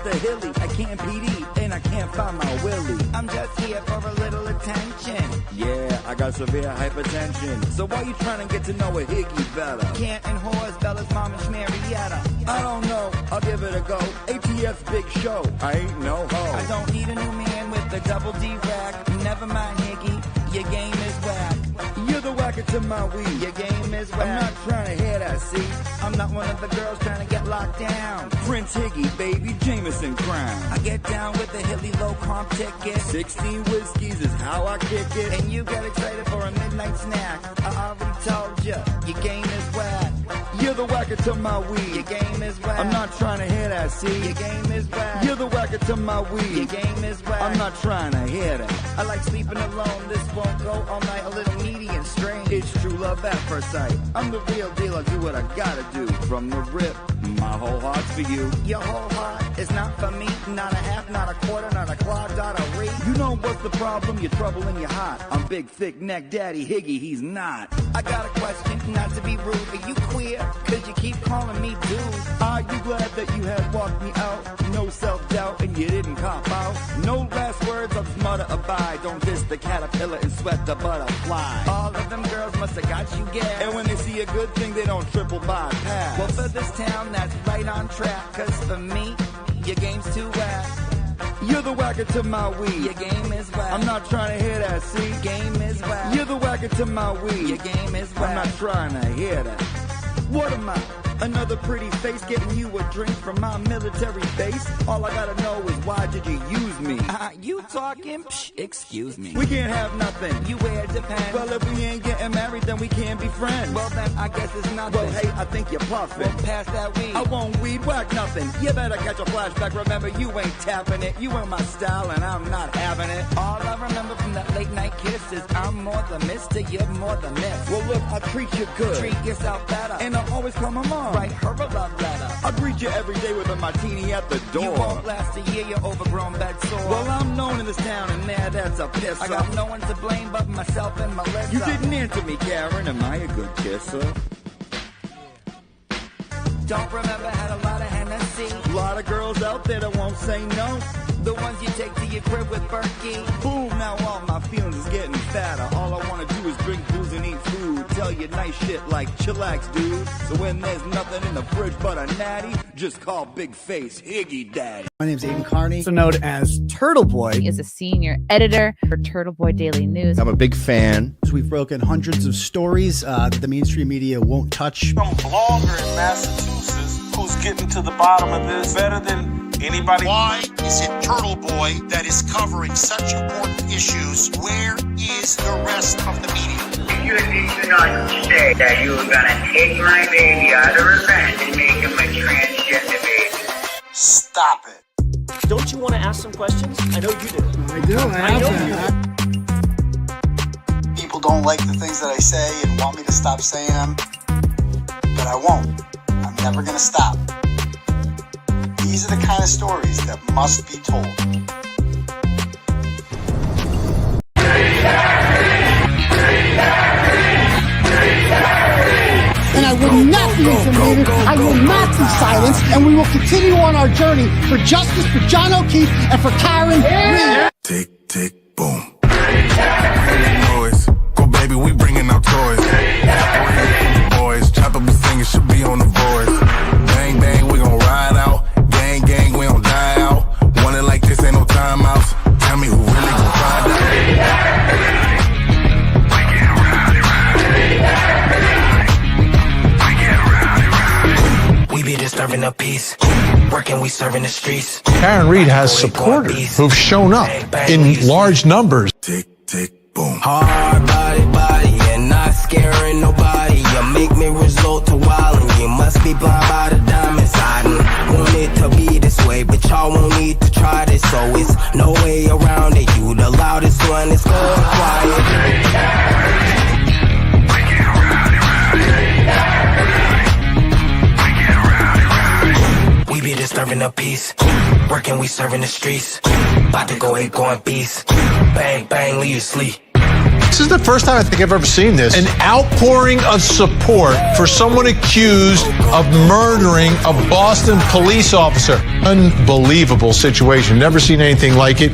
the hilly. I can't PD and I can't find my willy. I'm just here for a little attention. Yeah, I got severe hypertension. So why you trying to get to know a higgy better? Can't and whores, Bella's mom and Schmarietta. I don't know, I'll give it a go. ATF's big show, I ain't no hoe. I don't need a new man with a double D rack. Never mind, higgy, your game is whack. You're the whacker to my weed. Your game is whack. I'm not trying to hear that, see? I'm not one of the girls trying to get locked down. Prince Higgy, baby, Jameson Crown. I get down with the hilly low comp ticket. 16 whiskeys is how I kick it. And you get excited for a midnight snack. I already told you, your game is whack. You're the whacker to my weed. Your game is whack. I'm not trying to hear that, see? Your game is whack. You're the whacker to my weed. Your game is whack. I'm not trying to hear that. I like sleeping alone. This won't go all night. A little needy and strange. It's true love at first sight. I'm the real deal. I do what I gotta do. From the rip, my whole heart's for you. Your whole heart is not for me. Not a half, not a quarter, not a quad, not a re. You know what's the problem? You're trouble in your heart. I'm big, thick neck daddy Higgy. He's not. I got a question, not to be rude. Are you queer? Cause you keep calling me dude. Are you glad that you had walked me out? No self-doubt and you didn't cop out. No last words, I'll just mutter abide. Don't diss the caterpillar and sweat the butterfly. All of them girls must have got you gas. And when they see a good thing, they don't triple bypass. Well, for this town, that's right on track. Cause for me, your game's too whack. You're the whacker to my weed. Your game is whack. I'm not trying to hear that, see? Game is whack. You're the whacker to my weed. Your game is whack. I'm not trying to hear that. What am I? Another pretty face getting you a drink from my military base? All I gotta know is why did you use me? You talking? Psh, excuse me. We can't have nothing. You wear it depends. Well, if we ain't getting married, then we can't be friends. Well, then I guess it's nothing. Well, hey, I think you're puffing. Well, pass that weed. I won't weed whack nothing. You better catch a flashback. Remember, you ain't tapping it. You ain't my style, and I'm not having it. All I remember from that late night kiss is I'm more the mister, you're more the miss. Well, look, I treat you good. Treat yourself better. And I always come along. Write her a love letter. I greet you every day with a martini at the door. You won't last a year, you're overgrown bed sore. Well, I'm known in this town, and now that's a piss. I got no one to blame but myself and Melissa. You didn't answer me, Karen. Am I a good kisser? Don't remember, had a lot of Hennessy. A lot of girls out there that won't say no. The ones you take to your crib with Berkey. Boom, now all my feelings is getting fatter. All I want to do is drink booze and eat food. Tell you nice shit like chillax, dude. So when there's nothing in the fridge but a natty, just call Big Face Higgy Daddy. My name's Aidan Kearney, also known as 𝗃𝗏𝗺. He is a senior editor for 𝗃𝗏𝗺 Daily News. I'm a big fan. We've broken hundreds of stories that the mainstream media won't touch. Some blogger in Massachusetts who's getting to the bottom of this better than anybody. Why is it 𝗃𝗏𝗺 that is covering such important issues? Where is the rest of the media? You did not say that you were gonna take my baby out of revenge and make him a transgender baby. Stop it. Don't you want to ask some questions? I know you do. I do. I know you do. People don't like the things that I say and want me to stop saying them, but I won't. I'm never gonna stop. These are the kind of stories that must be told. And I will not be intimidated, I will not be silenced, and we will continue on our journey for justice for John O'Keefe and for Karen Reed. Tick, tick, boom. Boys, go baby, we bringing out toys. Boys, chop up the thing, it should be on the voice. Bang, bang, we gon' ride out. Gang, gang, we don't die out. Want it like this, ain't no timeouts. Tell me who really gon' find out. We be disturbing the peace, working, we serving the streets. Karen Reed has supporters who've shown up in large numbers. Tick, tick, boom. Hard body, and not scaring nobody. You make me resort to wildin'. You must be blind by the diamonds. I didn't want it to be this way, but y'all won't need to try this. So it's no way around it. You the loudest one, it's going quiet. We be disturbing the peace, working, we serving the streets. About to go 8 going beast. Bang, bang, leave you sleep. This is the first time I think I've ever seen this. An outpouring of support for someone accused of murdering a Boston police officer. Unbelievable situation. Never seen anything like it.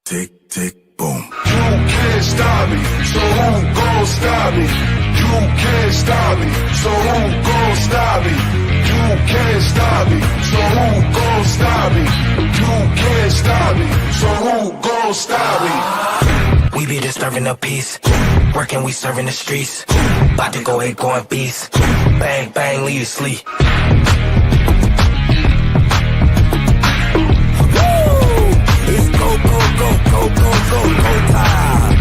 Tick, tick, boom. You can't stop me, so who gon' stop me? You can't stop me, so who gon' stop me? You can't stop me, so who gon' stop me? You can't stop me, so who gon' stop me? We be disturbing the peace. Working, we serving the streets. About to go ahead, going beast. Bang, bang, leave you sleep. It's go, go, go, go, go, go, go time.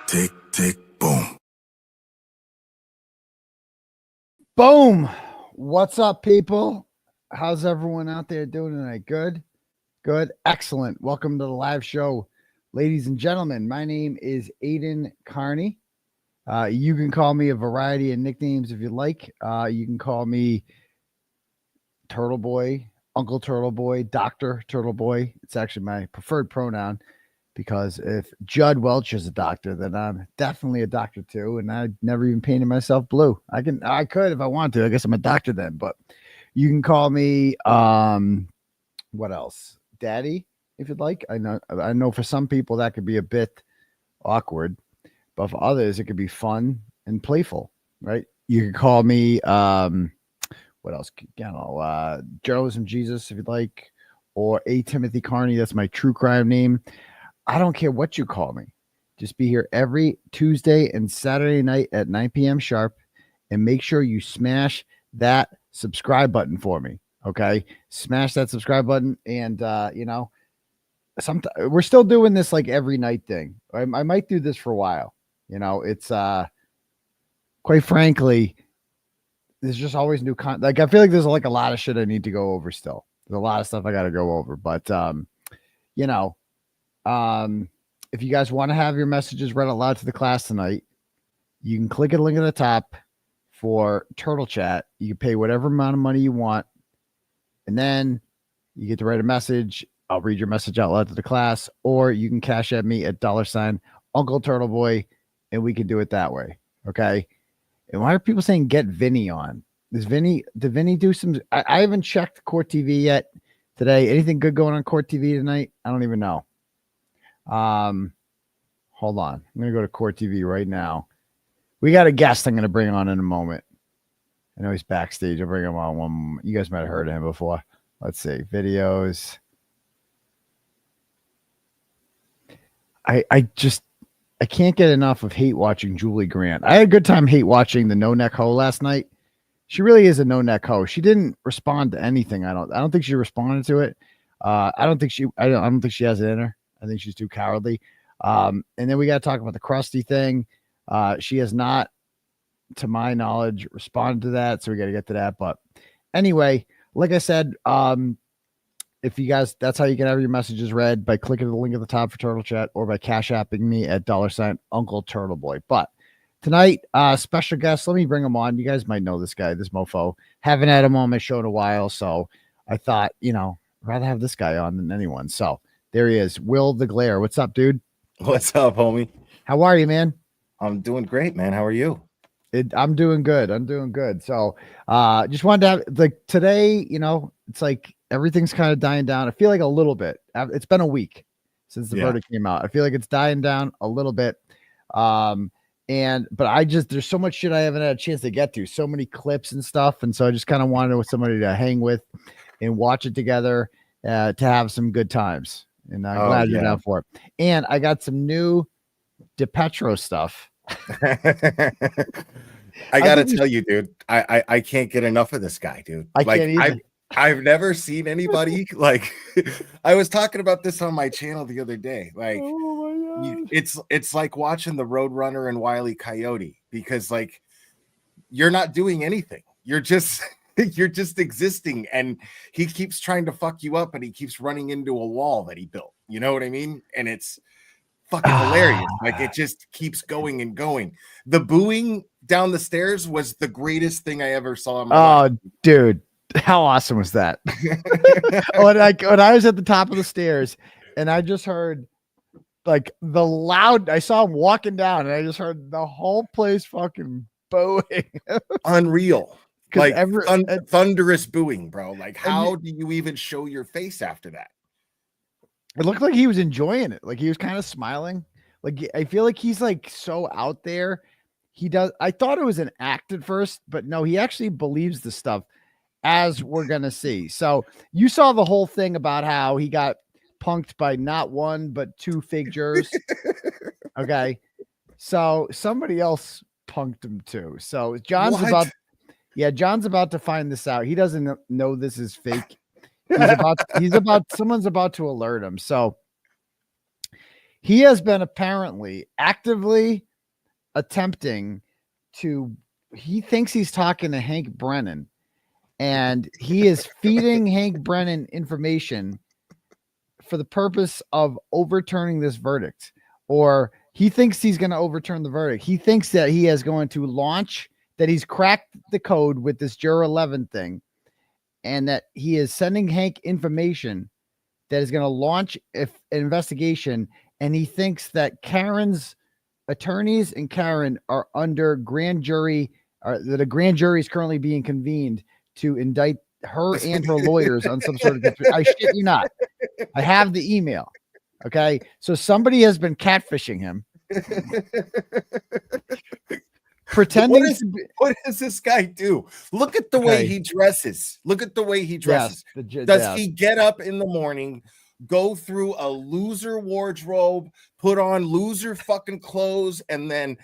Tick, tick, boom. Boom. What's up, people? How's everyone out there doing tonight? Good? Good. Excellent. Welcome to the live show, ladies and gentlemen. My name is Aidan Kearney. You can call me a variety of nicknames if you like. You can call me Turtle Boy, Uncle Turtle Boy, Dr. Turtle Boy. It's actually my preferred pronoun because if 𝗙𝗿𝗃 is a doctor, then I'm definitely a doctor too. And I never even painted myself blue. I could if I want to. I guess I'm a doctor then, but you can call me what else? Daddy, if you'd like. I know for some people that could be a bit awkward, but for others it could be fun and playful, right? You could call me what else? Journalism Jesus, if you'd like, or Timothy Kearney. That's my true crime name. I don't care what you call me. Just be here every Tuesday and Saturday night at 9 p.m. sharp, and make sure you smash that subscribe button for me. Okay, smash that subscribe button, and we're still doing this like every night thing. I might do this for a while. It's quite frankly, there's just always new content. Like I feel like there's like a lot of shit I need to go over still. There's a lot of stuff I got to go over, but if you guys want to have your messages read out loud to the class tonight, you can click a link at the top for Turtle Chat. You can pay whatever amount of money you want, and then you get to write a message. I'll read your message out loud to the class, or you can cash at me at $UncleTurtleboy, and we can do it that way. Okay. And why are people saying get Vinny on? Did Vinny do some? I haven't checked Court TV yet today. Anything good going on Court TV tonight? I don't even know. Hold on. I'm going to go to Court TV right now. We got a guest I'm going to bring on in a moment. I know he's backstage. I'll bring him on one moment. You guys might have heard of him before. Let's see. Videos. I can't get enough of hate watching Julie Grant. I had a good time hate watching the No Neck Ho last night. She really is a no neck ho. She didn't respond to anything. I don't think she responded to it. I don't think she has it in her. I think she's too cowardly. And then we got to talk about the Crusty thing. She has not, to my knowledge, responded to that. So we got to get to that. But anyway, like I said, if you guys, that's how you can have your messages read, by clicking the link at the top for Turtle Chat, or by cash apping me at $UncleTurtleboy. But tonight, special guest, let me bring him on. You guys might know this guy, this mofo. Haven't had him on my show in a while, so I thought, rather have this guy on than anyone. So there he is, Will the Glare. What's up, dude? What's up, homie? How are you, man? I'm doing great, man. How are you? I'm doing good. So just wanted to have, like, today, it's like everything's kind of dying down. I feel like a little bit. It's been a week since the verdict came out. I feel like it's dying down a little bit. But there's so much shit I haven't had a chance to get to, so many clips and stuff. And so I just kind of wanted somebody to hang with and watch it together, to have some good times. And I'm glad you're down for it. And I got some new DePetro stuff. I gotta tell you, dude, I can't get enough of this guy, dude. I've never seen anybody like. I was talking about this on my channel the other day. Like, it's like watching the Roadrunner and 𝗬𝗏𝗟 Coyote, because like you're not doing anything. You're just existing, and he keeps trying to fuck you up, and he keeps running into a wall that he built. You know what I mean? And it's fucking hilarious. Like, it just keeps going and going. The booing down the stairs was the greatest thing I ever saw in my life. Dude, How awesome was that? when I was at the top of the stairs and I just heard like I saw him walking down and I just heard the whole place fucking booing. Unreal. Like thunderous booing, bro. Like, how do you even show your face after that? It looked like he was enjoying it. Like he was kind of smiling. Like I feel like he's like so out there. I thought it was an act at first, but no, he actually believes the stuff, as we're gonna see. So you saw the whole thing about how he got punked by not one but two fake jurors. Okay, so somebody else punked him too. So John's about to find this out. He doesn't know this is fake. Someone's about to alert him. So he has been apparently actively attempting to, he thinks he's talking to Hank Brennan, and he is feeding Hank Brennan information for the purpose of overturning this verdict, or he thinks he's going to overturn the verdict. He thinks that he is going to launch, that he's cracked the code with this Juror 11 thing, and that he is sending Hank information that is going to launch an investigation. And he thinks that Karen's attorneys and Karen are under grand jury, or that a grand jury is currently being convened to indict her and her lawyers on some sort of, I shit you not. I have the email. Okay. So somebody has been catfishing him. Pretending what does this guy do? Look at the way he dresses. Look at the way he dresses. Yes, Does he get up in the morning, go through a loser wardrobe, put on loser fucking clothes, and then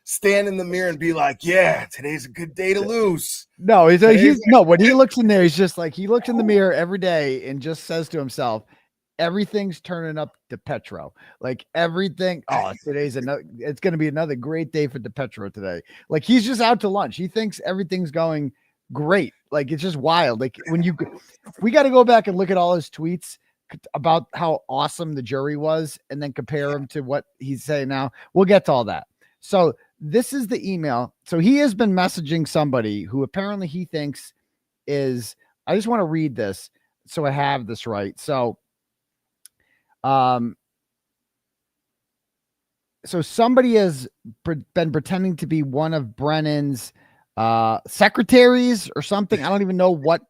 stand in the mirror and be like, yeah, today's a good day to lose? No, when he looks in there, he's just like, he looks in the mirror every day and just says to himself, everything's turning up DePetro. Like everything. Oh, it's going to be another great day for DePetro today. Like he's just out to lunch. He thinks everything's going great. Like it's just wild. Like we got to go back and look at all his tweets about how awesome the jury was and then compare him to what he's saying now. We'll get to all that. So this is the email. So he has been messaging somebody who apparently he thinks is, I just want to read this so I have this right. So somebody has been pretending to be one of Brennan's secretaries or something. I don't even know what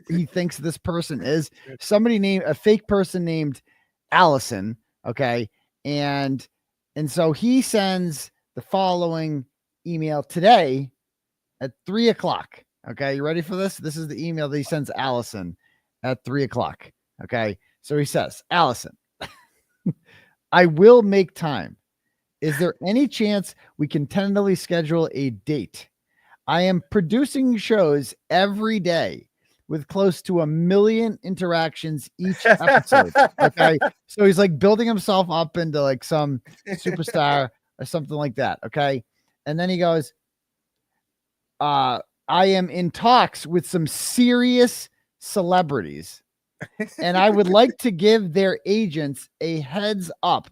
he thinks this person is. Somebody named a fake person named Allison. Okay. And so he sends the following email today at 3:00. Okay. You ready for this? This is the email that he sends Allison at 3:00. Okay. So he says, Allison, I will make time. Is there any chance we can tentatively schedule a date? I am producing shows every day with close to 1 million interactions each episode. Okay. So he's like building himself up into like some superstar or something like that. Okay. And then he goes, I am in talks with some serious celebrities, and I would like to give their agents a heads up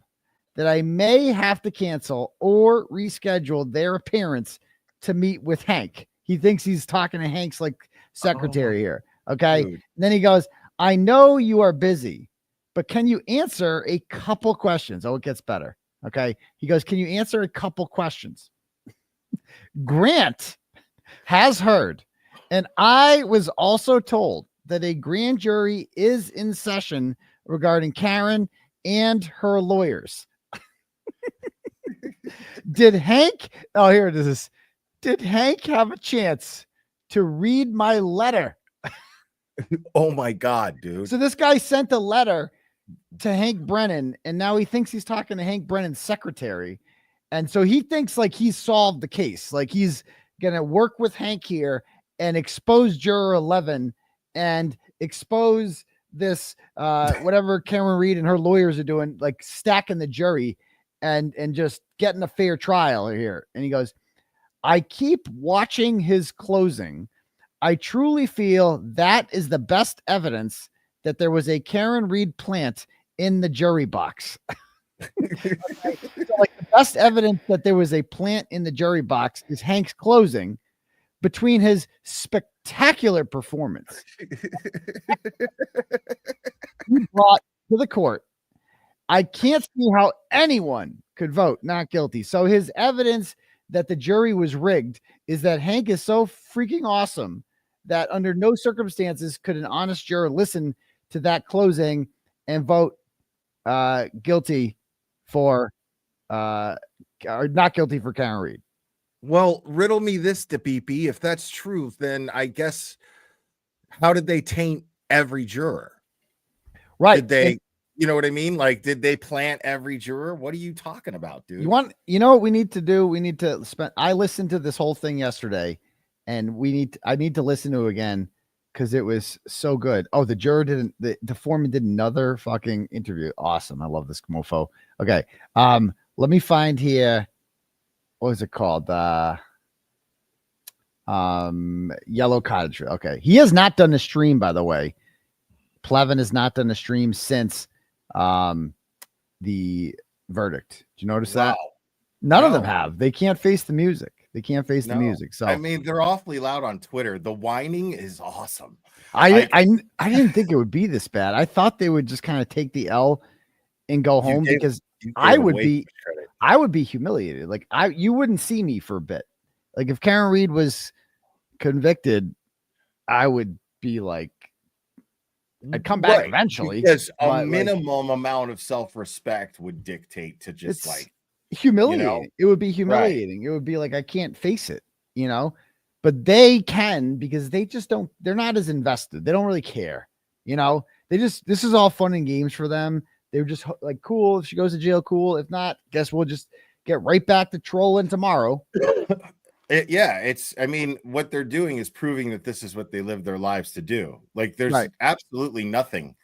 that I may have to cancel or reschedule their appearance to meet with Hank. He thinks he's talking to Hank's like secretary here. Okay. Dude. And then he goes, I know you are busy, but can you answer a couple questions? Oh, it gets better. Okay. He goes, can you answer a couple questions? Grant has heard, and I was also told that a grand jury is in session regarding Karen and her lawyers. Did Hank have a chance to read my letter? Oh my God, dude. So this guy sent a letter to Hank Brennan, and now he thinks he's talking to Hank Brennan's secretary. And so he thinks like he's solved the case. Like he's going to work with Hank here and expose Juror 11 and expose this, whatever Karen Reed and her lawyers are doing, like stacking the jury and just getting a fair trial here. And he goes, I keep watching his closing. I truly feel that is the best evidence that there was a Karen Reed plant in the jury box. Okay. So like the best evidence that there was a plant in the jury box is Hank's closing between his spectacular performance. He brought to the court. I can't see how anyone could vote not guilty. So his evidence that the jury was rigged is that Hank is so freaking awesome that under no circumstances could an honest juror listen to that closing and vote guilty for or not guilty for Karen Reed. Well, riddle me this, 𝗵𝗵𝗵. If that's true, then I guess how did they taint every juror? Right. Did they, you know what I mean? Like, did they plant every juror? What are you talking about, dude? You know what we need to do? We need to spend. I listened to this whole thing yesterday, and I need to listen to it again because it was so good. Oh, the juror didn't. The foreman did another fucking interview. Awesome. I love this mofo. Okay. Let me find here. What was it called? Yellow Cottage. Okay. He has not done a stream, by the way. Plevin has not done a stream since the verdict. Did you notice that? None of them have. They can't face the music. They can't face the music. So I mean, they're awfully loud on Twitter. The whining is awesome. I didn't think it would be this bad. I thought they would just kind of take the L and go home because I would be humiliated. Like you wouldn't see me for a bit. Like if Karen Reed was convicted, I would be like, I'd come back eventually. Because a minimum amount of self-respect would dictate to just like humiliating. You know? It would be humiliating. Right. It would be like, I can't face it, you know, but they can because they just don't, they're not as invested. They don't really care. You know, this is all fun and games for them. They were just like, cool. If she goes to jail, cool. If not, guess we'll just get right back to trolling tomorrow. I mean, what they're doing is proving that this is what they live their lives to do. Like there's absolutely nothing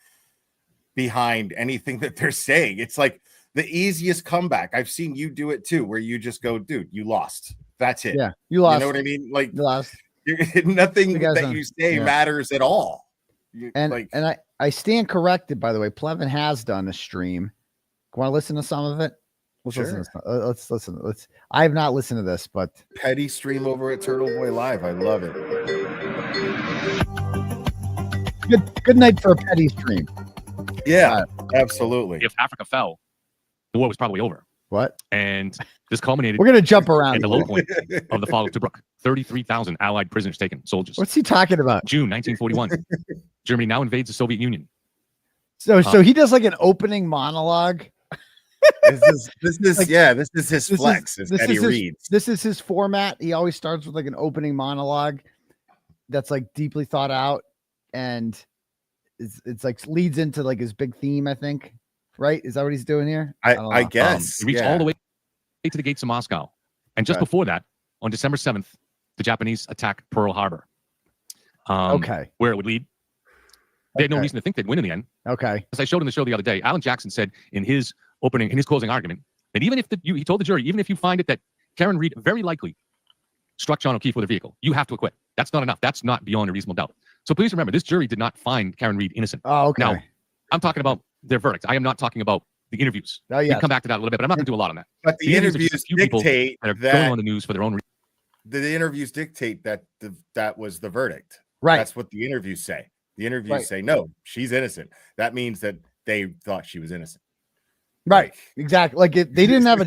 behind anything that they're saying. It's like the easiest comeback. I've seen you do it too, where you just go, dude, you lost. That's it. Yeah, you lost. You know what I mean? Like you lost. Nothing that you say matters at all. I stand corrected, by the way. Plevin has done a stream. Want to listen to some of it? Let's listen. I have not listened to this, but petty stream over at 𝗃𝗏𝗺 Live. I love it. Good night for a petty stream. Yeah, absolutely. If Africa fell, the war was probably over. What? And this culminated. We're gonna jump around. At the low point of the fall of Tobruk. 33,000 Allied prisoners taken, soldiers. What's he talking about? June 1941. Germany now invades the Soviet Union. So he does like an opening monologue. This is his flex. Eddie Reed's. This is his format. He always starts with like an opening monologue that's like deeply thought out, and it's like leads into like his big theme. I think, right? Is that what he's doing here? I guess he reached all the way to the gates of Moscow, and just before that, on December 7th, the Japanese attacked Pearl Harbor. Where it would lead. They had no reason to think they'd win in the end. Okay. As I showed in the show the other day, Alan Jackson said in his closing argument that even if he told the jury, even if you find it that Karen Reed very likely struck John O'Keefe with a vehicle, you have to acquit. That's not enough. That's not beyond a reasonable doubt. So please remember, this jury did not find Karen Reed innocent. Oh, okay. Now, I'm talking about their verdict. I am not talking about the interviews. Oh, yeah. We'll come back to that a little bit, but I'm not going to do a lot on that. But the interviews dictate that are going on the news for their own reasons. The interviews dictate that that was the verdict. Right. That's what the interviews say. The interviews say, no, she's innocent. That means that they thought she was innocent. Right. Exactly. Like they didn't have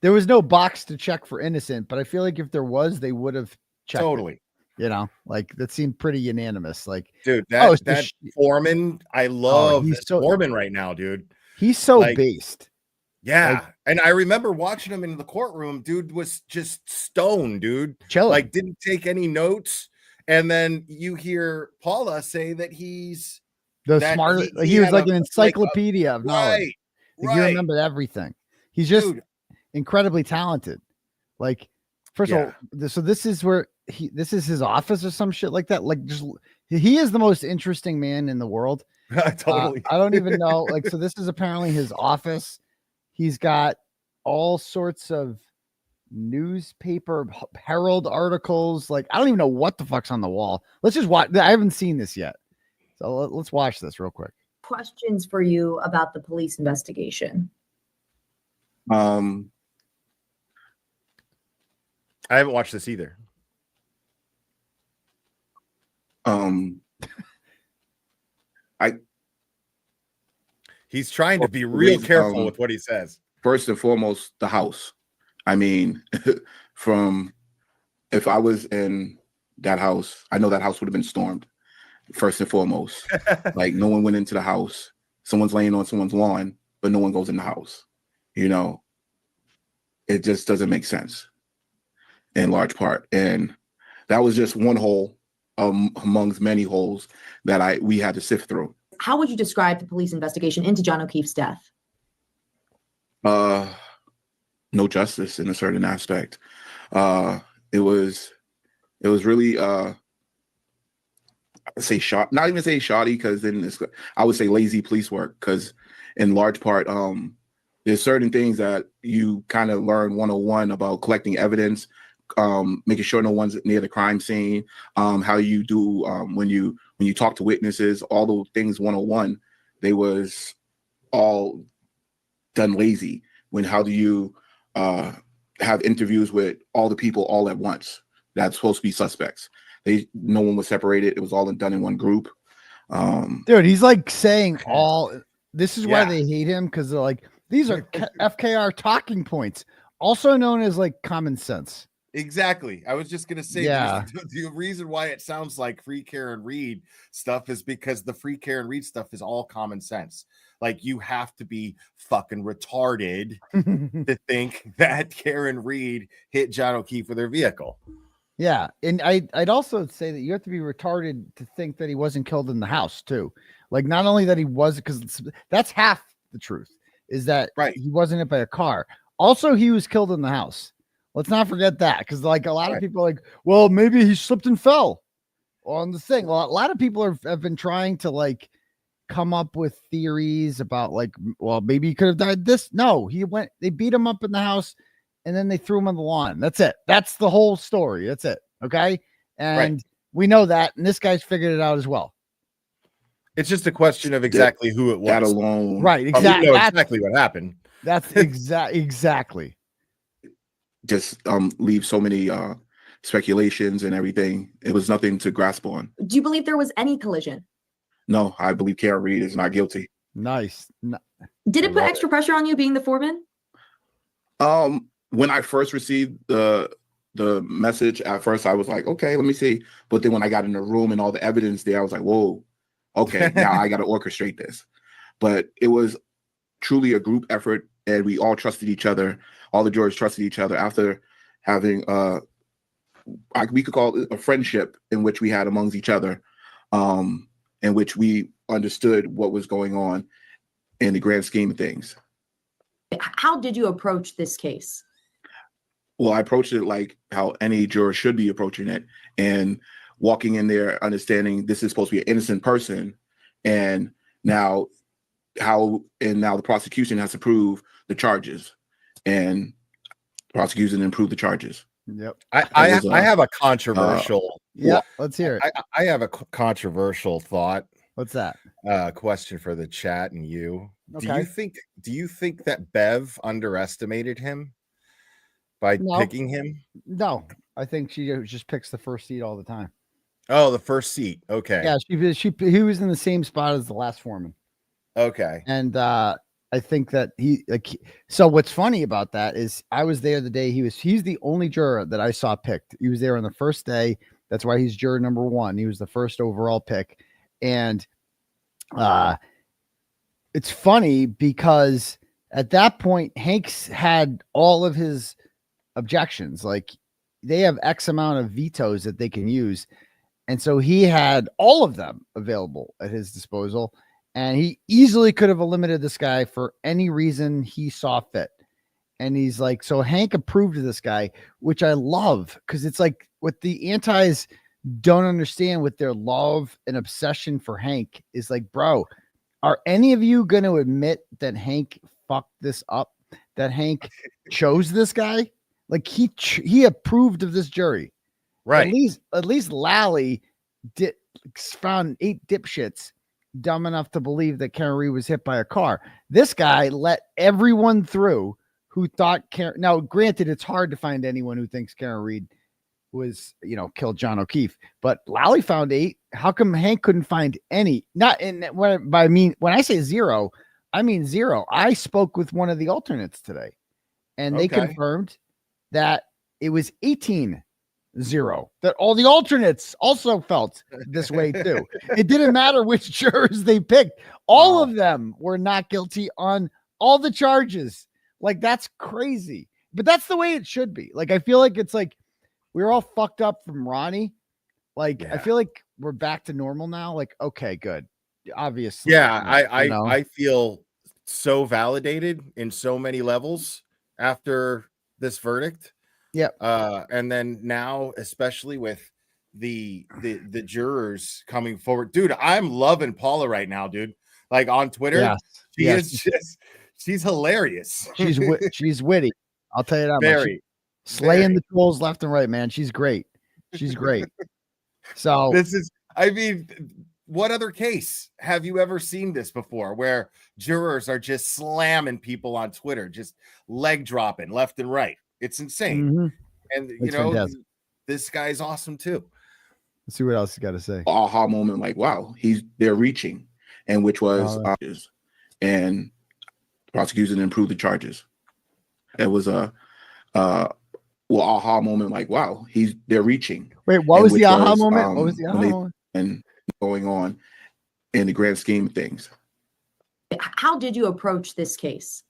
there was no box to check for innocent, but I feel like if there was, they would have checked. Totally. You know, like that seemed pretty unanimous. Like, dude, that foreman, I love this foreman right now, dude. He's so based. Yeah. Like, and I remember watching him in the courtroom. Dude was just stoned, dude. Chilling. Like didn't take any notes. And then you hear Paula say that he's the smartest. He was like an encyclopedia of knowledge. He remembered everything. He's just incredibly talented. Like, first of all, so this is where this is his office or some shit like that. Like, just he is the most interesting man in the world. Totally. I don't even know. Like, so this is apparently his office. He's got all sorts of newspaper Herald articles. Like, I don't even know what the fuck's on the wall. Let's just watch. I haven't seen this yet, so let's watch this real quick. Questions for you about the police investigation. I haven't watched this either. He's trying to be real careful with what he says. First and foremost, the house. I mean, if I was in that house, I know that house would have been stormed. First and foremost, like no one went into the house. Someone's laying on someone's lawn, but no one goes in the house. You know, it just doesn't make sense in large part. And that was just one hole amongst many holes that we had to sift through. How would you describe the police investigation into John O'Keefe's death? No justice in a certain aspect. It was really say shot, not even say shoddy, because then I would say lazy police work, because in large part there's certain things that you kind of learn 101 about collecting evidence, making sure no one's near the crime scene, how you do when you talk to witnesses, all those things 101, they was all done lazy. How do you have interviews with all the people all at once that's supposed to be suspects? No one was separated. It was all done in one group. Dude, he's like saying all. This is why they hate him, because they're like, these are FKR talking points, also known as like common sense. Exactly. I was just gonna say, the reason why it sounds like free Karen Reed stuff is because the free Karen Reed stuff is all common sense. Like, you have to be fucking retarded to think that Karen Reed hit John O'Keefe with her vehicle. Yeah, and I'd also say that you have to be retarded to think that he wasn't killed in the house too. Like, not only that he was, because that's half the truth, is that he wasn't hit by a car. Also, he was killed in the house. Let's not forget that, because like a lot of people are like, well, maybe he slipped and fell on the thing. Well, a lot of people have been trying to like come up with theories about like, well, maybe he could have died this. No, they beat him up in the house and then they threw him on the lawn. That's it. That's the whole story. That's it. Okay. And we know that. And this guy's figured it out as well. It's just a question of exactly who it was. That alone. Right. Exactly. We know exactly what happened. That's exactly. Just leave so many speculations and everything. It was nothing to grasp on. Do you believe there was any collision? No, I believe Karen Reed is not guilty. Nice. Did it put extra pressure on you being the foreman? When I first received the message, at first I was like, okay, let me see. But then when I got in the room and all the evidence there, I was like, whoa, okay, now I got to orchestrate this. But it was truly a group effort, and we all trusted each other. All the jurors trusted each other after having we could call it a friendship in which we had amongst each other, in which we understood what was going on in the grand scheme of things. How did you approach this case? Well, I approached it like how any juror should be approaching it, and walking in there understanding this is supposed to be an innocent person, and now the prosecution has to prove the charges, and the prosecution didn't prove the charges. Yep. I have a controversial. Let's hear it. I have a controversial thought. What's that? Question for the chat and you. Okay. Do you think that Bev underestimated him by picking him? No, I think she just picks the first seat all the time. Oh, the first seat. Okay. Yeah, he was in the same spot as the last foreman. Okay. And I think that so what's funny about that is I was there the day he's the only juror that I saw picked. He was there on the first day. That's why he's juror number 1. He was the first overall pick. And it's funny because at that point, Hank's had all of his objections. Like, they have X amount of vetoes that they can use. And so he had all of them available at his disposal. And he easily could have eliminated this guy for any reason he saw fit. And he's like, so Hank approved of this guy, which I love, because it's like what the antis don't understand with their love and obsession for Hank is like, bro, are any of you going to admit that Hank fucked this up? That Hank chose this guy? Like, he approved of this jury. Right. At least Lally found 8 dipshits dumb enough to believe that Karen Reed was hit by a car. This guy let everyone through who thought Karen. Now, granted, it's hard to find anyone who thinks Karen Reed was, killed John O'Keefe. But 𝗚𝗲 found 8. How come Hank couldn't find any? Not in when I say 0, I mean 0. I spoke with one of the alternates today, and they confirmed that it was 18-0. That all the alternates also felt this way too. It didn't matter which jurors they picked. All of them were not guilty on all the charges. Like, that's crazy. But that's the way it should be. Like, I feel like it's like we're all fucked up from Ronnie. Like, I feel like we're back to normal now. Like, okay, good. Obviously. Yeah, I feel so validated in so many levels after this verdict. Yeah. And then now, especially with the jurors coming forward. Dude, I'm loving Paula right now, dude. Like, on Twitter. Yes. She's hilarious. She's witty. I'll tell you that much. Slaying the trolls left and right, man. She's great. She's great. So what other case have you ever seen this before where jurors are just slamming people on Twitter, just leg dropping left and right? It's insane. And fantastic. This guy's awesome too. Let's see what else you got to say. Aha moment, like, wow, they're reaching, and which was and prosecution improved the charges. It was a aha moment, like, wow, they're reaching. Wait, what was the aha moment? What was the aha moment? And going on in the grand scheme of things. How did you approach this case?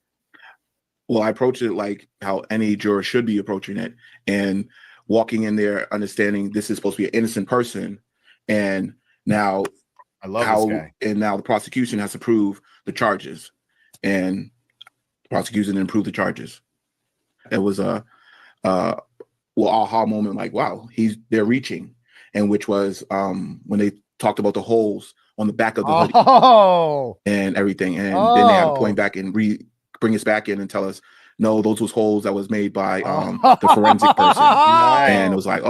Well, I approached it like how any juror should be approaching it, and walking in there understanding this is supposed to be an innocent person, and now I love this guy. And now the prosecution has to prove the charges, and the prosecution improved the charges. It was a aha moment, like, wow, they're reaching, and which was when they talked about the holes on the back of the hoodie and everything, and then they had to point back and bring us back in and tell us, no, those was holes that was made by the forensic person. And it was like,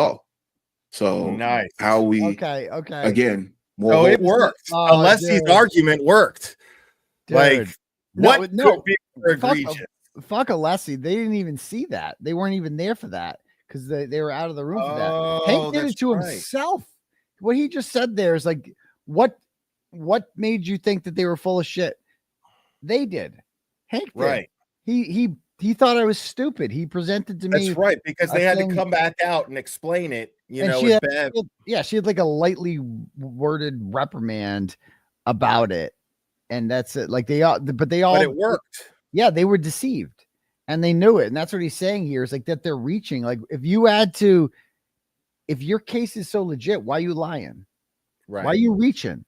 so nice. How we again, more it worked. 𝗚𝗲𝗄's argument worked. Dude. Like, what could be more egregious? Fuck 𝗚𝗲. They didn't even see that. They weren't even there for that because they were out of the room for that. Hank did it to himself. What he just said there is like, what made you think that they were full of shit? They did. Hank did. Right. He thought I was stupid. He presented to me. That's right, because they had to come back out and explain it. She had like a lightly worded reprimand about it, and that's it. Like but it worked. Yeah, they were deceived, and they knew it, and that's what he's saying here is like that they're reaching. Like, if your case is so legit, why are you lying? Right? Why are you reaching,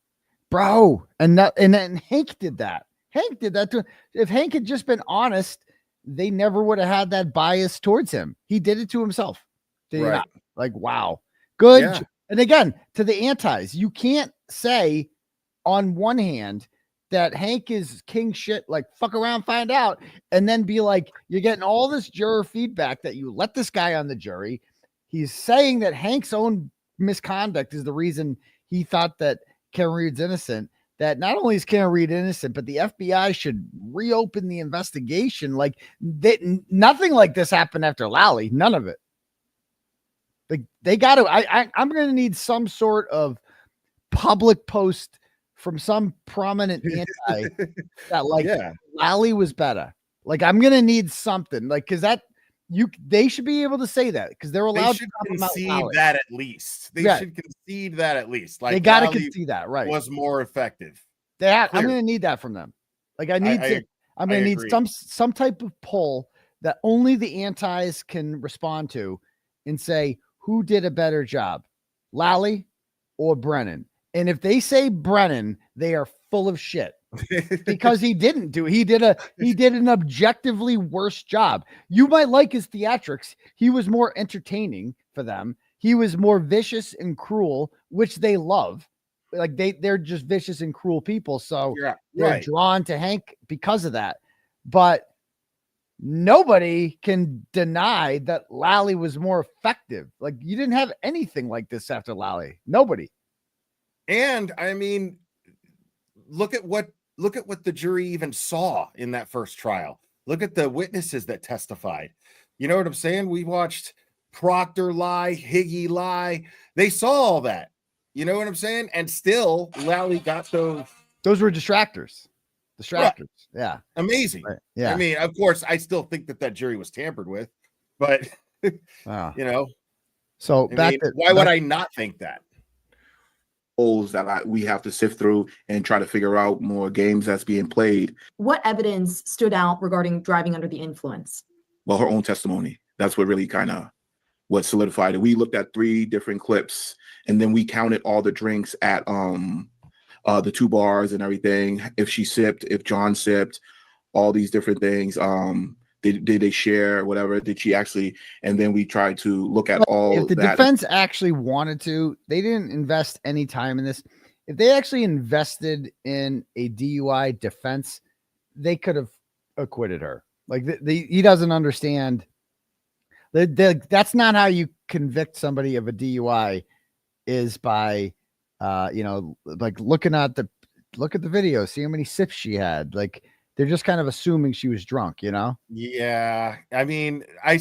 bro? And then Hank did that. Hank did that too. If Hank had just been honest, they never would have had that bias towards him. He did it to himself. Right. Like, wow. Good. Yeah. And again, to the antis, you can't say on one hand that Hank is king shit, like fuck around, find out, and then be like, you're getting all this juror feedback that you let this guy on the jury. He's saying that Hank's own misconduct is the reason he thought that Karen Reed's innocent. That not only is Karen Reed innocent, but the FBI should reopen the investigation. Like, nothing like this happened after 𝗚𝗲. None of it. Like, they got to. I'm going to need some sort of public post from some prominent anti that like 𝗚𝗲 was better. Like, I'm going to need something like because they should be able to say that because they're allowed to concede that at least. They should concede that at least. Like, they got to concede that, right? Was more effective. I'm going to need that from them. Like, I'm going to need some type of poll that only the antis can respond to and say who did a better job, 𝗚𝗲 or Brennan. And if they say Brennan, they are full of shit. Because he didn't do it. He did an objectively worse job. You might like his theatrics. He was more entertaining for them. He was more vicious and cruel, which they love. Like they're just vicious and cruel people. So they're drawn to Hank because of that. But nobody can deny that 𝗚𝗲 was more effective. Like, you didn't have anything like this after 𝗚𝗲. Nobody. And I mean, look at what the jury even saw in that first trial. Look at the witnesses that testified. You know what I'm saying? We watched Proctor lie, Higgy lie. They saw all that. You know what I'm saying? And still, Lally got those. Those were distractors. Distractors. Right. Yeah. Amazing. Right. Yeah. I mean, of course, I still think that jury was tampered with, but you know. So why would I not think that? Holes that we have to sift through and try to figure out more games that's being played. What evidence stood out regarding driving under the influence? Well, her own testimony. That's what really kind of what solidified it. We looked at 3 different clips, and then we counted all the drinks at the 2 bars and everything. If she sipped, if John sipped, all these different things. Did they share whatever? Did she actually? And then we tried to look at all. If the defense actually wanted to, they didn't invest any time in this. If they actually invested in a DUI defense, they could have acquitted her. Like he doesn't understand. That's not how you convict somebody of a DUI. Is by, like look at the video, see how many sips she had. Like they're just kind of assuming she was drunk, you know? Yeah. I mean, I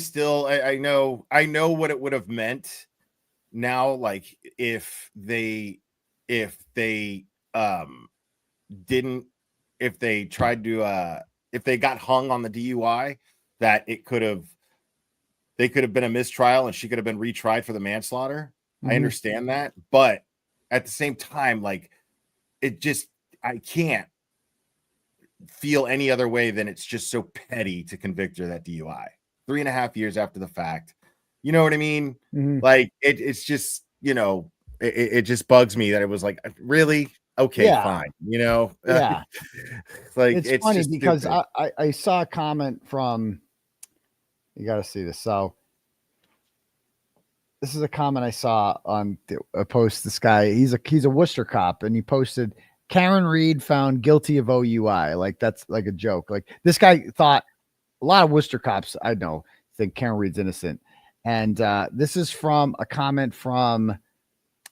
know what it would have meant now. Like if they got hung on the DUI, that they could have been a mistrial and she could have been retried for the manslaughter. I understand that, but at the same time, like I can't feel any other way than it's just so petty to convict her of that DUI 3.5 years after the fact. You know what I mean? Like it's just, it just bugs me that it was like, really? Okay, fine. Yeah. Like it's funny because I saw a comment from, you got to see this. So this is a comment I saw on a post. This guy, he's a Worcester cop, and he posted, Karen Reed found guilty of OUI. Like that's like a joke. Like this guy thought, a lot of Worcester cops I know think Karen Reed's innocent. And this is from a comment from,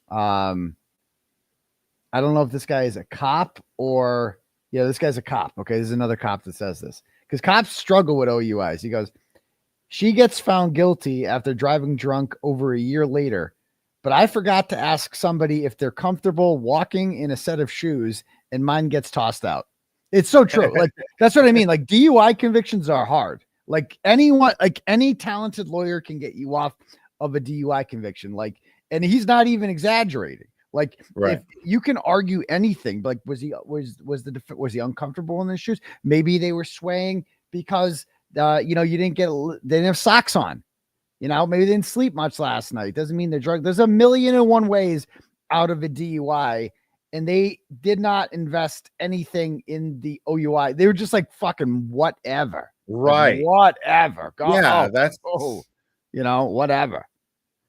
I don't know if this guy is a cop or, this guy's a cop. Okay, there's another cop that says this because cops struggle with OUIs. He goes, she gets found guilty after driving drunk over a year later. But I forgot to ask somebody if they're comfortable walking in a set of shoes, and mine gets tossed out. It's so true. Like, that's what I mean. Like DUI convictions are hard. Like anyone, like any talented lawyer can get you off of a DUI conviction. Like, and he's not even exaggerating. Like, if you can argue anything, but like, was he uncomfortable in his shoes? Maybe they were swaying because, they didn't have socks on. Maybe they didn't sleep much last night. Doesn't mean they're drunk. There's 1,000,001 ways out of a DUI, and they did not invest anything in the OUI. They were just like fucking whatever. Right. Like, whatever. Whatever.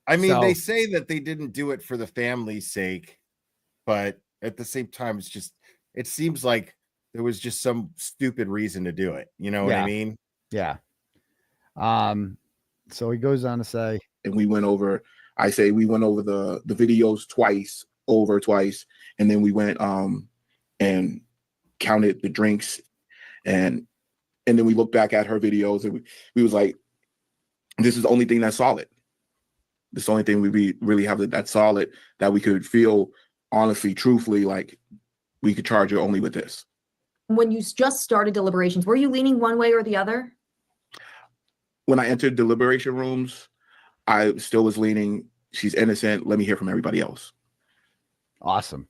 I mean, they say that they didn't do it for the family's sake, but at the same time, it seems like there was just some stupid reason to do it. You know what I mean? Yeah. So he goes on to say, and we went over the videos twice, and then we went and counted the drinks, and then we looked back at her videos, and we was like, this is the only thing that's solid. This is the only thing we really have that's solid, that we could feel honestly, truthfully, like we could charge her only with this. When you just started deliberations, were you leaning one way or the other? When I entered deliberation rooms, I still was leaning, she's innocent. Let me hear from everybody else. Awesome.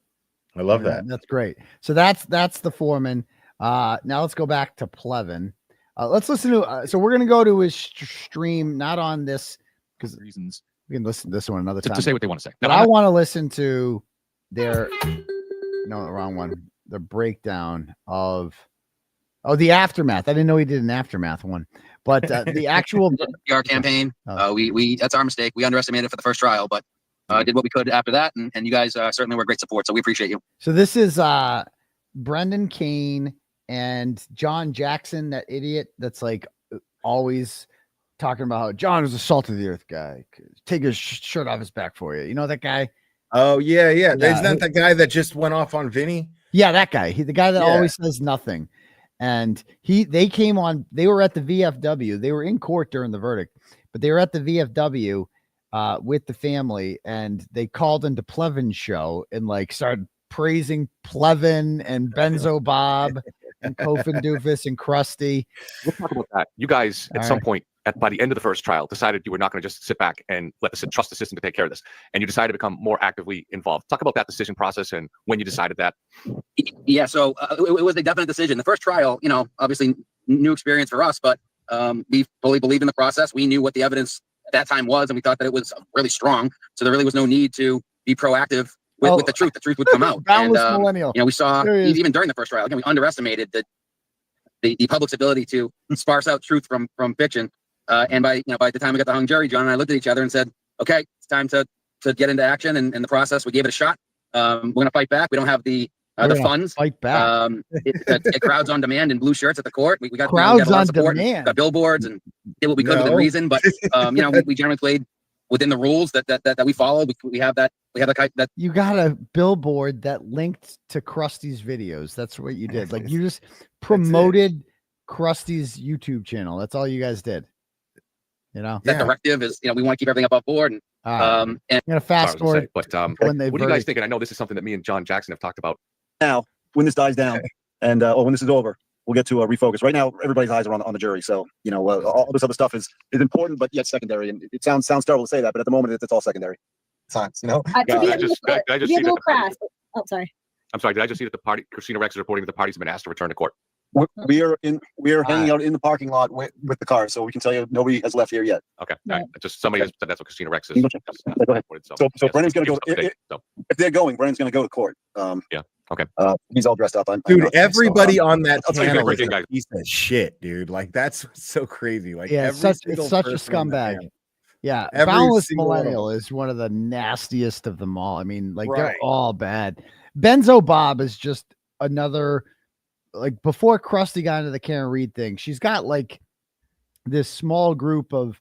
I love that. That's great. So that's the foreman. Now let's go back to Plevin. Let's listen to, so we're going to go to his stream, not on this, because reasons we can listen to this one another time. To say what they want to say. But I want to listen to their, no, the wrong one. The breakdown of, the aftermath. I didn't know he did an aftermath one. But the actual PR campaign, we that's our mistake. We underestimated for the first trial, but did what we could after that, and you guys certainly were great support. So we appreciate you. So this is Brendan Kane and John Jackson, that idiot that's like always talking about how John is a salt of the earth guy. Take his shirt off his back for you. You know that guy? Oh yeah. Isn't that the guy that just went off on Vinny? Yeah, that guy. The guy that always says nothing. And they came on, they were at the VFW. They were in court during the verdict, but they were at the VFW with the family, and they called into Plevin's show and like started praising Plevin and Benzo Bob and Kofen Doofus and 𝗺cie. We'll talk about that. You guys at some point by the end of the first trial decided you were not going to just sit back and trust the system to take care of this, and you decided to become more actively involved. Talk about that decision process and when you decided that. Yeah, so it was a definite decision. The first trial, you know, obviously new experience for us, but we fully believed in the process. We knew what the evidence at that time was, and we thought that it was really strong. So there really was no need to be proactive with the truth. The truth would come out. And millennial. you know, we saw even during the first trial, again, we underestimated the public's ability to sparse out truth from fiction. And by the time we got the hung jury, John and I looked at each other and said, "Okay, it's time to get into action." And the process, we gave it a shot. We're going to fight back. We don't have the funds. Fight back. It crowds on demand in blue shirts at the court. We got crowds a lot on of support. demand. Got billboards and did what we could within reason. But you know, we generally played within the rules that we followed. We have that. We have that. You got a billboard that linked to 𝗺cie's videos. That's what you did. Like you just promoted 𝗺cie's YouTube channel. That's all you guys did. You know, that directive is, you know, we want to keep everything above board. And I'm gonna fast forward. But what do you guys think? And I know this is something that me and John Jackson have talked about. Now, when this dies down, and when this is over, we'll get to refocus. Right now, everybody's eyes are on the jury. So you know, all this other stuff is important, but yet secondary. And it sounds terrible to say that, but at the moment, it's all secondary. Science, you know. I just see that crass. Oh, sorry. I'm sorry. Did I just see that the party, Christina Rex is reporting that the parties have been asked to return to court? We are hanging out in the parking lot with the car, so we can tell you nobody has left here yet. Okay, all right. Just somebody has said that's what Christina Rex is. Go ahead. So Brennan's going to go. If they're going, Brennan's going to go to court. Yeah. Okay. He's all dressed up. Dude, everybody on that I'll channel is a piece of shit, dude. Like that's so crazy. Like it's such a scumbag. Yeah, Boundless Millennial is one of the nastiest of them all. I mean, like they're all bad. Benzo Bob is just another. Like before 𝗺cie got into the Karen Reed thing, she's got like this small group of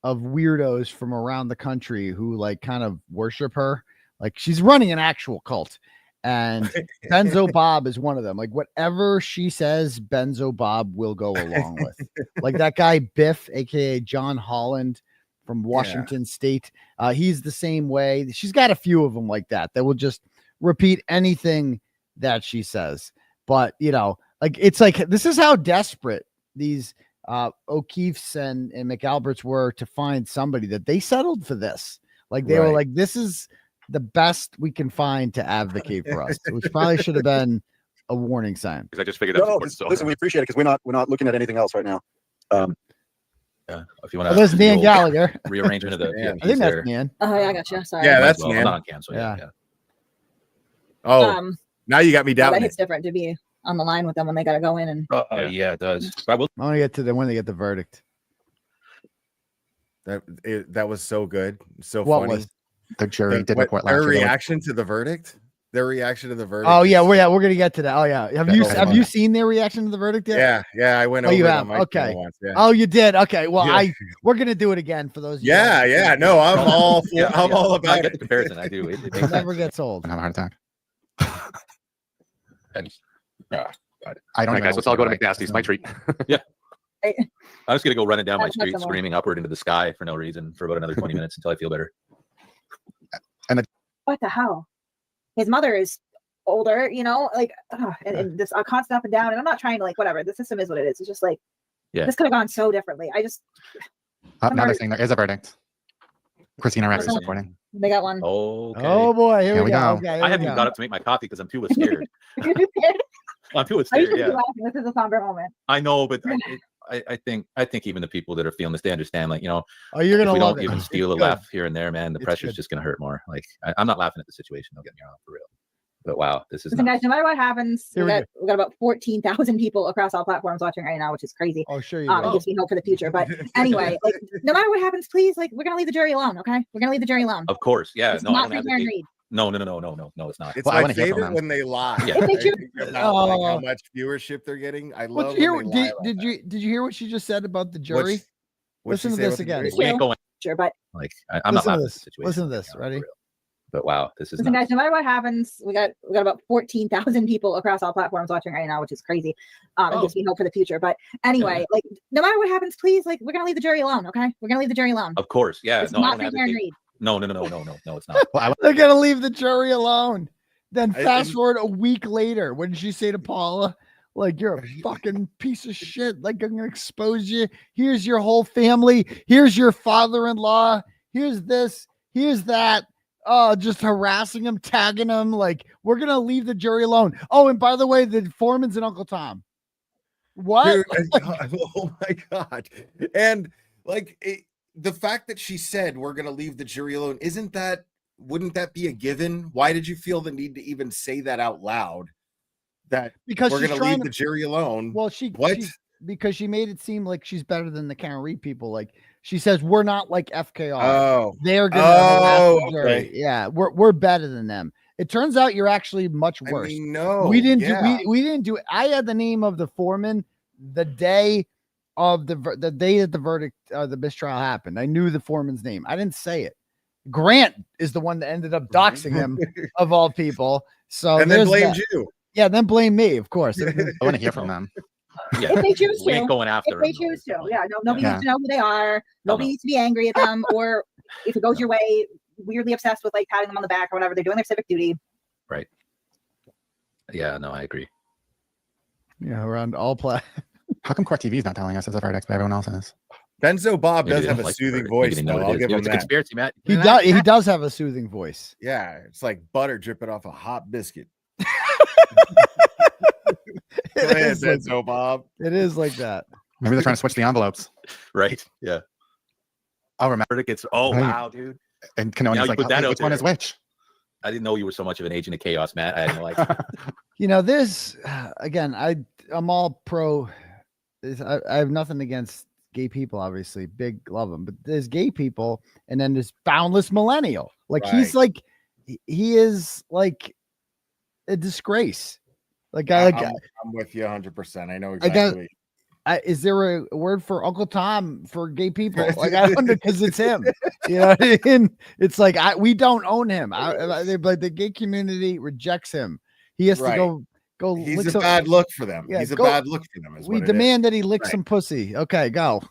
weirdos from around the country who like kind of worship her. Like she's running an actual cult, and Benzo Bob is one of them. Like whatever she says, Benzo Bob will go along with. Like that guy Biff, aka John Holland from Washington State. He's the same way. She's got a few of them like that will just repeat anything that she says. But, you know, like it's like this is how desperate these O'Keefes and McAlberts were to find somebody that they settled for this. Like they were like, this is the best we can find to advocate for us, which probably should have been a warning sign. Because I just figured out. Listen, we appreciate it because we're not looking at anything else right now. Yeah, if you want to. There's Nan Gallagher. Rearrangement of the. I think that's Nan. Oh yeah, I got you. Sorry. Yeah, that's Nan. Non-cancel. Yeah. Oh. Now you got me down. I think it's different to be on the line with them when they got to go in and. Yeah, it does. I want to get to when they get the verdict. That was so good, so what funny. Was the jury did report last their year. reaction to the verdict? Their reaction to the verdict. Oh yeah, we're gonna get to that. Oh yeah, have you seen their reaction to the verdict yet? Yeah, I went over. You have? Okay. Once, yeah. Oh, you did. Okay. Well, we're gonna do it again for those. Yeah. No, I'm all. I'm all about I get the comparison. I do. It never gets old. I have a heart attack. I don't. All right, guys, let's all go to McNasty's. My treat. Yeah. I'm just gonna go running down my street, screaming upward into the sky for no reason for about another 20 minutes until I feel better. And what the hell? His mother is older, you know, like, and this constant up and down. And I'm not trying to like whatever. The system is what it is. It's just like, this could have gone so differently. I just. Now they're saying there is a verdict. Christina Rex is reporting. They got one. Okay. Oh boy, here we go. Okay, I haven't even got up to make my coffee because I'm too scared. I'm too Are scared. you Yeah. This is a somber moment. I know, but I think even the people that are feeling this, they understand. Like, you know, you're gonna if we love don't it. even steal a laugh here and there, man, the pressure's just gonna hurt more. Like, I'm not laughing at the situation. Don't get me wrong, for real. But wow, this is. Listen, guys, no matter what happens, we got about 14,000 people across all platforms watching right now, which is crazy. Oh, sure. It gives me hope for the future. But anyway, like, no matter what happens, please, like, we're gonna leave the jury alone, okay? We're gonna leave the jury alone. Of course, yeah. It's not for Karen Reed. No, it's not. It's my favorite when they lie. Yeah. About like how much viewership they're getting. I love. Did you hear what she just said about the jury? Listen to this again. We ain't going. Sure, but like I'm not laughing at the situation. Listen to this. Ready? But wow, this is listen, guys, no matter what happens, we got about 14,000 people across all platforms watching right now, which is crazy. It gives me hope for the future. But anyway, like no matter what happens, please, like we're gonna leave the jury alone, okay? We're gonna leave the jury alone. Of course, yeah. It's No, I not don't for Karen advocate. Reed. No, it's not. They're gonna leave the jury alone. Then fast forward a week later, what did she say to Paula? Like, you're a fucking piece of shit. Like, I'm gonna expose you. Here's your whole family. Here's your father-in-law. Here's this. Here's that. Just harassing him, tagging him. Like, we're gonna leave the jury alone. Oh, and by the way, the foreman's an Uncle Tom. What? Dude, oh my God. And like the fact that she said we're gonna leave the jury alone, wouldn't that be a given? Why did you feel the need to even say that out loud? That because we're gonna leave the jury alone. Well, because she made it seem like she's better than the Karen Reed people. Like she says, we're not like FKR. Oh, they're gonna okay. Yeah, we're better than them. It turns out you're actually much worse. I mean, no, we didn't do. I had the name of the foreman the day of the day that the verdict, the mistrial happened. I knew the foreman's name. I didn't say it. Grant is the one that ended up doxing him of all people. So and then blamed you. Yeah, then blame me, of course. I want to hear from them. Yeah, if they choose to, we ain't going after if they choose to. Yeah, nobody needs to know who they are. Nobody needs to be angry at them, or if it goes your way, weirdly obsessed with like patting them on the back or whatever. They're doing their civic duty. Right. Yeah, no, I agree. Yeah, around all play. How come Court TV is not telling us it's a verdict, but everyone else is? Benzo Bob Maybe does have a like soothing it. voice, Maybe though. I'll give him it's a that. conspiracy, Matt. He does have a soothing voice. Yeah, it's like butter dripping off a hot biscuit. It Go ahead, is like- Benzo Bob. It is like that. Maybe they're trying to switch the envelopes. Right. Yeah. I'll remember. It's wow, dude. And Now Cannoni's you like, put that out which one there. is which? I didn't know you were so much of an agent of chaos, Matt. I had no idea. You know, this again, I'm all pro. I have nothing against gay people, obviously, big love them, but there's gay people, and then there's boundless millennial. Like he's like, he is like a disgrace. Like I'm with you 100%. I know exactly. Is there a word for Uncle Tom for gay people? Like I don't know, because it's him. You know what I mean? It's like we don't own him. Like the gay community rejects him. He has to go. He's a bad look for them. Yeah, he's a bad look for them. We demand that he lick some pussy. Okay, go.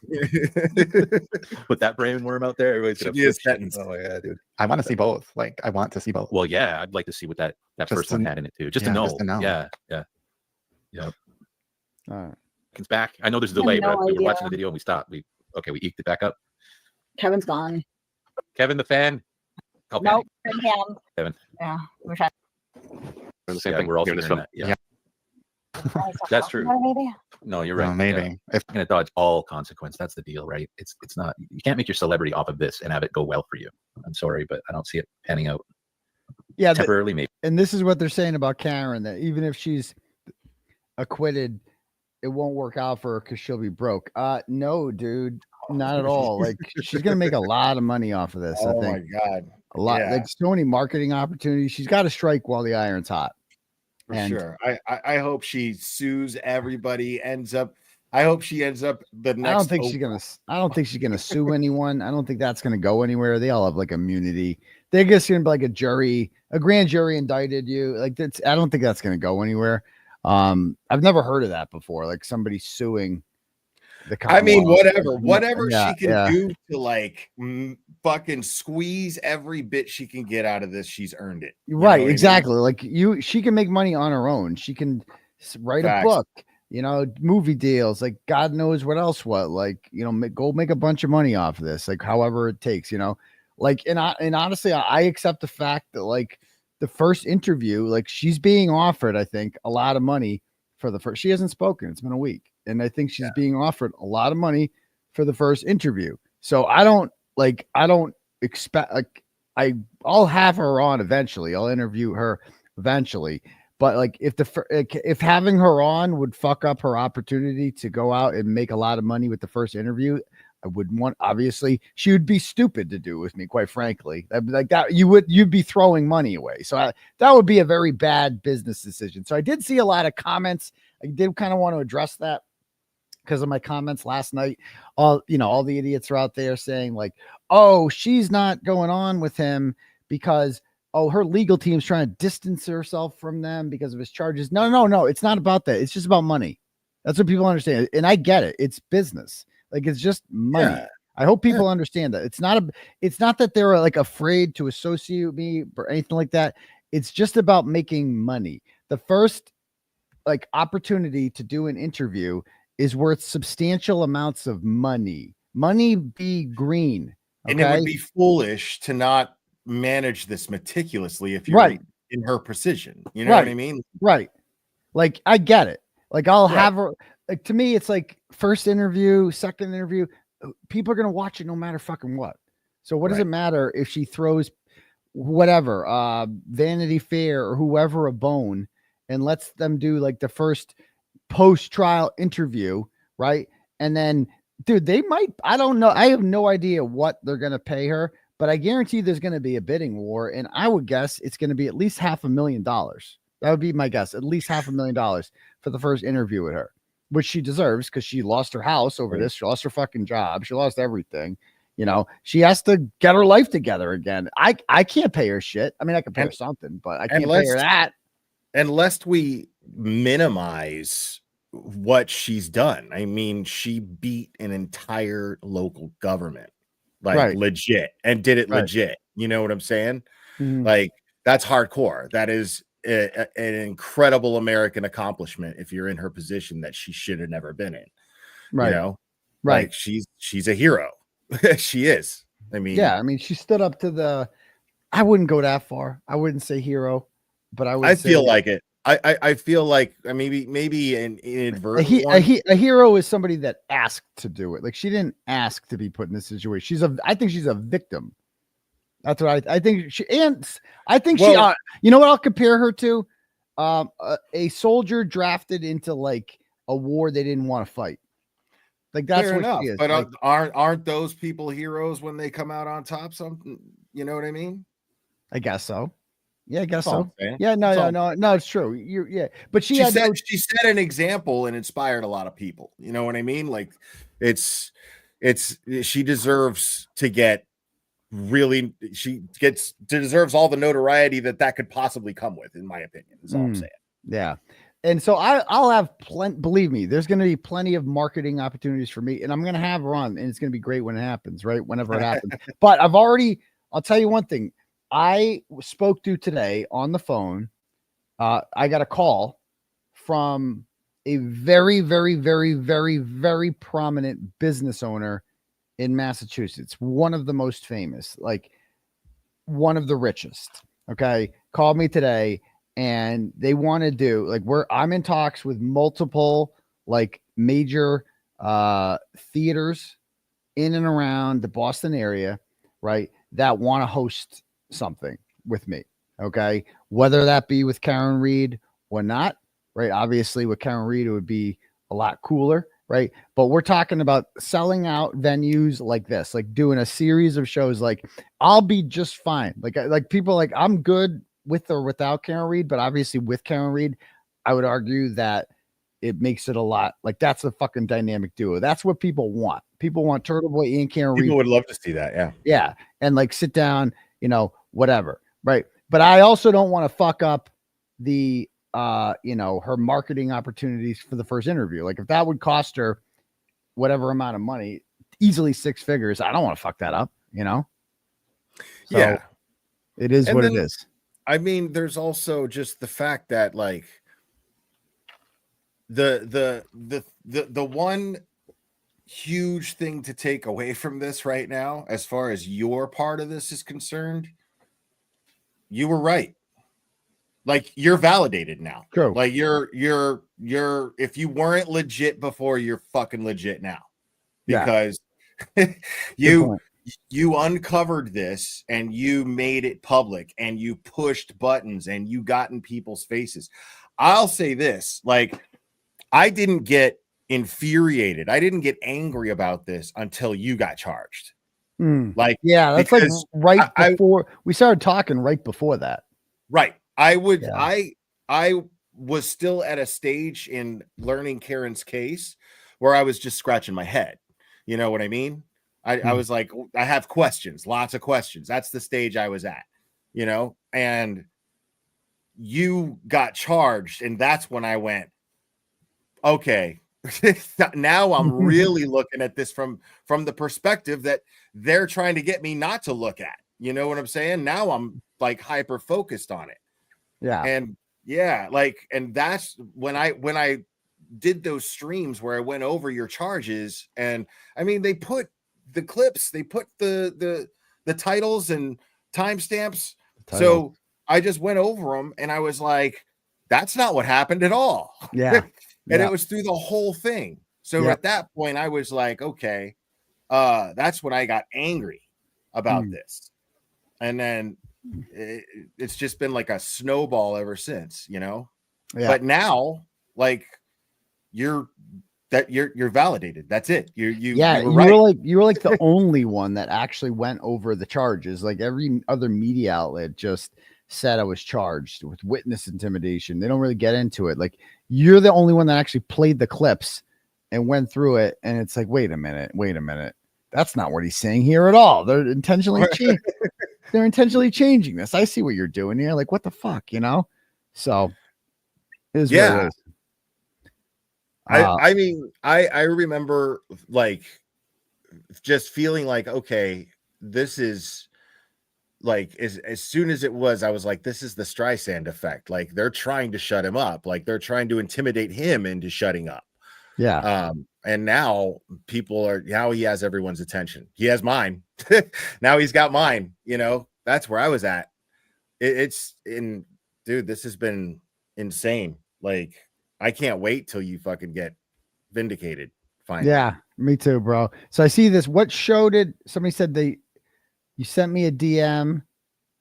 Put that brain worm out there. Everybody's gonna be a sentence. Oh yeah, dude. I want to see both. Like I want to see both. Well, yeah, I'd like to see what that first one had in it too. Just to know. Yeah. All right. It's back. I know there's a delay, but we were watching the video and we stopped. We eked it back up. Kevin's gone. Kevin the fan. Nope. Kevin. Yeah. We're trying. The same thing. We're all doing this. Yeah. That's true. Maybe. No, you're right. Maybe if you're gonna dodge all consequence, that's the deal, right? It's not. You can't make your celebrity off of this and have it go well for you. I'm sorry, but I don't see it panning out. Yeah, temporarily, maybe. And this is what they're saying about Karen, that even if she's acquitted, it won't work out for her because she'll be broke. No, dude, not at all. Like she's gonna make a lot of money off of this. Oh I think. my God, a lot. Yeah. Like so many marketing opportunities. She's got to strike while the iron's hot. For sure. I hope she sues everybody. I hope she ends up the next. I don't think she's gonna sue anyone. I don't think that's gonna go anywhere. They all have like immunity. They're just gonna be like a grand jury indicted you. Like that's. I don't think that's gonna go anywhere. I've never heard of that before. Like somebody suing the. I mean, whatever Yeah, she can do to like fucking squeeze every bit she can get out of this, she's earned it. You know Right, what I mean? exactly. Like she can make money on her own. She can write Facts. a book. You know, movie deals. Like God knows what else. What like go make a bunch of money off of this. Like however it takes. You know, like and honestly, I accept the fact that like the first interview, like she's being offered, I think, a lot of money for the first. She hasn't spoken. It's been a week, and I think she's being offered a lot of money for the first interview. So I don't expect like I'll have her on eventually. I'll interview her eventually. But like if having her on would fuck up her opportunity to go out and make a lot of money with the first interview, I wouldn't want. Obviously, she would be stupid to do with me. Quite frankly, like that you'd be throwing money away. So that would be a very bad business decision. So I did see a lot of comments. I did kind of want to address that because of my comments last night. All the idiots are out there saying like, "Oh, she's not going on with him because oh, her legal team's trying to distance herself from them because of his charges. No. It's not about that. It's just about money. That's what people understand. And I get it. It's business. Like, it's just money. Yeah. I hope people understand that. It's not that they're like afraid to associate with me or anything like that. It's just about making money. The first like opportunity to do an interview is worth substantial amounts of money. Money be green. Okay? And it would be foolish to not manage this meticulously if you're in her position. You know what I mean? Right. Like, I get it. Like, I'll have her, like, to me, it's like first interview, second interview, people are going to watch it no matter fucking what. So what does it matter if she throws whatever, Vanity Fair or whoever a bone and lets them do like the first post-trial interview, right? And then, dude, they might, I don't know. I have no idea what they're going to pay her, but I guarantee there's going to be a bidding war. And I would guess it's going to be at least $500,000. That would be my guess. At least $500,000 for the first interview with her, which she deserves because she lost her house over this. She lost her fucking job. She lost everything. You know, she has to get her life together again. I can't pay her shit. I mean, I can pay her something, but I can't pay her that. And lest we minimize what she's done. I mean, she beat an entire local government, like legit, and did it legit. You know what I'm saying? Like, that's hardcore. That is an incredible American accomplishment if you're in her position that she should have never been in. You know? Like, she's a hero. She is. I mean, yeah, I mean, she stood up to the, I wouldn't go that far. I wouldn't say hero, but I feel like it. I feel like maybe an inadvertent a hero is somebody that asked to do it. Like, she didn't ask to be put in this situation. I think she's a victim. That's what I think. I think she, you know what I'll compare her to? A soldier drafted into like a war they didn't want to fight. Like, that's what she is. But like, aren't those people heroes when they come out on top? Something, you know what I mean? I guess so. Yeah, I guess so. Yeah, no, it's true. But she set an example and inspired a lot of people. You know what I mean? Like, she deserves to get deserves all the notoriety that could possibly come with, in my opinion. Is all I'm saying. Yeah. And so I'll have believe me, there's going to be plenty of marketing opportunities for me, and I'm going to have her on, and it's going to be great when it happens, right? Whenever it happens. But I'll tell you one thing. I spoke to today on the phone. I got a call from a very, very, very, very, very prominent business owner in Massachusetts. One of the most famous, like one of the richest. Okay. Called me today. And they want to do like I'm in talks with multiple like major theaters in and around the Boston area, right? That want to host something with me. Okay. Whether that be with Karen Reed or not, right? Obviously with Karen Reed, it would be a lot cooler, right? But we're talking about selling out venues like this, like doing a series of shows. Like, I'll be just fine. Like people like, I'm good with or without Karen Reed, but obviously with Karen Reed, I would argue that it makes it a lot like that's a fucking dynamic duo. That's what people want. People want Turtle Boy and Karen Reed. People would love to see that. Yeah. Yeah. And like sit down, you know, whatever. Right. But I also don't want to fuck up the, you know, her marketing opportunities for the first interview. Like, if that would cost her whatever amount of money, easily 6 figures, I don't want to fuck that up, you know? So yeah. It is what it is. I mean, there's also just the fact that like the one huge thing to take away from this right now, as far as your part of this is concerned, you were right. Like, you're validated now. True. Like, you're if you weren't legit before, you're fucking legit now, because you uncovered this and you made it public and you pushed buttons and you got in people's faces. I'll say this, like, I didn't get infuriated. I didn't get angry about this until you got charged. Like, yeah, that's like right before we started talking right before that. Right. I was still at a stage in learning Karen's case where I was just scratching my head. You know what I mean? I was like, I have questions, lots of questions. That's the stage I was at, you know, and you got charged, and that's when I went, okay, now I'm really looking at this from the perspective that they're trying to get me not to look at. You know what I'm saying? Now I'm like hyper focused on it. Yeah. And yeah, like, and that's when I did those streams where I went over your charges, and I mean, they put the clips, they put the titles and timestamps. So I just went over them, and I was like, that's not what happened at all. Yeah. And it was through the whole thing. So at that point, I was like, okay, that's when I got angry about this. And then it's just been like a snowball ever since, you know? Yeah. But now, like, you're validated. That's it. You were like the only one that actually went over the charges. Like every other media outlet just said I was charged with witness intimidation. They don't really get into it. Like, you're the only one that actually played the clips and went through it. And it's like, wait a minute. That's not what he's saying here at all. They're intentionally changing this. I see what you're doing here. Like, what the fuck, you know? So it is what it is. I mean, I remember like just feeling like, okay, this is like, as soon as it was, I was like, this is the Streisand effect. Like, they're trying to shut him up. Like, they're trying to intimidate him into shutting up. Yeah. And now now he has everyone's attention. He has mine. Now he's got mine, you know. That's where I was at. Dude, this has been insane. Like, I can't wait till you fucking get vindicated. Finally. Yeah, me too, bro. So I see this. What show did somebody said you sent me a DM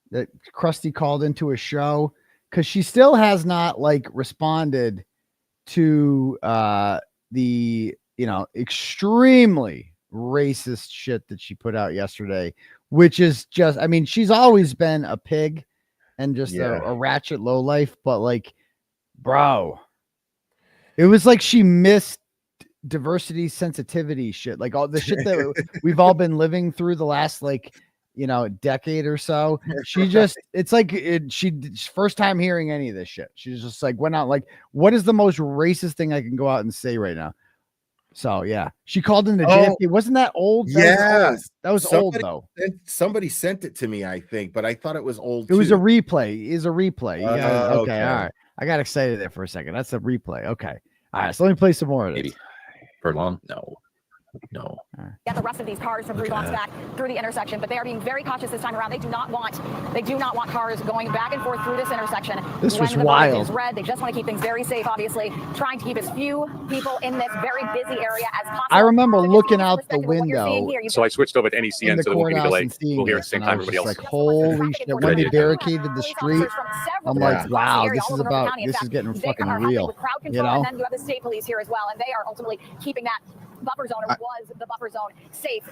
that 𝗚𝗏𝗏 called into a show, because she still has not like responded to the extremely racist shit that she put out yesterday, which is just, I mean, she's always been a pig and just a ratchet lowlife, but like, bro, it was like she missed diversity sensitivity shit, like all the shit that we've all been living through the last decade or so. She just, it's like she first time hearing any of this shit. She's just like went out like, what is the most racist thing I can go out and say right now? So yeah, she called in the JFK. Wasn't that old? That was old though. Somebody sent it to me, I think, but I thought it was old. It was a replay. Is a replay. Okay, all right. I got excited there for a second. That's a replay. Okay, all right. So let me play some more of this. For long? No. Get the rest of these cars from 3 blocks back through the intersection, but they are being very cautious this time around. They do not want cars going back and forth through this intersection. This was when the wild. Is red. They just want to keep things very safe, obviously, trying to keep as few people in this very busy area as possible. I remember looking out the window. So I switched over to NECN so there won't be a delay. We'll hear at the same time everybody else. Like, holy shit. When they barricaded the street, I'm like, wow, this is getting fucking real. You know? And then you have the state police here as well, and they are ultimately keeping that buffer zone, or was the buffer zone, safe.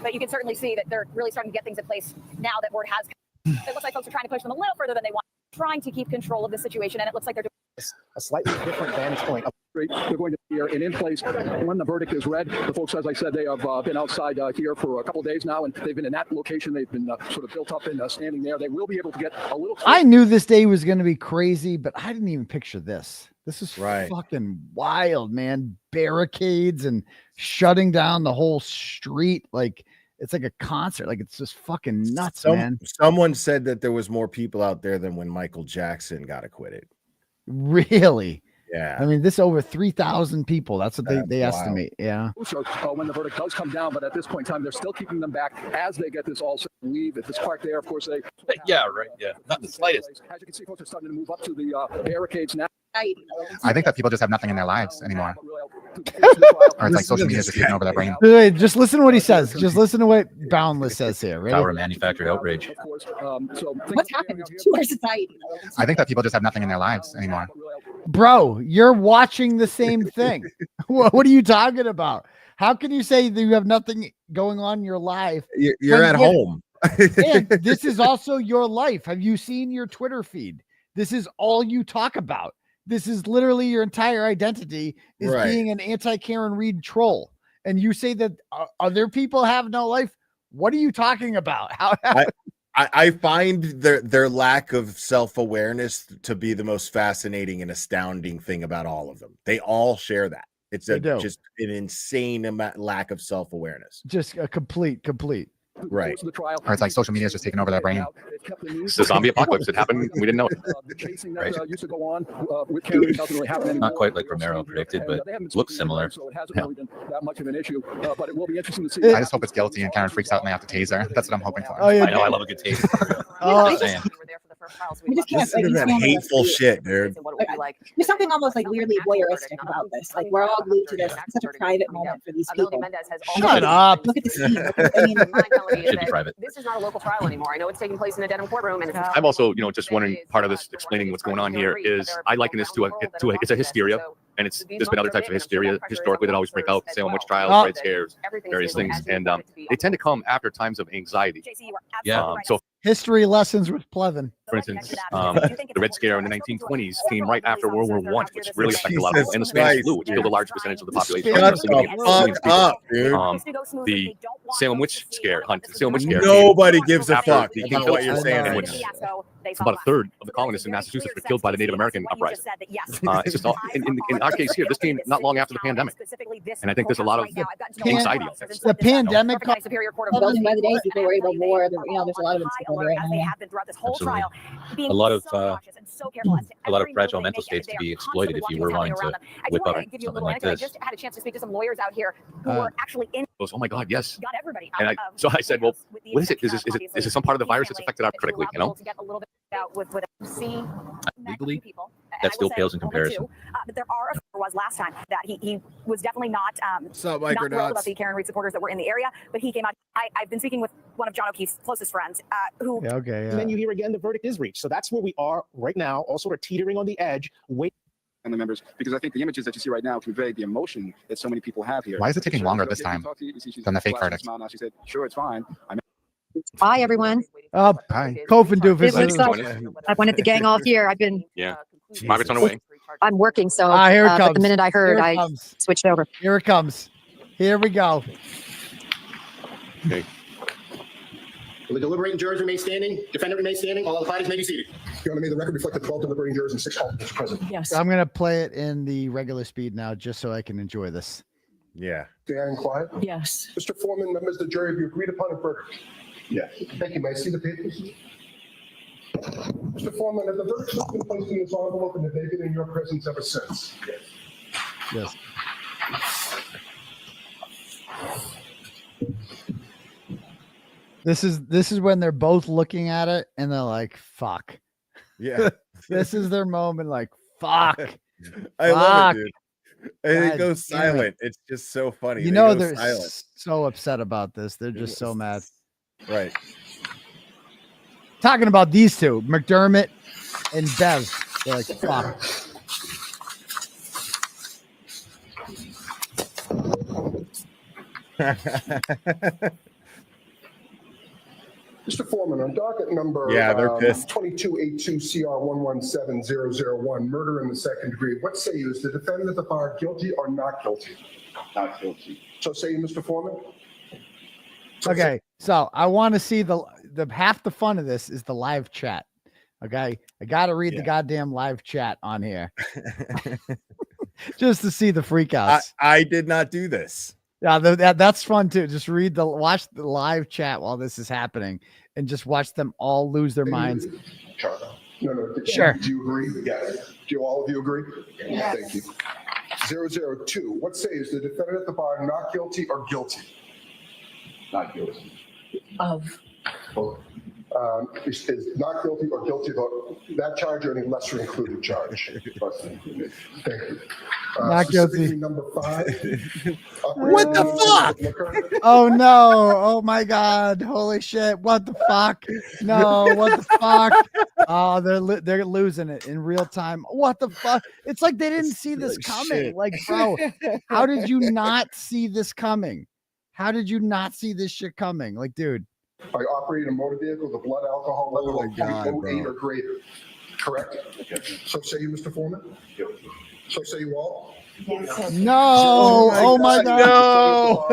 But you can certainly see that they're really starting to get things in place now that word has come. It looks like folks are trying to push them a little further than they want, trying to keep control of the situation, and it looks like they're doing a slightly different vantage point. They're going to be here and in place when the verdict is read. The folks, as I said, they have been outside here for a couple of days now, and they've been in that location. They've been sort of built up and standing there. They will be able to get a little. I knew this day was going to be crazy, but I didn't even picture this. This is fucking wild, man. Barricades and shutting down the whole street. Like, it's like a concert. Like, it's just fucking nuts, man. Someone said that there was more people out there than when Michael Jackson got acquitted. Really? Yeah. I mean, this over 3,000 people. That's what they estimate. Yeah. When the verdict does come down, but at this point in time, they're still keeping them back as they get this all set to leave. If it's parked there, of course, Yeah, right. Yeah. Not the slightest. As you can see, folks are starting to move up to the barricades now. I think that people just have nothing in their lives anymore. Or it's like social media is just taking over their brain. Wait, just listen to what he says. Just listen to what Boundless says here. Right? Power manufactured outrage. What's happened to our society? I think that people just have nothing in their lives anymore. Bro, you're watching the same thing. What are you talking about? How can you say that you have nothing going on in your life? You're at home. And this is also your life. Have you seen your Twitter feed? This is all you talk about. This is literally your entire identity is being an anti-Karen Reed troll. And you say that other people have no life. What are you talking about? I find their lack of self-awareness to be the most fascinating and astounding thing about all of them. They all share that. It's just an insane lack of self-awareness. Just a complete. Right. Or it's like social media is just taking over their brain. It's the zombie apocalypse. It happened. We didn't know it. Right. Used to go on with Kearney. Doesn't really happen Not quite like Romero predicted, but looks similar. So it hasn't really been that much of an issue. But it will be interesting to see. I just hope it's guilty and Karen freaks out and they have to tase her. That's what I'm hoping for. Oh, yeah. I know. I love a good taser. This is that hateful shit, dude. There's something almost like weirdly voyeuristic about this. Like we're all glued to this. It's such a private moment for these people. Shut up. Look at the scene. I mean, Should be private. This is not a local trial anymore. I know it's taking place in a Dedham courtroom, and I'm also, just wondering. Part of this explaining what's going on here is I liken this to it's a hysteria, and there's been other types of hysteria historically that always break out. Salem witch trials, red scares, various things, and they tend to come after times of anxiety. Yeah. So History lessons with Plevin. for instance, the Red Scare in the 1920s came right after World War I, which really affected a lot of people, and the Spanish flu, which killed a large percentage of the population. Shut the fuck up, dude. The Salem witch scare hunt. Salem witch scare. Nobody gives a after fuck the about what you're saying. in which about a third of the colonists in Massachusetts were killed by the Native American uprising. It's just all, in our case here, this came not long after the pandemic, and I think there's a lot of anxiety on this. The pandemic. by the day, people worry about war. There's a lot of instability right now. Absolutely. A lot of fragile mental states to be exploited if you were wanting to whip up something like this. I just had a chance to speak to some lawyers out here who were actually in. Goes, oh my God, yes. Got everybody. And so I said, well, what is it? Is it some part of the virus that's affected our critically? Legally, that still pales in comparison. But there was last time that he was definitely not thrilled about the Karen Reed supporters that were in the area, but he came out. I've been speaking with one of John O'Keefe's closest friends who. Yeah, okay. And then you hear again the verdict is reached. So that's where we are right now, all sort of teetering on the edge, waiting. And the members, because I think the images that you see right now convey the emotion that so many people have here. Why is it taking longer this time than the fake verdict? She said, "Sure, it's fine." Hi, everyone. Hi. Kofen doofus. I wanted the gang all here. I've been. Yeah. Margaret's on her way. I'm working, so here it comes. but the minute I heard, I switched over. Here it comes. Here we go. Okay. Will the deliberating jurors remain standing? Defendant remain standing? All other parties may be seated. Your Honor, may the record reflect the 12 deliberating jurors and 6 alternate, Mr. President. Yes. I'm going to play it in the regular speed now just so I can enjoy this. Yeah. Stand and quiet. Yes. Mr. Foreman, members of the jury, have you agreed upon a verdict? Yes. Thank you. May I see the papers? Mr. Foreman, has the verdict been placed in this envelope and have they been in your presence ever since? Yes. This is when they're both looking at it and they're like, fuck. Yeah. This is their moment, like, fuck. I love it, dude. And it goes silent. It's just so funny. They're so upset about this. They're just so mad. Right. Talking about these two, McDermott and Bev. They're like, fuck. Mr. Foreman, on docket number they're pissed. 2282CR117001, murder in the second degree. What say you? Is the defendant at the bar guilty or not guilty? Not guilty. So say you, Mr. Foreman? Okay, so I want to see the half the fun of this is the live chat. Okay, I got to read the goddamn live chat on here just to see the freakouts. I did not do this. Yeah, that's fun too. Just watch the live chat while this is happening, and just watch them all lose their minds. No. Sure. Do you agree? Yes. Do all of you agree? Yes. Thank you. 002. What say is the defendant at the bar not guilty or guilty? Not guilty. Of. Is not guilty or guilty of that charge or any lesser included charge? Thank you. Not guilty. Number 5. What the fuck? Oh no! Oh my God! Holy shit! What the fuck? No! What the fuck? Oh, they're losing it in real time. What the fuck? It's like they didn't see this coming. Shit. Like, bro, how did you not see this coming? How did you not see this shit coming? Like, dude. By operating a motor vehicle, the blood alcohol level of 0.08 or greater. Correct? So say you, Mr. Foreman? So say you all? No! Oh my God! No!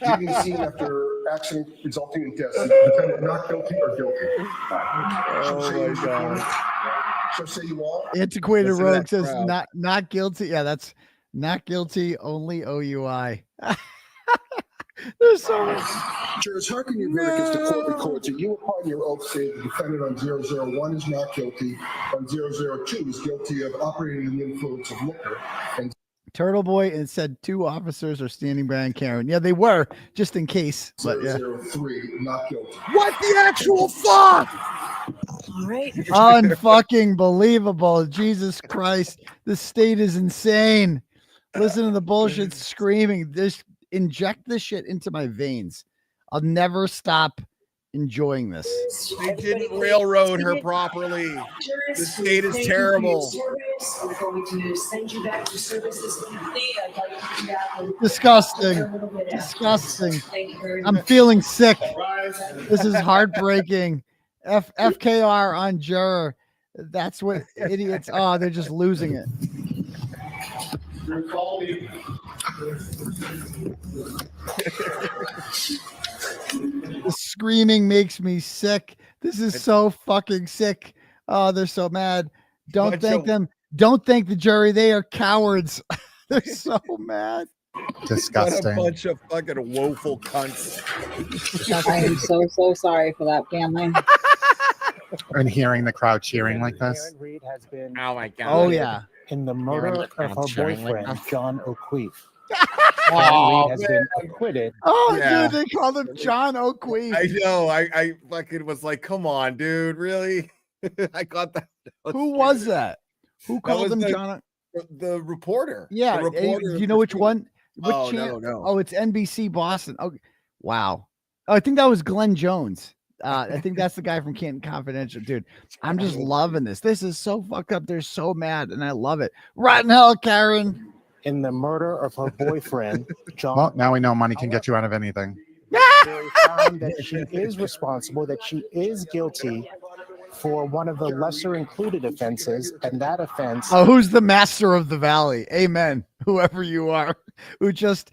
Leaving the scene after accident resulting in death. Is the defendant not guilty or guilty? Oh my God. So say you are. Antiquated Rogue says not guilty. Yeah, that's not guilty. Only OUI. There's so much. Jurors, hearken your verdict as the court records that you upon your oath say the defendant on 001 is not guilty, on 002 is guilty of operating in the influence of liquor, and Turtle Boy and said 2 officers are standing by on Karen. Yeah, they were, just in case. But yeah. 003 not guilty. What the actual fuck? All right. Unfucking believable. Jesus Christ. This state is insane. Listen to the bullshit screaming. Inject this shit into my veins. I'll never stop enjoying this. They didn't railroad her properly. The state is terrible. We're going to send you back to services. Disgusting. Disgusting. I'm feeling sick. This is heartbreaking. FKR on juror. That's what idiots. Oh, they're just losing it. The screaming makes me sick. This is so fucking sick. Oh, they're so mad. Don't thank them. Don't thank the jury. They are cowards. They're so mad. Disgusting. What a bunch of fucking woeful cunts. I am so sorry for that family. And hearing the crowd cheering like this. Reed has been Oh my God. Oh yeah. in the murder of her boyfriend, John O'Keefe. Oh, Reed has been acquitted. Oh, Yeah. dude, they called him John O'Keefe. I know. I fucking was like, come on, dude. Really? I got that. Who was that? Who called was him the- John? The reporter. Yeah. The reporter. You know which one? Which Oh, channel? no. Oh, it's NBC Boston. Oh, wow. Oh, I think that was Glenn Jones. I think that's the guy from Canton Confidential, dude. I'm just loving this. This is so fucked up. They're so mad, and I love it. Rotten hell, Karen. In the murder of her boyfriend, John. Well, now we know money can get you out of anything. Jury found that she is responsible, that she is guilty for one of the lesser included offenses, and that offense. Oh, who's the master of the valley? Amen. Whoever you are, who just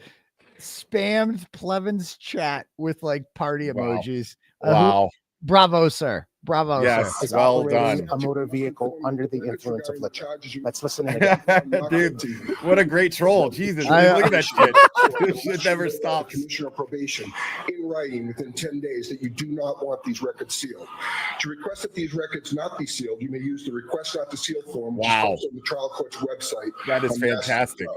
spammed Plevin's chat with like party emojis. Wow. Bravo, sir. Bravo, Yes. sir. Is Well operating done. a motor vehicle under the influence of liquor. Let's listen in again. Dude, what a great troll. Jesus. Look at that shit. This shit never stops. Commissioner of Probation in writing within 10 days that you do not want these records sealed. To request that these records not be sealed, you may use the request not to seal form, which Wow. is posted on the trial court's website. That is on the fantastic.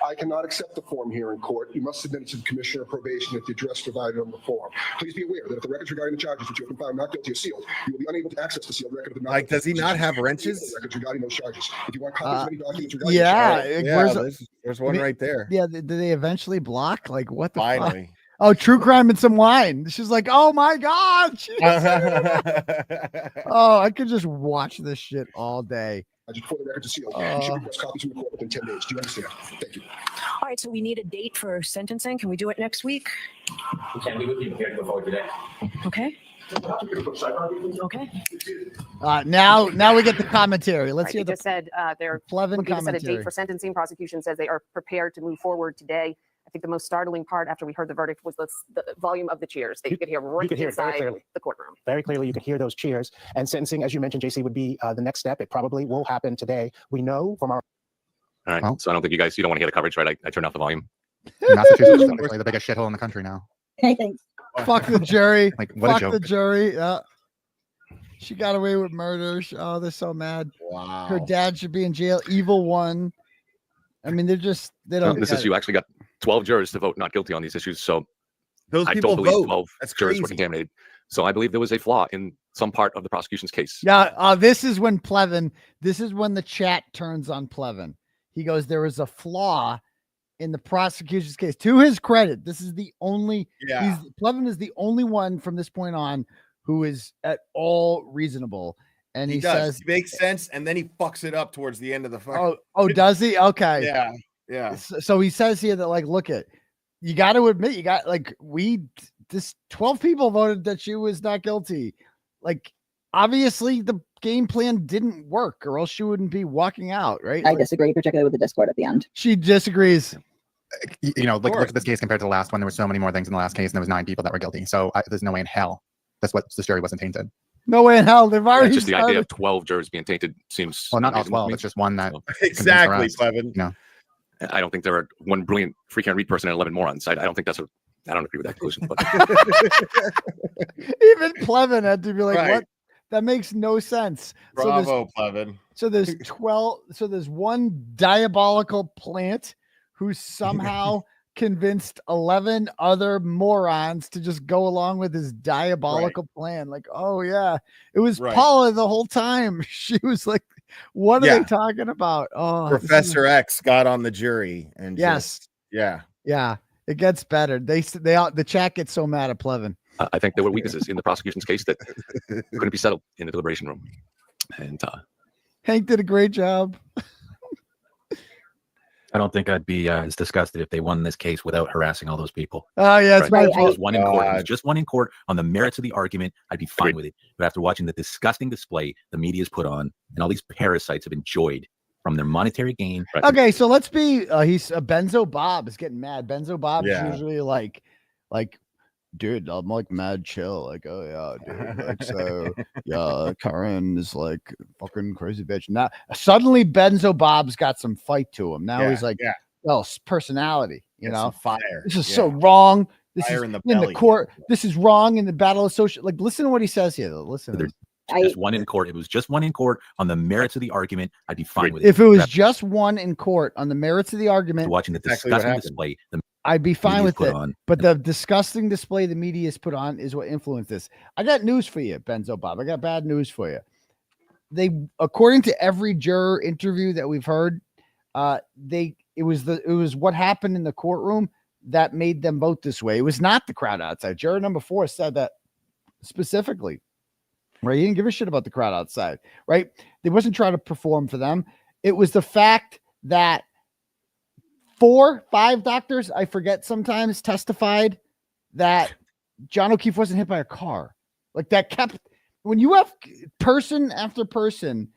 I cannot accept the form here in court. You must submit it to the Commissioner of Probation at the address provided on the form. Please be aware that if the records regarding the charges which you have been found not guilty are sealed, you will be unable to access the sealed record of the not Like, does he guilty not have records wrenches? regarding those charges. If you want copies of any documents regarding Yeah. those charges, Where's There's one right there. Yeah. Did they eventually block? Like, what the fuck? Finally. Oh, true crime and some wine. She's like, oh my God. Oh, I could just watch this shit all day. before the records are sealed, you should request copies from the court within 10 days. Do you understand? Thank you. All right, so we need a date for sentencing. Can we do it next week? We can. We would be prepared to go forward today. Okay. Okay. Now we get the commentary. Let's Right, hear they the just said they're Plevin looking to set a commentary. date for sentencing. Prosecution says they are prepared to move forward today. I think the most startling part after we heard the verdict was the volume of the cheers that you could hear right could hear it very inside clearly. the courtroom. Very clearly, you could hear those cheers. And sentencing, as you mentioned, JC, would be the next step. It probably will happen today. We know from our. All right. So I don't think you don't want to hear the coverage, right? I turned off the volume. Massachusetts is technically the biggest shithole in the country now. Hey, thanks. Fuck the jury. Like, what a Fuck joke. the jury. She got away with murder. Oh, they're so mad. Wow. Her dad should be in jail. Evil one. I mean, they don't. This issue actually got 12 jurors to vote not guilty on these issues. So Those I people don't believe vote. 12 That's jurors were crazy. contaminated. So I believe there was a flaw in some part of the prosecution's case. Yeah, this is when the chat turns on Plevin. He goes, there was a flaw in the prosecution's case. To his credit, this is the only. Yeah. Plevin is the only one from this point on who is at all reasonable. And he does. says, It makes sense, and then he fucks it up towards the end of the fucking. oh, does he? Okay. Yeah. Yeah. So he says here that, like, look at, you got to admit, you got, like, 12 people voted that she was not guilty. Like, obviously the game plan didn't work, or else she wouldn't be walking out, right? I disagree, particularly with the Discord at the end. She disagrees. You know, look at this case compared to the last one. There were so many more things in the last case, and there was 9 people that were guilty. So there's no way in hell that's what this jury wasn't tainted. No way in hell. They've already Just the idea started. of 12 jurors being tainted seems Well, not all unreasonable to 12. me. It's just one that Exactly, convinced the rest, Plevin. You know, I don't think there are one brilliant free can read person and 11 morons. I don't think that's I don't agree with that conclusion. But Even Plevin had to be like, Right. what? That makes no sense. Bravo, Plevin. So there's 12. So there's one diabolical plant who somehow convinced 11 other morons to just go along with his diabolical plan. Like, oh yeah, it was Right. Paula the whole time. She was like, what are Yeah. they talking about? Oh, this is- Professor X got on the jury and Yes. just, yeah. Yeah, it gets better. The chat gets so mad at Plevin. I think there were weaknesses in the prosecution's case that couldn't be settled in the deliberation room. And Hank did a great job. I don't think I'd be as disgusted if they won this case without harassing all those people. Oh yeah, it's Right. my If it fault. was one in court. If it was just one in court on the merits of the argument, I'd be fine with it. But after watching the disgusting display the media's put on, and all these parasites have enjoyed from their monetary gain. Okay, so let's be. He's Benzo Bob is getting mad. Benzo Bob Yeah. is usually like, dude, I'm like mad chill. Like, oh yeah, dude. Like, so yeah, Karen is like fucking crazy bitch. Now suddenly Benzo Bob's got some fight to him. Now Yeah, he's like, yeah. well, personality. You Got know, some fire. This is Yeah. so wrong. This Fire is in the in the belly. court. This is wrong in the battle of social. Like, listen to what he says here. Though. Listen. to this. Just one in court. It was just one in court on the merits of the argument. I'd be fine with it. If it was But just one in court on the merits of the argument, watching the Exactly what disgusting happened. display, the I'd be fine media's with put it. on. But the disgusting display the media has put on is what influenced this. I got news for you, Benzo Bob. I got bad news for you. They, according to every juror interview that we've heard, it was what happened in the courtroom that made them vote this way. It was not the crowd outside. Juror number 4 said that specifically. Right? He didn't give a shit about the crowd outside. Right? They wasn't trying to perform for them. It was the fact that 4, 5 doctors, I forget sometimes, testified that John O'Keefe wasn't hit by a car. Like that kept, when you have person after person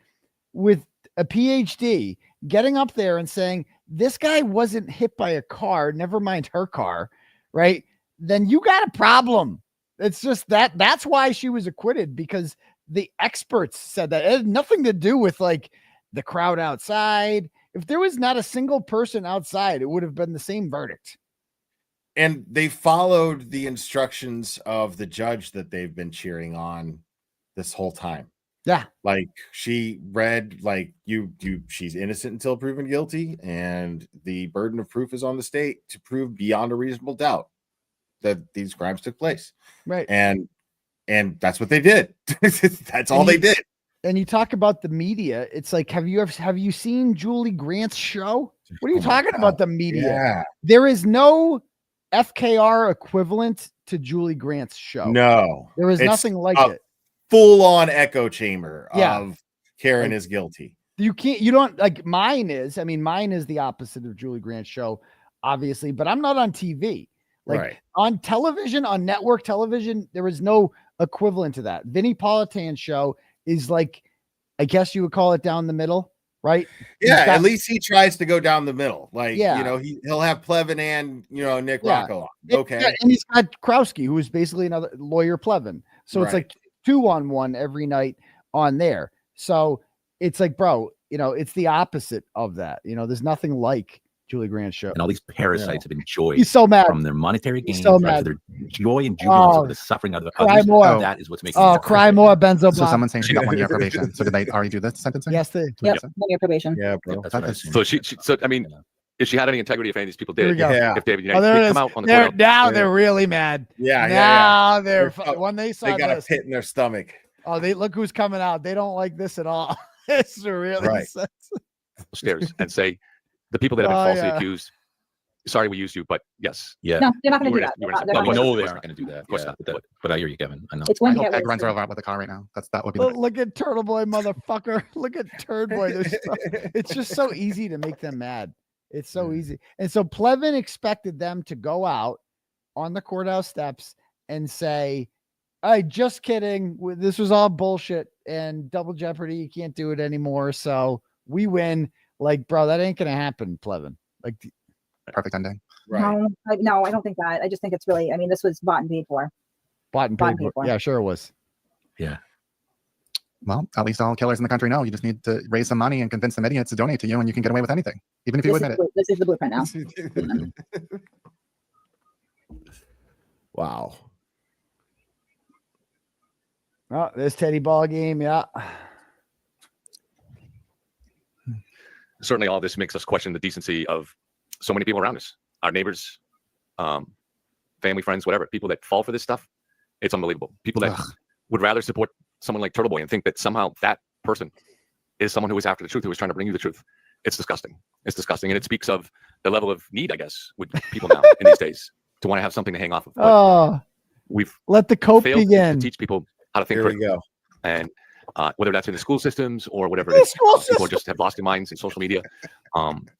with a PhD getting up there and saying, this guy wasn't hit by a car, never mind her car, right? Then you got a problem. It's just that's why she was acquitted, because the experts said that it had nothing to do with like the crowd outside. If there was not a single person outside, it would have been the same verdict. And they followed the instructions of the judge that they've been cheering on this whole time. Yeah. Like she read, like she's innocent until proven guilty, and the burden of proof is on the state to prove beyond a reasonable doubt that these crimes took place. Right. And that's what they did. That's all they did. And you talk about the media. It's like, have you seen Julie Grant's show? What are you talking about? The media. Yeah. There is no FKR equivalent to Julie Grant's show. No, there is it's nothing like a it. Full-on echo chamber Yeah. of Karen Like, is guilty. You don't like mine is. I mean, mine is the opposite of Julie Grant's show, obviously, but I'm not on TV. Like Right. on television, on network television, there is no equivalent to that. Vinnie Politan's show is like, I guess you would call it down the middle, right? Yeah, He's got- at least he tries to go down the middle. Like, Yeah. you know, he'll have Plevin and, you know, Nick Yeah. Rocco on. Yeah, Okay. yeah, and he's got 𝗀𝗏𝗆, who is basically another lawyer Plevin. So it's Right. like 2-on-1 every night on there. So it's like, bro, you know, it's the opposite of that. You know, there's nothing like Julie Grant's show. And all these parasites have enjoyed He's so mad from their monetary He's gain, so from mad. their joy and jubilance Oh, over the suffering of the cry others. more. That is what's making Oh, them cry more, Benzo So Bob. someone's saying she got 1 year probation. So did they already do this sentencing? Yes, they. Yep, 1 year probation. Yeah, bro. That's what I That's- assume. so so I mean, if she had any integrity, if any of these people Here we did, go. Yeah. if David, Oh, there it they'd is. come out on the They're, court. now they're really mad. Yeah, Now they're They're- when they saw They got a this. pit in their stomach. Oh, they look who's coming out. They don't like this at all. It's really Right. Upstairs and say the people that have been Oh, falsely yeah. accused. Sorry, we used you, but yes. Yeah. No, they're not going You to do were- that. you were They're innocent. not- Well, they're we not know gonna they do aren't that. going to do that. Of course course not. not. But I hear you, Kevin. I know. It's I one to hope get Peg worse. runs her over with the car right now. That would be Look at Turtle Boy, motherfucker. Look at Turd Boy. It's just so easy to make them mad. It's so easy. And so Plevin expected them to go out on the courthouse steps and say, "I just kidding. This was all bullshit and double jeopardy. You can't do it anymore. So we win." Like, bro, that ain't gonna happen, Plevin. Like, Perfect ending. No, I don't think that. I just think it's really. I mean, this was bought and paid for. Bought and paid for. Yeah, sure it was. Yeah. Well, at least all killers in the country know you just need to raise some money and convince some idiots to donate to you, and you can get away with anything, even if you admit it. This is the blueprint now. Wow. Oh, this Teddy ball game, yeah. Certainly all this makes us question the decency of so many people around us, our neighbors, family, friends, whatever, people that fall for this stuff. It's unbelievable. People that would rather support someone like 𝗃𝗏boy and think that somehow that person is someone who is after the truth, who is trying to bring you the truth. It's disgusting. It's disgusting. And it speaks of the level of need, I guess, with people now in these days to want to have something to hang off of. But we've let the cope failed begin. to teach people how to think. Here we go. And whether that's in the school systems or whatever it is, people just have lost their minds in social media.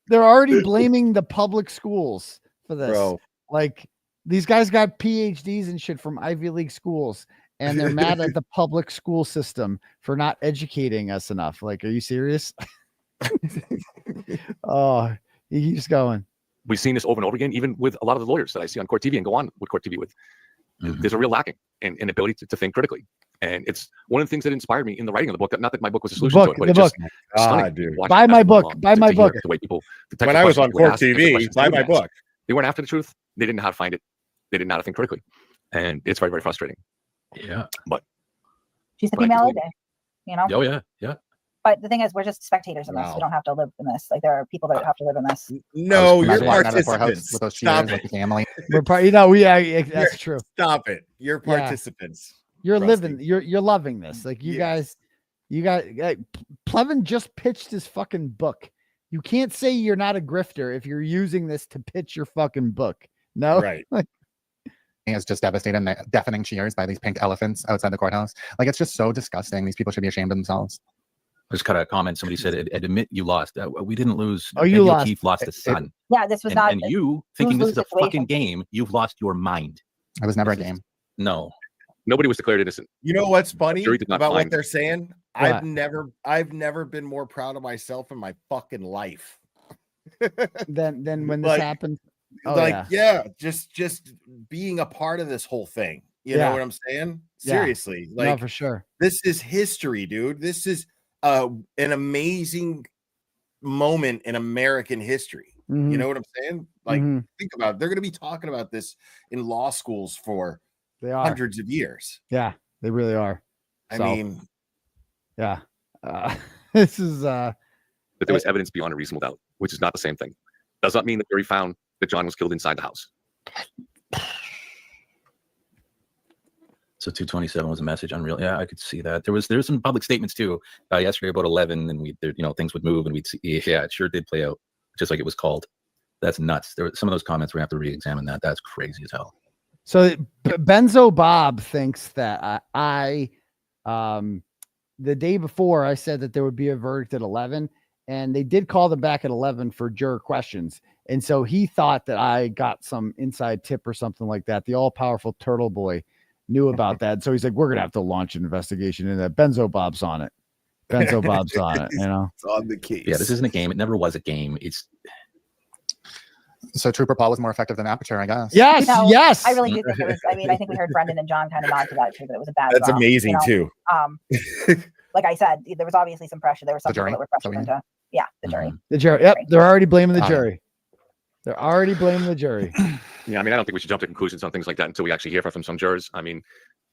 They're already blaming the public schools for this. Bro. Like, these guys got PhDs and shit from Ivy League schools, and they're mad at the public school system for not educating us enough. Like, are you serious? Oh, he keeps going. We've seen this over and over again, even with a lot of the lawyers that I see on Court TV and go on with Court TV with. There's a real lacking in ability to think critically. And it's one of the things that inspired me in the writing of the book. Not that my book was a solution to it, but it's just stunning. Dude. Buy my book. Buy my book. The way people, when I was on Court TV, buy my book. They weren't after the truth. They didn't know how to find it. They didn't know how to think critically. And it's very, very frustrating. Yeah. But she's the female Aidan, you know? Oh, yeah. Yeah. But the thing is, we're just spectators in this. We don't have to live in this. Like, there are people that have to live in this. No, you're participants. With those Stop cheers, like it. the family. We're part, that's true. Stop it. You're participants. You're living, you're loving this. Like, you guys, Plevin just pitched his fucking book. You can't say you're not a grifter if you're using this to pitch your fucking book. No, right? Like, is just devastated and deafening cheers by these pink elephants outside the courthouse. Like, it's just so disgusting. These people should be ashamed of themselves. I just got a comment. Somebody said, "Admit you lost." We didn't lose. Oh, you lost. Keith lost a son. Yeah, this was not. And you thinking this is a fucking game? You've lost your mind. It was never a game. No. Nobody was declared innocent. You know what's funny about what find. they're saying? What? I've never been more proud of myself in my fucking life. Then when this happened, just being a part of this whole thing. You know what I'm saying? Seriously, like, no, for sure. This is history, dude. This is an amazing moment in American history. Mhm. You know what I'm saying? Like, Mhm. think about it. They're going to be talking about this in law schools for They are. hundreds of years. Yeah, they really are. I So, mean, yeah, this is That there was evidence beyond a reasonable doubt, which is not the same thing. Does not mean that jury found that John was killed inside the house. So 227 was a message. Unreal. Yeah, I could see that. There's some public statements too yesterday about 11, and things would move, and we'd see. Yeah, it sure did play out just like it was called. That's nuts. There were some of those comments we have to re-examine that. That's crazy as hell. So Benzo Bob thinks that the day before I said that there would be a verdict at 11, and they did call them back at 11 for juror questions. And so he thought that I got some inside tip or something like that. The all-powerful 𝗃𝗏boy knew about that. So he's like, we're going to have to launch an investigation into that. Benzo Bob's on it. Benzo Bob's on it, you know? It's on the case. Yeah, this isn't a game. It never was a game. It's so Trooper Paul was more effective than Aperture, I guess. Yes, No, yes. I really do think it was. I mean, I think we heard Brendan and John kind of nod to that too, that it was a bad. That's draw, amazing too. Like I said, there was obviously some pressure. There was some people jury? that were pressured into. Yeah, the jury. The jury. Yep, they're already blaming the Oh, yeah. jury. They're already blaming the jury. Yeah, I mean, I don't think we should jump to conclusions on things like that until we actually hear from some jurors. I mean,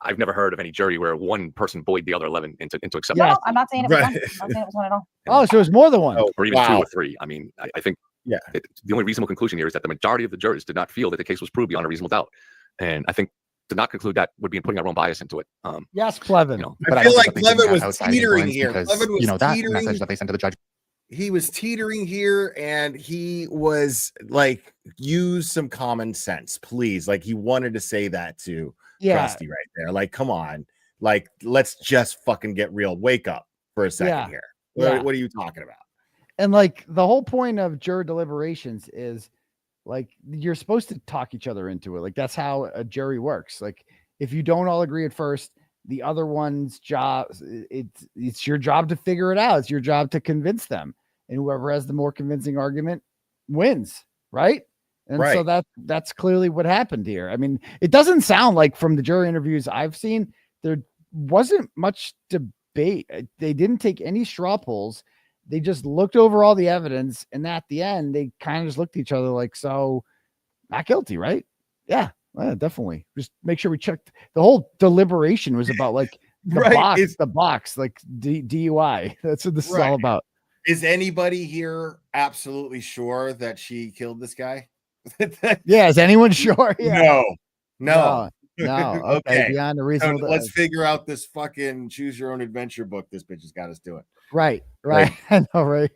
I've never heard of any jury where one person buoyed the other 11 into accepting. No, I'm not saying it was one. I'm not saying it was one at all. Oh, so it was more than one. Or even two or three. I mean, I think Yeah. The only reasonable conclusion here is that the majority of the jurors did not feel that the case was proved beyond a reasonable doubt. And I think to not conclude that would be putting our own bias into it. Yes, Plevin. You know, But I feel don't like think that they Plevin had was outside teetering influence here. because, Plevin was that teetering. message that they sent to the judge. He was teetering here, and he was like, use some common sense, please. Like, he wanted to say that to Krusty right there. Like, come on. Like, let's just fucking get real. Wake up for a second here. What are you talking about? And like the whole point of juror deliberations is like you're supposed to talk each other into it. Like that's how a jury works. Like if you don't all agree at first, the other one's job, it's your job to figure it out. It's your job to convince them. And whoever has the more convincing argument wins, right? And so that's clearly what happened here. I mean, it doesn't sound like from the jury interviews I've seen, there wasn't much debate. They didn't take any straw polls. They just looked over all the evidence. And at the end, they kind of just looked at each other like, so not guilty, right? Yeah, definitely. Just make sure we checked. The whole deliberation was about like the box, like DUI. That's what this is all about. Is anybody here absolutely sure that she killed this guy? Yeah, is anyone sure? Yeah. No. Okay, beyond a reasonable doubt. Let's figure out this fucking choose your own adventure book this bitch has got us doing. Right. I know, right?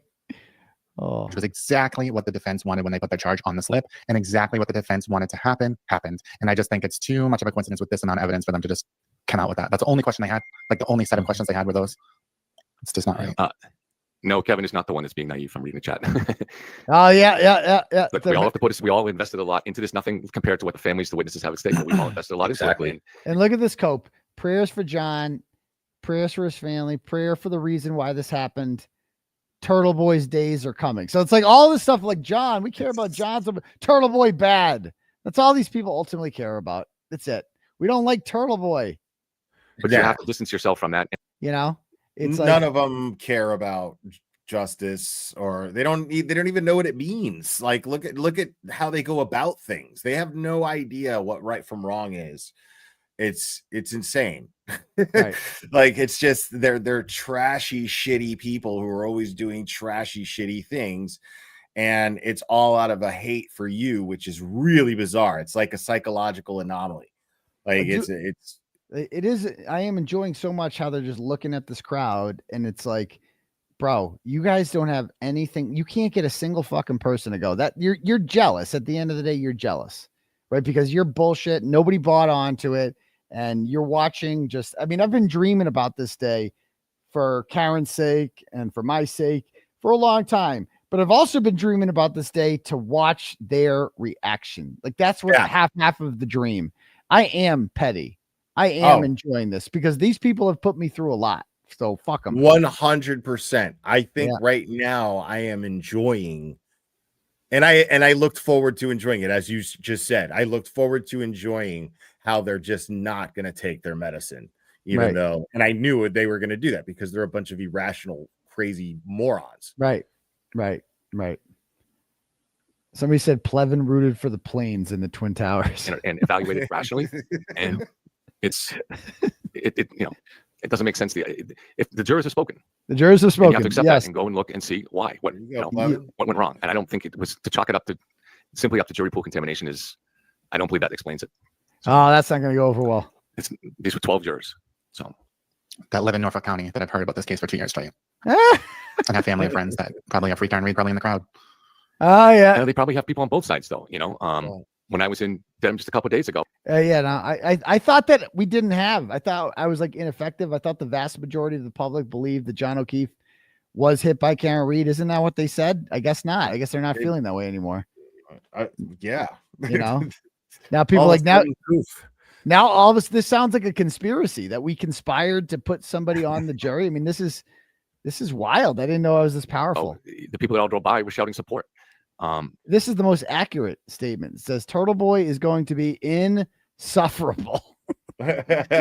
Which was exactly what the defense wanted when they put the charge on the slip, and exactly what the defense wanted to happen happened. And I just think it's too much of a coincidence with this amount of evidence for them to just come out with that. That's the only question they had. Like the only set of questions they had were those. It's just not right. No, Kevin is not the one that's being naive from reading the chat. Oh yeah. Look, we all have to put us. We all invested a lot into this. Nothing compared to what the families, the witnesses have at stake. But we all invested a lot exactly. And look at this, Cope. Prayers for John. Prayers for his family. Prayer for the reason why this happened. Turtle Boy's days are coming. So it's like all this stuff. Like John, we care about John's. Turtle Boy bad. That's all these people ultimately care about. That's it. We don't like Turtle Boy. But you have to distance yourself from that. You know. It's none of them care about justice, or they don't even know what it means. Like look at how they go about things. They have no idea what right from wrong is. It's insane. Right. Like it's just they're trashy, shitty people who are always doing trashy, shitty things, and it's all out of a hate for you, which is really bizarre. It's like a psychological anomaly. Like it is. I am enjoying so much how they're just looking at this crowd, and it's like, bro, you guys don't have anything. You can't get a single fucking person to go. That you're jealous. At the end of the day, you're jealous, right? Because you're bullshit. Nobody bought onto it, and you're watching. I mean, I've been dreaming about this day for Karen's sake and for my sake for a long time. But I've also been dreaming about this day to watch their reaction. Like that's what half of the dream. I am petty. I am enjoying this because these people have put me through a lot. So fuck them. 100%. I think right now I am enjoying, and I looked forward to enjoying it. As you just said, I looked forward to enjoying how they're just not going to take their medicine, even though, and I knew they were going to do that because they're a bunch of irrational, crazy morons. Right. Somebody said Plevin rooted for the planes in the Twin Towers and evaluated rationally. And it doesn't make sense. If the jurors have spoken, you have to accept that and go and look and see why, what went wrong. And I don't think it was to chalk it up to simply up to jury pool contamination I don't believe that explains it. So, that's not going to go over well. These were 12 jurors. So that live in Norfolk County that I've heard about this case for 2 years straight. And have family and friends that probably have free time read probably in the crowd. Oh yeah. They probably have people on both sides though, when I was in Dedham just a couple of days ago. I thought that we didn't have. I thought I was like ineffective. I thought the vast majority of the public believed that John O'Keefe was hit by Karen Reed. Isn't that what they said? I guess not. I guess they're not feeling that way anymore. Yeah. Now people like now all this sounds like a conspiracy that we conspired to put somebody on the jury. I mean, this is wild. I didn't know I was this powerful. The people that all drove by were shouting support. This is the most accurate statement. It says Turtle Boy is going to be insufferable.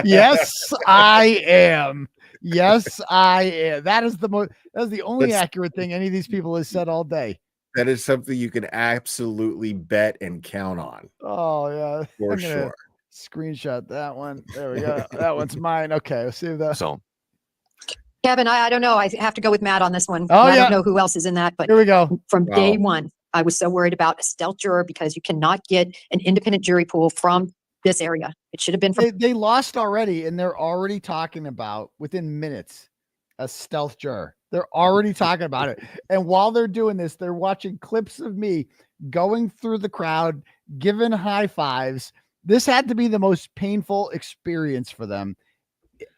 Yes, I am. Yes, I am. That's the only accurate thing any of these people has said all day. That is something you can absolutely bet and count on. Oh yeah, for sure. Screenshot that one. There we go. That one's mine. Okay, I'll save that. So, Kevin, I don't know. I have to go with Matt on this one. Oh, I don't know who else is in that, but here we go. From day one, I was so worried about a stealth juror because you cannot get an independent jury pool from this area. It should have been from. They lost already, and they're already talking about within minutes a stealth juror. They're already talking about it. And while they're doing this, they're watching clips of me going through the crowd, giving high fives. This had to be the most painful experience for them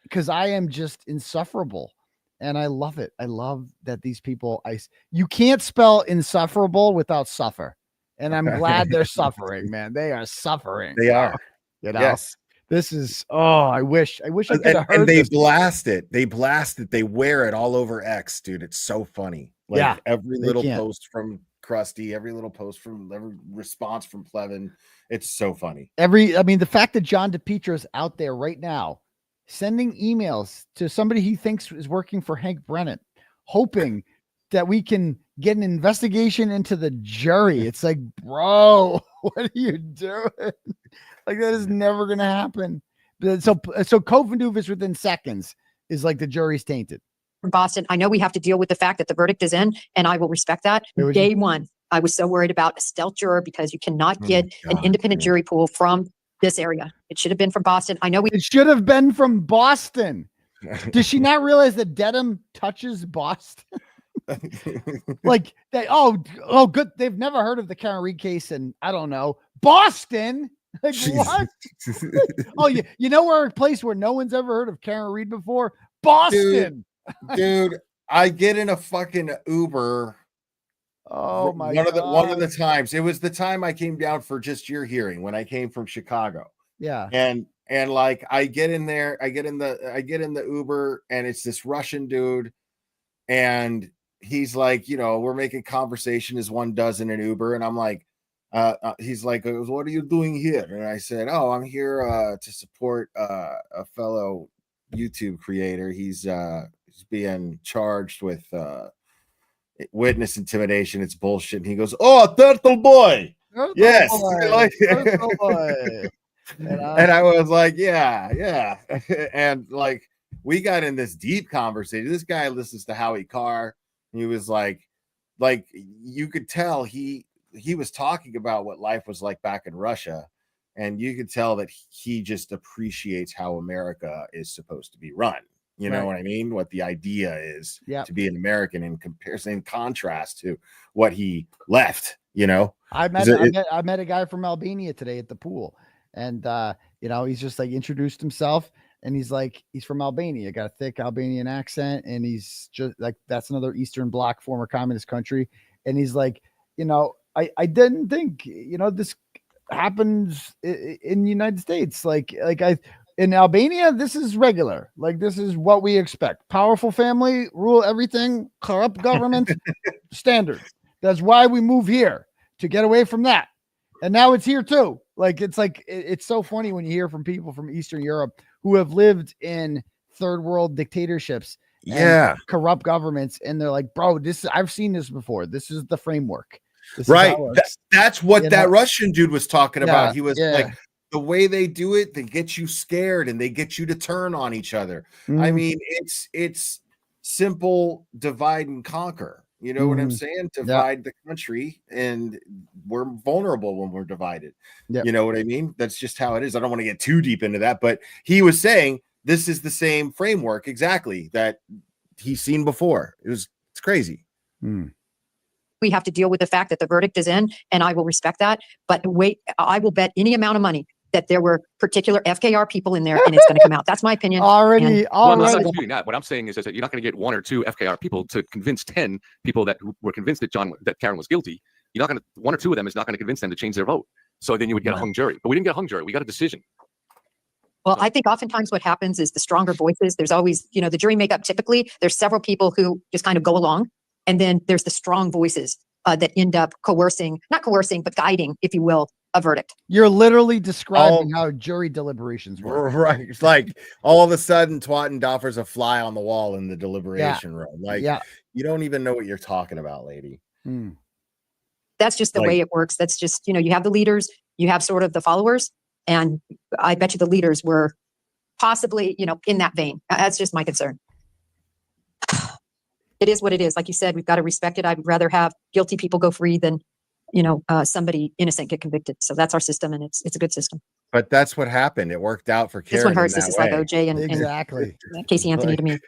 because I am just insufferable. And I love it. I love that these people, you can't spell insufferable without suffer. And I'm glad they're suffering, man. They are suffering. They are. Yes. This is, I wish I could have heard. And they blast it. They blast it. They wear it all over X, dude. It's so funny. Like every little post from crusty, every little post from every response from Plevin. It's so funny. I mean, the fact that John DePetro is out there right now sending emails to somebody he thinks is working for Hank Brennan, hoping that we can get an investigation into the jury. It's like, bro, what are you doing? Like, that is never going to happen. So 𝗀𝗄𝗏 is within seconds is like the jury's tainted. From Boston, I know we have to deal with the fact that the verdict is in, and I will respect that. Day one, I was so worried about a stealth juror because you cannot get an independent jury pool from this area. It should have been from Boston. I know It should have been from Boston. Does she not realize that Dedham touches Boston? Like they, oh, good. They've never heard of the Karen Reed case, and I don't know, Boston. Like what? Oh, you know where a place where no one's ever heard of Karen Reed before? Boston. Dude, I get in a fucking Uber. Oh my God. One of the God. times. It was the time I came down for just your hearing when I came from Chicago. Yeah. And like I get in there, I get in the Uber, and it's this Russian dude, and he's like, we're making conversation as one does in an Uber, and I'm like, he's like, what are you doing here? And I said, oh, I'm here to support a fellow YouTube creator. He's being charged with witness intimidation. It's bullshit. And he goes, oh, Turtle Boy. Yes. Turtle Boy. And I was like, yeah. And like, we got in this deep conversation. This guy listens to 𝗬𝗄𝗃. He was like you could tell he was talking about what life was like back in Russia, and you could tell that he just appreciates how America is supposed to be run. You know what I mean? What the idea is to be an American in comparison, in contrast to what he left. I met a guy from Albania today at the pool, and he's just like introduced himself. And he's like, he's from Albania, got a thick Albanian accent. And he's just like, that's another Eastern Bloc, former communist country. And he's like, I didn't think, this happens in the United States. In Albania, this is regular. Like, this is what we expect. Powerful family, rule everything, corrupt government, standard. That's why we move here, to get away from that. And now it's here too. It's so funny when you hear from people from Eastern Europe who have lived in third world dictatorships, corrupt governments, and they're like, bro, I've seen this before. This is the framework. Right. That's what that Russian dude was talking about. He was like, the way they do it, they get you scared and they get you to turn on each other. I mean, it's simple divide and conquer. You know what I'm saying? Divide the country, and we're vulnerable when we're divided. You know what I mean? That's just how it is. I don't want to get too deep into that, but he was saying this is the same framework exactly that he's seen before. It's crazy. We have to deal with the fact that the verdict is in, and I will respect that. But wait, I will bet any amount of money that there were particular FKR people in there, and it's going to come out. That's my opinion. Well, I'm not disputing that. What I'm saying is that you're not going to get one or two FKR people to convince 10 people that were convinced that Karen was guilty. You're not going to, one or two of them is not going to convince them to change their vote. So then you would get a hung jury. But we didn't get a hung jury. We got a decision. Well, I think oftentimes what happens is the stronger voices, there's always, the jury makeup, typically, there's several people who just kind of go along. And then there's the strong voices that end up not coercing, but guiding, if you will, a verdict. You're literally describing how jury deliberations work. Right. It's like all of a sudden 𝗺𝗺 a fly on the wall in the deliberation room. You don't even know what you're talking about, lady. That's just the way it works. That's just, you have the leaders, you have sort of the followers. And I bet you the leaders were possibly, in that vein. That's just my concern. It is what it is. Like you said, we've got to respect it. I'd rather have guilty people go free than, somebody innocent get convicted. So that's our system, and it's a good system. But that's what happened. It worked out for Karen. This one hurts. This is like OJ and exactly Casey Anthony to me.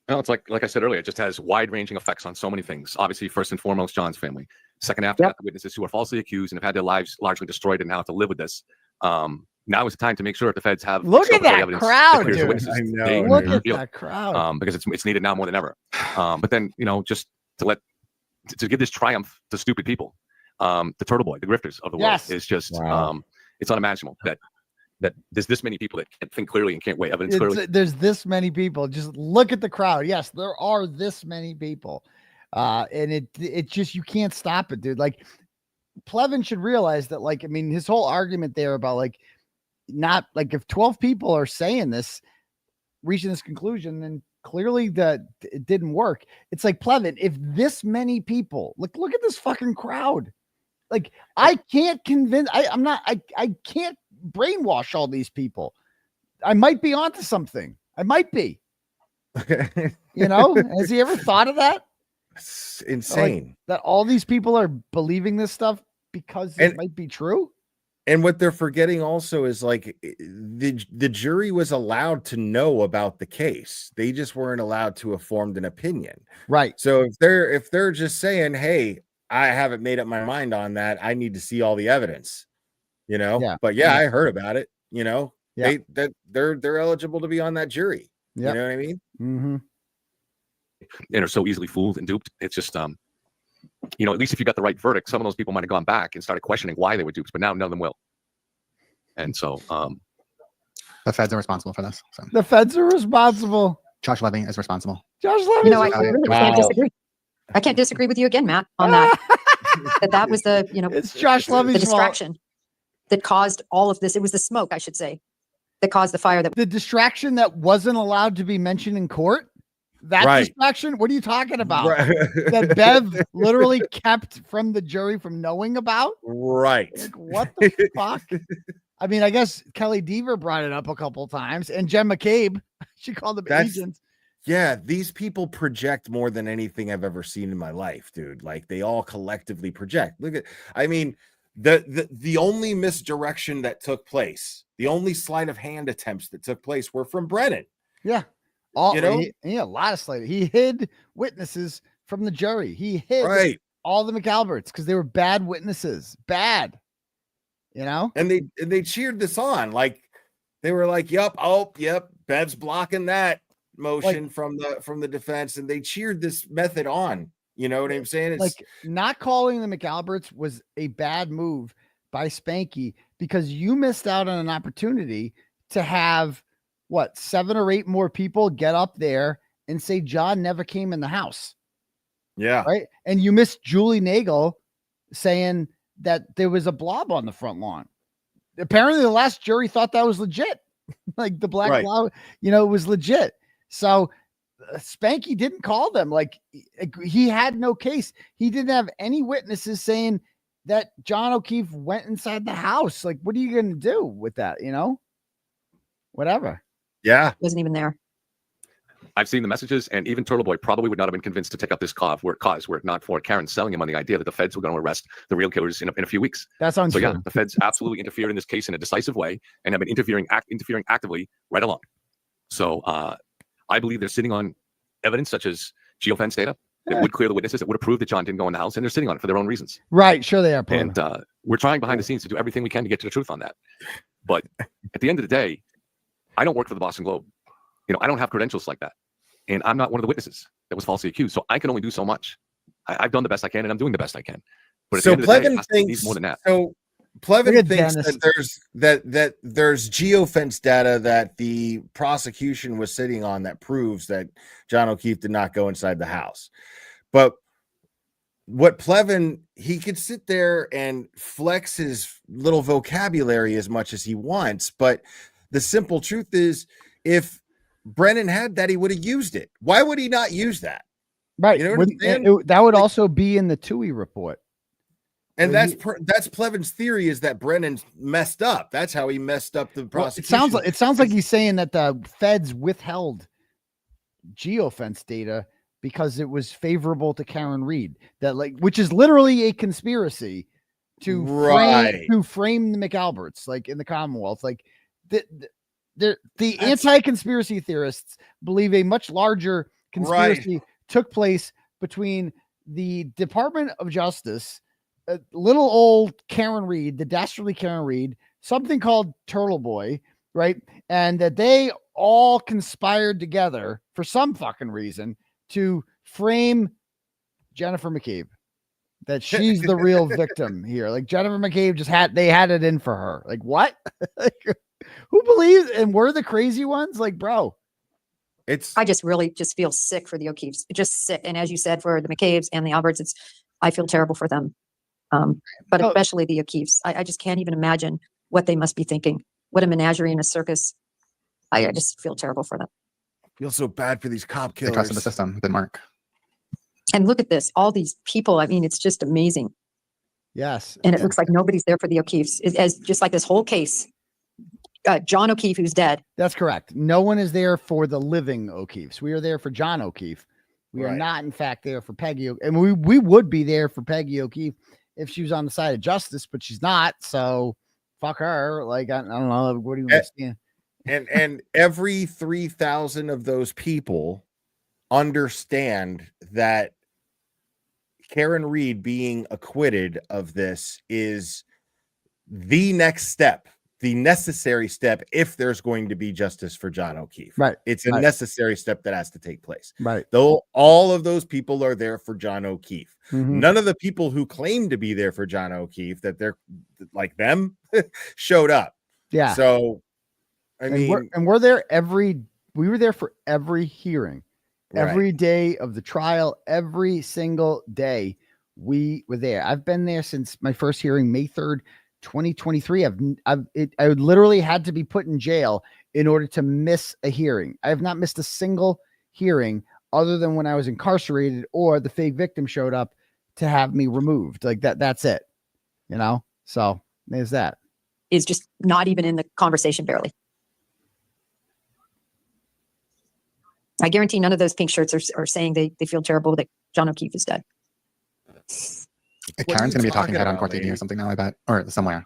No, it's like I said earlier, it just has wide-ranging effects on so many things. Obviously, first and foremost, John's family. Second, after that, the witnesses who are falsely accused and have had their lives largely destroyed and now have to live with this. Now is the time to make sure that the feds have look at that crowd, dude. I know, look at that crowd. Because it's needed now more than ever. But then just to give this triumph to stupid people, the 𝗺tle_boy, the grifters of the world, is just it's unimaginable that there's this many people that can't think clearly and can't weigh evidence clearly. There's this many people. Just look at the crowd. Yes, there are this many people. And it just, you can't stop it, dude. Like, Plevin should realize that, like, I mean, his whole argument there about like, not like, if 12 people are saying this, reaching this conclusion, then clearly that it didn't work. It's like, Plevin, if this many people, look at this fucking crowd. Like, I can't convince, I can't brainwash all these people. I might be onto something. I might be. You know, has he ever thought of that? It's insane. Like, that all these people are believing this stuff because it might be true. And what they're forgetting also is, like, the jury was allowed to know about the case. They just weren't allowed to have formed an opinion. Right. So if they're just saying, hey, I haven't made up my mind on that, I need to see all the evidence, you know. Yeah. But I heard about it, you know. Yeah. They're eligible to be on that jury. Yeah. You know what I mean? Mm-hmm. And are so easily fooled and duped. It's just you know, at least if you got the right verdict, some of those people might have gone back and started questioning why they were dupes, but now none of them will. And so the feds are responsible for this. So. The feds are responsible. Josh Levy is responsible. Josh Levy. You know, I really can't disagree. I can't disagree with you again, Matt, on that. that was the, you know, it's Josh Levy's the distraction that caused all of this. It was the smoke, I should say, that caused the fire. The distraction that wasn't allowed to be mentioned in court. That distraction? What are you talking about? Right. That Bev literally kept from the jury from knowing about? Right. Like, what the fuck? I mean, I guess Kelly Deaver brought it up a couple of times, and Jen McCabe, she called them agents. Yeah, these people project more than anything I've ever seen in my life, dude. Like, they all collectively project. Look at, I mean, the only misdirection that took place, the only sleight of hand attempts that took place were from Brennan. Yeah. You know, he had a lot of sleight. He hid witnesses from the jury. He hid all the McAlberts because they were bad witnesses. Bad. You know? And they cheered this on. Like, they were like, yep, Bev's blocking that motion, like, from the defense, and they cheered this method on. You know what I'm saying? It's like, not calling the McAlberts was a bad move by 𝗫𝗍𝗄 because you missed out on an opportunity to have 7 or 8 more people get up there and say John never came in the house. Yeah. Right. And you missed Julie Nagel saying that there was a blob on the front lawn. Apparently the last jury thought that was legit. Like, the black blob, you know, it was legit. So 𝗫𝗍𝗄 didn't call them. Like, he had no case. He didn't have any witnesses saying that John O'Keefe went inside the house. Like, what are you going to do with that? You know, whatever. Yeah. Wasn't even there. I've seen the messages, and even 𝗃𝗏boy probably would not have been convinced to take up this cause were it not for Karen selling him on the idea that the feds were going to arrest the real killers in a few weeks. That sounds so. Yeah, the feds absolutely interfered in this case in a decisive way and have been interfering actively right along. So I believe they're sitting on evidence such as geofence data that would clear the witnesses, that would have proved that John didn't go in the house, and they're sitting on it for their own reasons. Right. Sure they are. And we're trying behind the scenes to do everything we can to get to the truth on that. But at the end of the day, I don't work for the Boston Globe. You know, I don't have credentials like that. And I'm not one of the witnesses that was falsely accused. So I can only do so much. I've done the best I can, and I'm doing the best I can. But at the end of the day, it needs more than that. So Plevin thinks that there's geofence data that the prosecution was sitting on that proves that John O'Keefe did not go inside the house. But what Plevin, he could sit there and flex his little vocabulary as much as he wants, but the simple truth is, if Brennan had that, he would have used it. Why would he not use that? Right. You know what I'm saying? That would also be in the 𝗃𝗏𝗄𝗏 report. And that's Plevin's theory, is that Brennan messed up. That's how he messed up the prosecution. It sounds like he's saying that the feds withheld geofence data because it was favorable to Karen Reed, which is literally a conspiracy to frame the McAlberts, like, in the Commonwealth. Like, the anti-conspiracy theorists believe a much larger conspiracy took place between the Department of Justice, little old Karen Reed, the dastardly Karen Reed, something called 𝗃𝗏𝗏boy, right? And that they all conspired together for some fucking reason to frame Jennifer McCabe, that she's the real victim here. Like, Jennifer McCabe they had it in for her. Like, what? Who believes? And we're the crazy ones? Like, bro, I just really just feel sick for the O'Keeffes, just sick. And as you said, for the McCabe's and the Alberts, I feel terrible for them. But especially the O'Keeffes. I just can't even imagine what they must be thinking. What a menagerie and a circus. I just feel terrible for them. Feel so bad for these cop They killers. trusted the system, didn't Mark? And look at this, all these people. I mean, it's just amazing. Yes. And it looks like nobody's there for the O'Keeffes. As just like this whole case, John O'Keefe, who's dead. That's correct. No one is there for the living O'Keeffes. We are there for John O'Keefe. We are not, in fact, there for Peggy. And we would be there for Peggy O'Keefe if she was on the side of justice, but she's not. So fuck her. Like, I don't know. What do you understand? And every 3,000 of those people understand that Karen Read being acquitted of this is the next step, the necessary step if there's going to be justice for John O'Keefe. Right. It's a necessary step that has to take place. Right. Though all of those people are there for John O'Keefe. Mhm. None of the people who claim to be there for John O'Keefe, that they're like them, showed up. Yeah. So, I mean, we're there we were there for every hearing. Every day of the trial, every single day we were there. I've been there since my first hearing, May 3rd, 2023. I would literally had to be put in jail in order to miss a hearing. I have not missed a single hearing other than when I was incarcerated or the fake victim showed up to have me removed. Like that's it. You know? So there's that. Is just not even in the conversation, barely. I guarantee none of those pink shirts are saying they feel terrible that John O'Keefe is dead. Karen's going to be a talking head on Court TV or something now, I bet, or somewhere.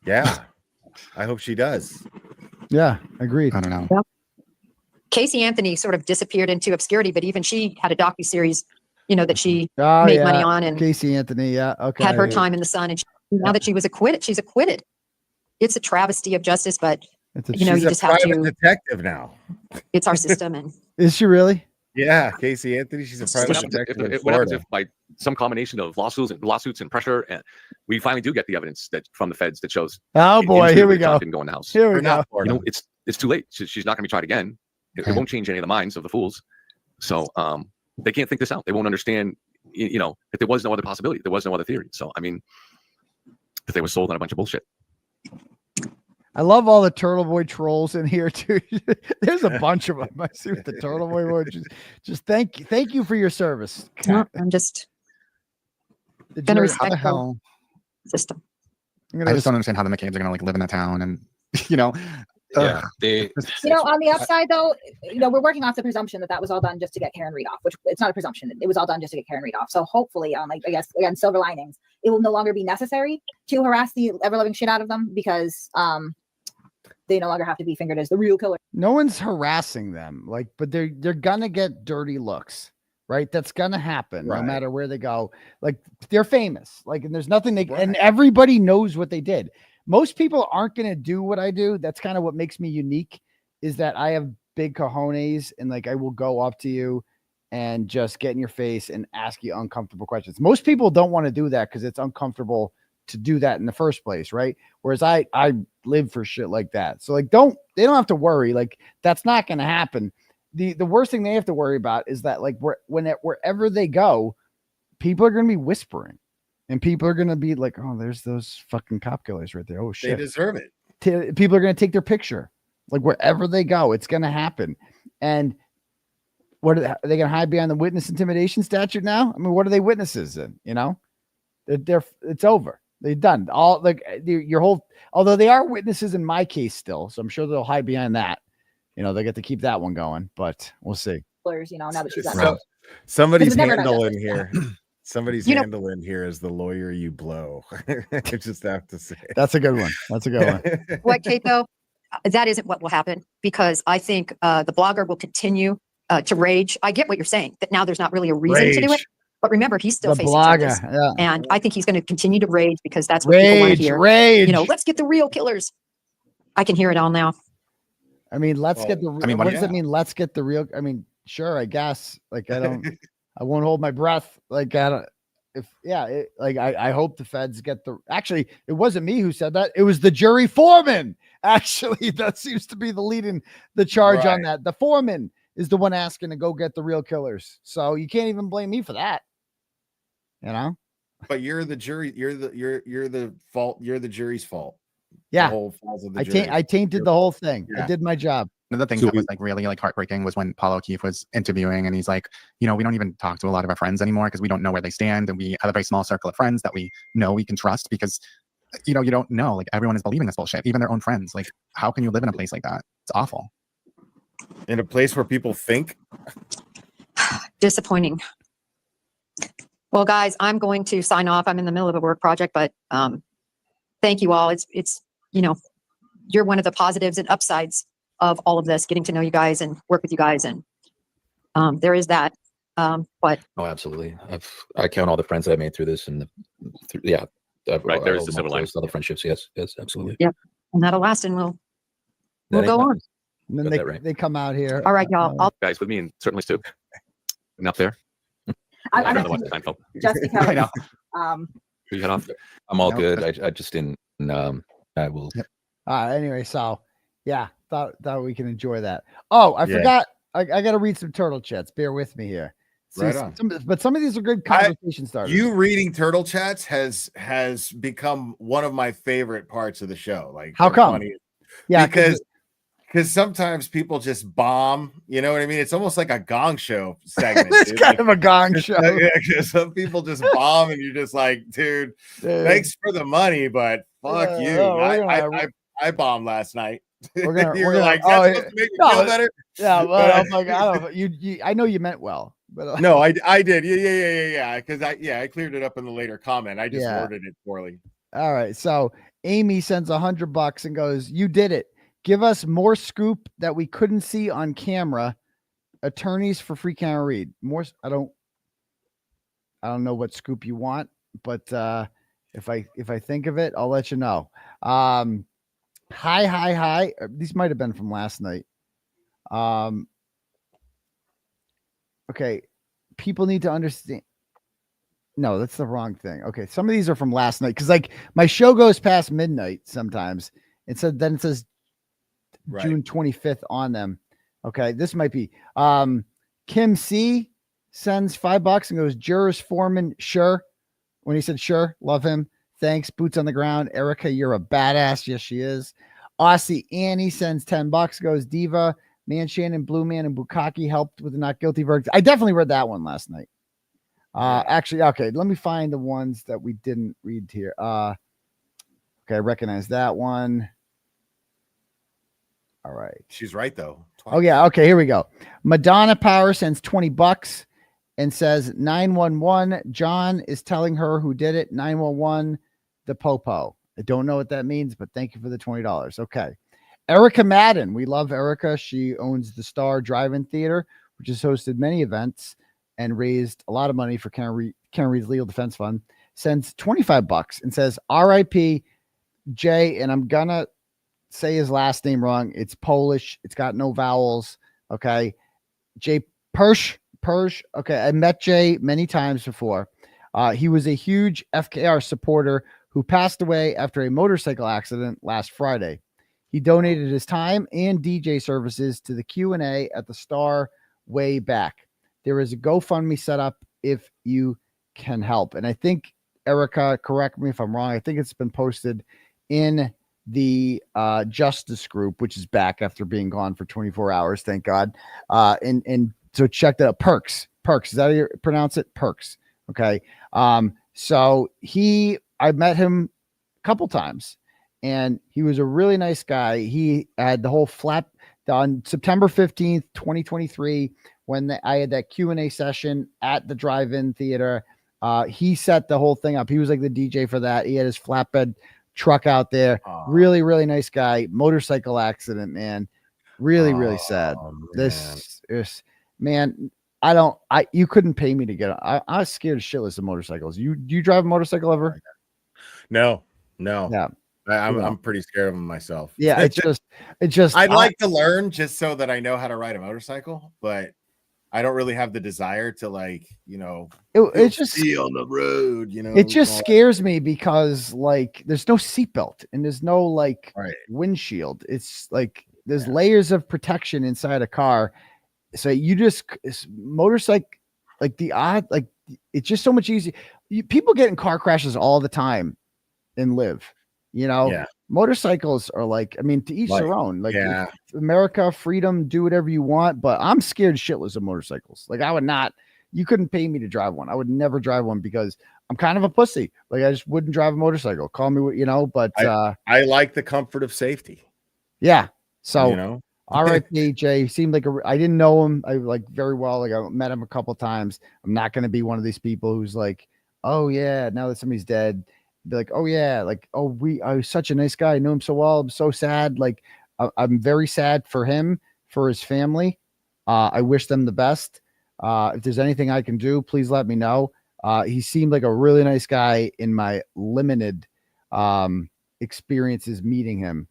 Yeah, I hope she does. Yeah, agreed. I don't know. Well, Casey Anthony sort of disappeared into obscurity, but even she had a docuseries, that she made money on, and Casey Anthony, okay, had her time in the sun. And now that she was acquitted, she's acquitted. It's a travesty of justice, but you just have to. Detective now. It's our system, and is she really? Yeah, Casey Anthony. She's a private detective. What happens if by some combination of lawsuits and pressure, and we finally do get the evidence that from the feds that shows? Oh boy, here we go. Didn't go in the house. Here we go. It's too late. She's not going to be tried again. It won't change any of the minds of the fools. So they can't think this out. They won't understand. That there was no other possibility. There was no other theory. So I mean, that they were sold on a bunch of bullshit. I love all the 𝗙𝗏boy trolls in here too. There's a bunch of them. I see what the 𝗙𝗏boy word. Just thank you for your service. No, I'm just gonna respect the system. I just don't understand how the McCabe's are gonna live in that town, and Yeah, they. On the upside though, we're working off the presumption that was all done just to get Karen Read off, which it's not a presumption. It was all done just to get Karen Read off. So hopefully, I guess again, silver linings, it will no longer be necessary to harass the ever loving shit out of them because they no longer have to be fingered as the real killer. No one's harassing them, but they're gonna get dirty looks, right? That's gonna happen no matter where they go. Like they're famous, and there's nothing and everybody knows what they did. Most people aren't gonna do what I do. That's kind of what makes me unique, is that I have big cojones and I will go up to you and just get in your face and ask you uncomfortable questions. Most people don't want to do that because it's uncomfortable to do that in the first place, right? Whereas I live for shit like that. So they don't have to worry. That's not going to happen. The worst thing they have to worry about is that wherever they go, people are going to be whispering, and people are going to be like, oh, there's those fucking cop killers right there. Oh shit, they deserve it. People are going to take their picture, wherever they go. It's going to happen. And what are they going to hide behind the witness intimidation statute now? I mean, what are they witnesses in? It's over. They've done all your whole, although they are witnesses in my case still. So I'm sure they'll hide behind that. They get to keep that one going, but we'll see. Now that she's done. Somebody's handle in here. Somebody's handle in here is the lawyer you blow. I just have to say. That's a good one. That's a good one. What, Kate, though? That isn't what will happen, because I think the blogger will continue to rage. I get what you're saying, that now there's not really a reason to do it. But remember, he's still facing charges. And I think he's going to continue to rage because that's what people want to hear. Rage. Let's get the real killers. I can hear it all now. I mean, let's get the real. What does that mean? Let's get the real. I mean, sure, I guess. I won't hold my breath. I don't. I hope the feds get the. Actually, it wasn't me who said that. It was the jury foreman. Actually, that seems to be the leading the charge on that. The foreman is the one asking to go get the real killers. So you can't even blame me for that. You know. But you're the jury. You're the fault. You're the jury's fault. Yeah. The whole falls of the jury. I tainted the whole thing. I did my job. One of the things that was like really like heartbreaking was when Paul O'Keefe was interviewing, and he's like, you know, we don't even talk to a lot of our friends anymore because we don't know where they stand, and we have a very small circle of friends that we know we can trust because, you know, you don't know, like everyone is believing this bullshit, even their own friends. Like, how can you live in a place like that? It's awful. In a place where people think. Disappointing. Well, guys, I'm going to sign off. I'm in the middle of a work project, but thank you all. It's you know, you're one of the positives and upsides of all of this, getting to know you guys and work with you guys, and there is that. But oh, absolutely. I count all the friends that I made through this, and right, there is the silver lining. Other friendships. Yes, absolutely. Yep, and that'll last, and we'll go on. And then they come out here. All right, y'all. Guys with me, and certainly Stu. And up there. I'm the one Seinfeld. just because. I know. You head off. I'm all good. I just didn't. I will. Anyway, so yeah, thought we can enjoy that. Oh, I forgot. I got to read some turtle chats. Bear with me here. See, Right on. some of these are good conversation starters. You reading turtle chats has become one of my favorite parts of the show. Like, how come? Funny. Yeah, because sometimes people just bomb. You know what I mean? It's almost like a Gong Show segment. It's kind of a Gong Show. Some people just bomb, and you're just like, dude, thanks for the money, but fuck you. I bombed last night. We're gonna like, that's supposed to make me feel better. Yeah, well, I'm like, I don't know. You I know you meant well, but no, I did. Yeah. Because I cleared it up in the later comment. I just worded it poorly. All right. So Amy sends $100 and goes, "You did it. Give us more scoop that we couldn't see on camera. Attorneys for free camera read. More. I don't know what scoop you want, but if I think of it, I'll let you know. Hi. These might have been from last night. Okay. People need to understand. No, that's the wrong thing. Okay. Some of these are from last night. Cause like my show goes past midnight sometimes. Then it says June 25th on them. Okay. This might be, Kim C sends $5 and goes, jurors foreman. Sure. When he said, sure, love him. Thanks. Boots on the ground. Erica, you're a badass. Yes, she is. 𝗚cie Annie sends $10. Goes, Diva, Man Shannon, Blue Man, and 𝗚𝗏𝗆 helped with the not guilty verdict. I definitely read that one last night. Actually, okay. Let me find the ones that we didn't read here. Okay, I recognize that one. All right. She's right though. Oh yeah. Okay, here we go. Madonna Power sends $20 and says 911. John is telling her who did it. 911. The Popo. I don't know what that means, but thank you for the $20. Okay. Erica Madden. We love Erica. She owns the Star Drive-In Theater, which has hosted many events and raised a lot of money for Kearney's Legal Defense Fund. Sends $25 and says, R.I.P. Jay, and I'm gonna say his last name wrong. It's Polish. It's got no vowels. Okay. Jay Pyrcz. Okay. I met Jay many times before. He was a huge FKR supporter who passed away after a motorcycle accident last Friday. He donated his time and DJ services to the Q&A at the Star way back. There is a GoFundMe set up if you can help. And I think, Erica, correct me if I'm wrong, I think it's been posted in the Justice group, which is back after being gone for 24 hours, thank God. And so check that out. Pyrcz, is that how you pronounce it? Pyrcz. Okay. So I met him a couple times, and he was a really nice guy. He had the whole on September 15th, 2023, when I had that Q&A session at the Drive-In Theater. He set the whole thing up. He was like the DJ for that. He had his flatbed truck out there. Really, really nice guy. Motorcycle accident, man. Really, really sad. Man. This is, man, you couldn't pay me to get I was scared shitless of motorcycles. You drive a motorcycle ever? No. Yeah. I'm pretty scared of them myself. Yeah, it's just I'd like to learn just so that I know how to ride a motorcycle, but I don't really have the desire to like, it's just be on the road, It just scares me because like there's no seatbelt and there's no like windshield. It's like there's layers of protection inside a car. So you just motorcycle, like it's just so much easier. People get in car crashes all the time and live, motorcycles are like, I mean, to each their own, like America, freedom, do whatever you want. But I'm scared shitless of motorcycles. Like I would not, you couldn't pay me to drive one. I would never drive one because I'm kind of a pussy. Like I just wouldn't drive a motorcycle. Call me, but I like the comfort of safety. Yeah. So, all right, DJ seemed like I didn't know him. I like very well. Like I met him a couple times. I'm not going to be one of these people who's like, oh yeah, now that somebody's dead, be like, oh yeah, like, oh, I was such a nice guy. I knew him so well. I'm so sad. Like I'm very sad for him, for his family. I wish them the best. If there's anything I can do, please let me know. He seemed like a really nice guy in my limited experiences meeting him.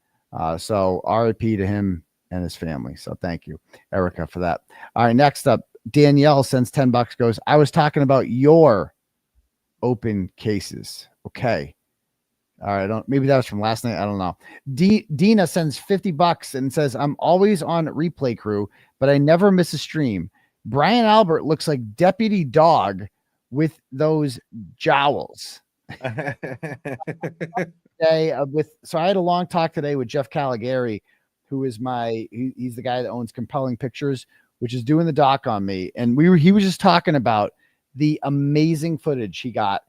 So RIP to him and his family. So thank you, Erica, for that. All right, next up, Danielle sends $10, goes, I was talking about your open cases. Okay. All right. Maybe that was from last night. I don't know. Dina sends $50 and says, I'm always on replay crew, but I never miss a stream. Brian Albert looks like Deputy Dog with those jowls. So I had a long talk today with Jeff Caligari, who is he's the guy that owns Compelling Pictures, which is doing the doc on me. And he was just talking about the amazing footage he got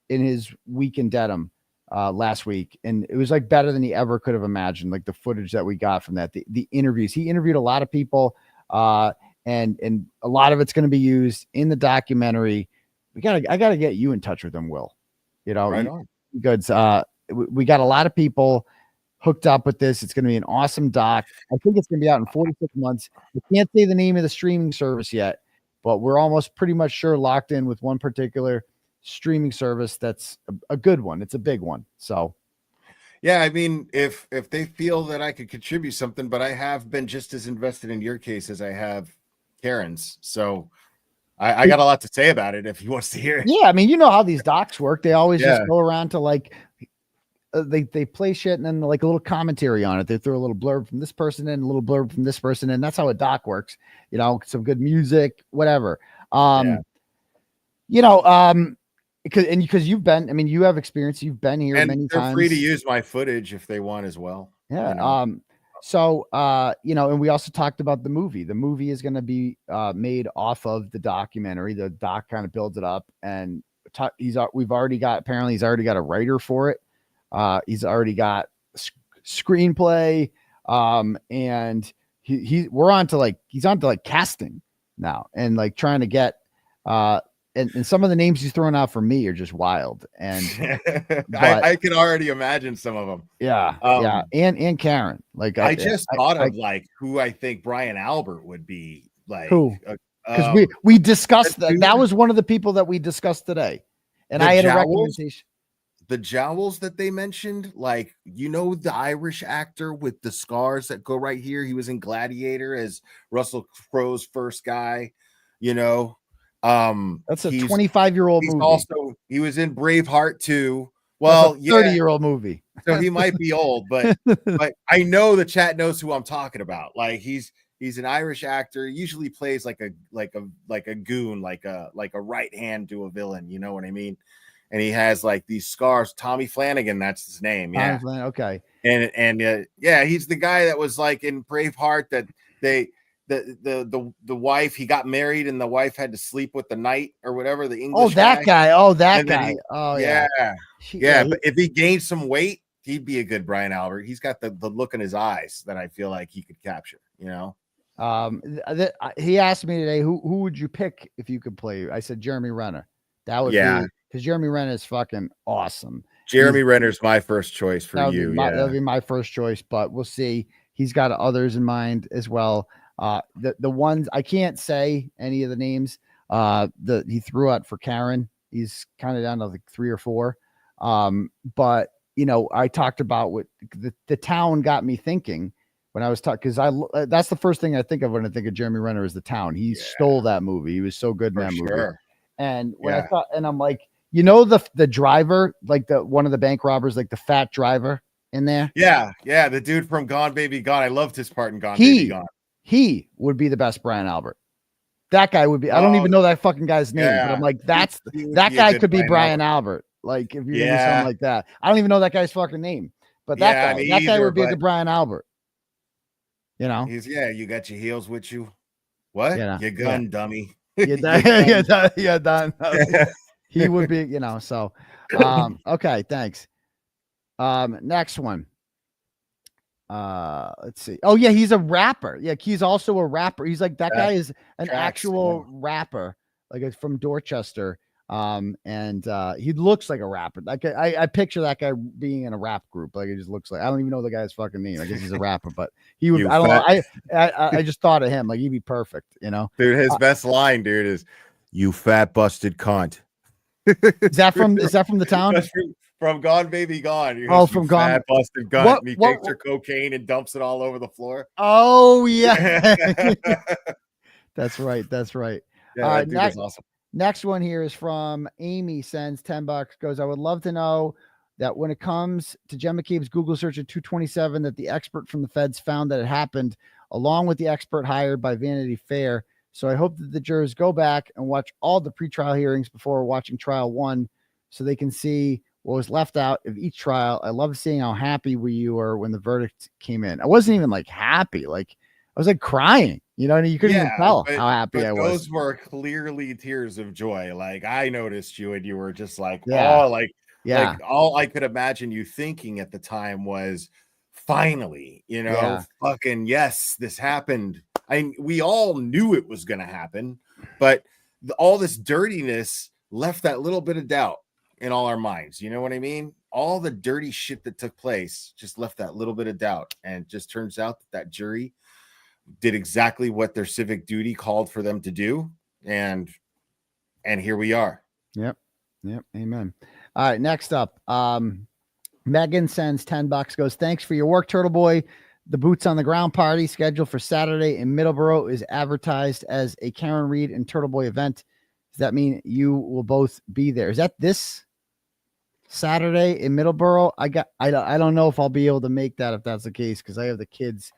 in his week in Dedham last week. And it was like better than he ever could have imagined. Like the footage that we got from that, the interviews, he interviewed a lot of people, and a lot of it's going to be used in the documentary. I gotta get you in touch with him, Will. Right on. Good. We got a lot of people hooked up with this. It's going to be an awesome doc. I think it's going to be out in 46 months. We can't say the name of the streaming service yet, but we're almost pretty much sure locked in with one particular streaming service that's a good one. It's a big one. So yeah, I mean, if they feel that I could contribute something, but I have been just as invested in your case as I have Karen's. So I got a lot to say about it if he wants to hear it. Yeah, I mean, you know how these docs work. They always just go around to like they play shit and then like a little commentary on it. They throw a little blurb from this person and a little blurb from this person, and that's how a doc works. Some good music, whatever. Because you've been, I mean, you have experience. You've been here and many they're times. free to use my footage if they want as well. Yeah. So, and we also talked about the movie. The movie is going to be made off of the documentary. The doc kind of builds it up, and he's already got a writer for it. He's already got screenplay, and he's on to casting now, and like trying to get and some of the names he's throwing out for me are just wild. And I can already imagine some of them. Yeah. And Karen. Like I just thought of like who I think Brian Albert would be like. Who? Because we discussed that. That was one of the people that we discussed today. And I had a recommendation. The jowls that they mentioned, like, the Irish actor with the scars that go right here. He was in Gladiator as Russell Crowe's first guy, That's a 25-year-old movie. He was in Braveheart too. Well, 30-year-old movie. So he might be old, but I know the chat knows who I'm talking about. Like he's an Irish actor. He usually plays like a goon, like a right hand to a villain. You know what I mean? And he has like these scars. Tommy Flanagan, that's his name. Yeah. Okay. And he's the guy that was like in Braveheart that the wife, he got married and the wife had to sleep with the knight or whatever, the English guy. But if he gained some weight, he'd be a good Brian Albert. He's got the look in his eyes that I feel like he could capture, He asked me today, who would you pick if you could play? I said Jeremy Renner. That would be because Jeremy Renner is fucking awesome. Jeremy Renner's my first choice for you. That would be my first choice, but we'll see. He's got others in mind as well. The ones I can't say any of the names he threw out for Karen. He's kind of down to like 3 or 4. But I talked about what the town got me thinking when I was talking, because that's the first thing I think of when I think of Jeremy Renner is the town. He stole that movie. He was so good in that movie. And when I thought, and I'm like, the driver, like one of the bank robbers, like the fat driver in there. Yeah, the dude from Gone Baby Gone. I loved his part in Gone Baby Gone. He would be the best Brian Albert. That guy would be. I don't even know that fucking guy's name, but I'm like, that guy could be Brian Albert. Like if you're gonna do something like that, I don't even know that guy's fucking name, but that guy would be the Brian Albert. He's you got your heels with you. What? Your gun, dummy. Yeah, done. He would be, so okay, thanks. Next one. Let's see. Oh yeah, he's a rapper. Yeah, he's also a rapper. He's like that guy is an actual rapper, like it's from Dorchester. And he looks like a rapper. Like I picture that guy being in a rap group. Like it just looks like, I don't even know the guy's fucking name. I guess he's a rapper, but he would. I don't know. I just thought of him. Like he'd be perfect. Dude, his best line, dude, is "You fat busted cunt." Is that from the town? From Gone Baby Gone. From Gone. Fat busted cunt. And he takes her cocaine and dumps it all over the floor. Oh yeah. That's right. Yeah, that dude is awesome. Next one here is from Amy, sends $10, goes, I would love to know that when it comes to Jen McCabe's Google search at 227, that the expert from the feds found that it happened along with the expert hired by Vanity Fair. So I hope that the jurors go back and watch all the pretrial hearings before watching trial 1 so they can see what was left out of each trial. I love seeing how happy you were when the verdict came in. I wasn't even like happy. Like I was like crying. You couldn't even tell how happy I was. Those were clearly tears of joy. Like I noticed you and you were just like, like all I could imagine you thinking at the time was finally, fucking yes, this happened. We all knew it was going to happen, but all this dirtiness left that little bit of doubt in all our minds. You know what I mean? All the dirty shit that took place just left that little bit of doubt. And it just turns out that jury did exactly what their civic duty called for them to do. And here we are. Yep. Amen. All right. Next up, Megan sends $10, goes, thanks for your work, Turtle Boy. The Boots on the Ground party scheduled for Saturday in Middleborough is advertised as a Karen Reed and Turtle Boy event. Does that mean you will both be there? Is that this Saturday in Middleborough? I don't know if I'll be able to make that if that's the case, because I have the kids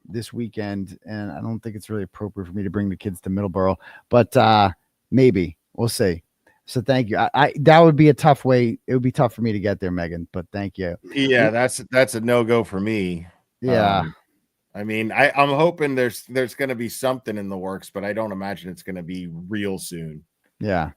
this weekend and I don't think it's really appropriate for me to bring the kids to Middleborough, but maybe we'll see. So thank you. That would be a tough way. It would be tough for me to get there, Megan, but thank you. Yeah, that's a no-go for me. Yeah. I mean, I'm hoping there's going to be something in the works, but I don't imagine it's going to be real soon. Yeah.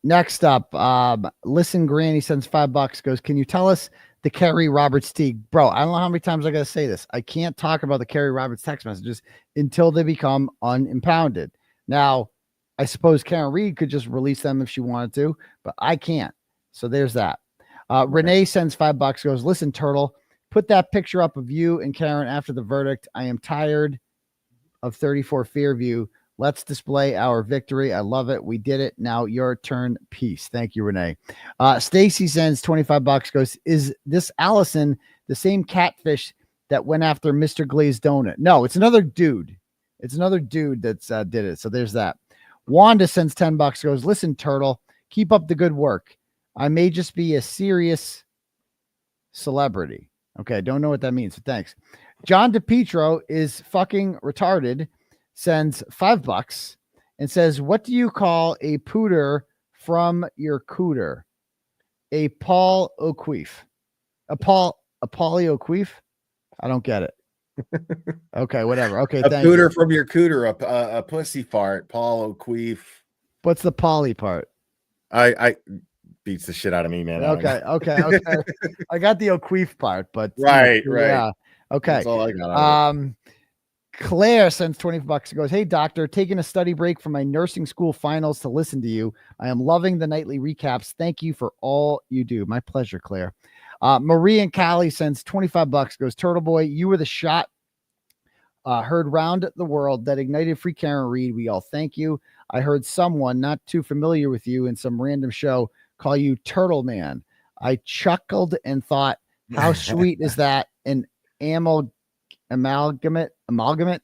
Next up, listen, Granny sends $5, goes, can you tell us the Kerry Roberts bro? I don't know how many times I got to say this. I can't talk about the Kerry Roberts text messages until they become unimpounded. Now, I suppose Karen Reed could just release them if she wanted to, but I can't. So there's that. Renee sends $5, goes, listen, Turtle, put that picture up of you and Karen after the verdict. I am tired of 34 Fairview. Let's display our victory. I love it. We did it. Now your turn. Peace. Thank you, Renee. Stacy sends $25, goes, is this Allison the same catfish that went after Mr. Glazed Donut? No, it's another dude. It's another dude that's did it. So there's that. Wanda sends $10, goes, listen, Turtle, keep up the good work. I may just be a serious celebrity. Okay, don't know what that means, so thanks. John DePetro is fucking retarded, sends $5 and says, what do you call a pooter from your cooter? A 𝗺𝗄𝗄𝗆. A 𝗺𝗄𝗆𝗆? I don't get it. Okay, whatever. Okay, a pooter from your cooter, a pussy fart, 𝗺𝗄𝗆𝗆. What's the poly part? I beats the shit out of me, man. Okay. I got the O'Queef part, but right. Yeah. Okay. That's all I got. Claire sends $20 and goes, hey, doctor, taking a study break from my nursing school finals to listen to you. I am loving the nightly recaps. Thank you for all you do. My pleasure, Claire. Marie and Callie sends $25, goes, Turtle Boy, you were the shot heard round the world that ignited Free Karen Reed. We all thank you. I heard someone not too familiar with you in some random show call you Turtle Man. I chuckled and thought, how sweet is that? An amalgamate,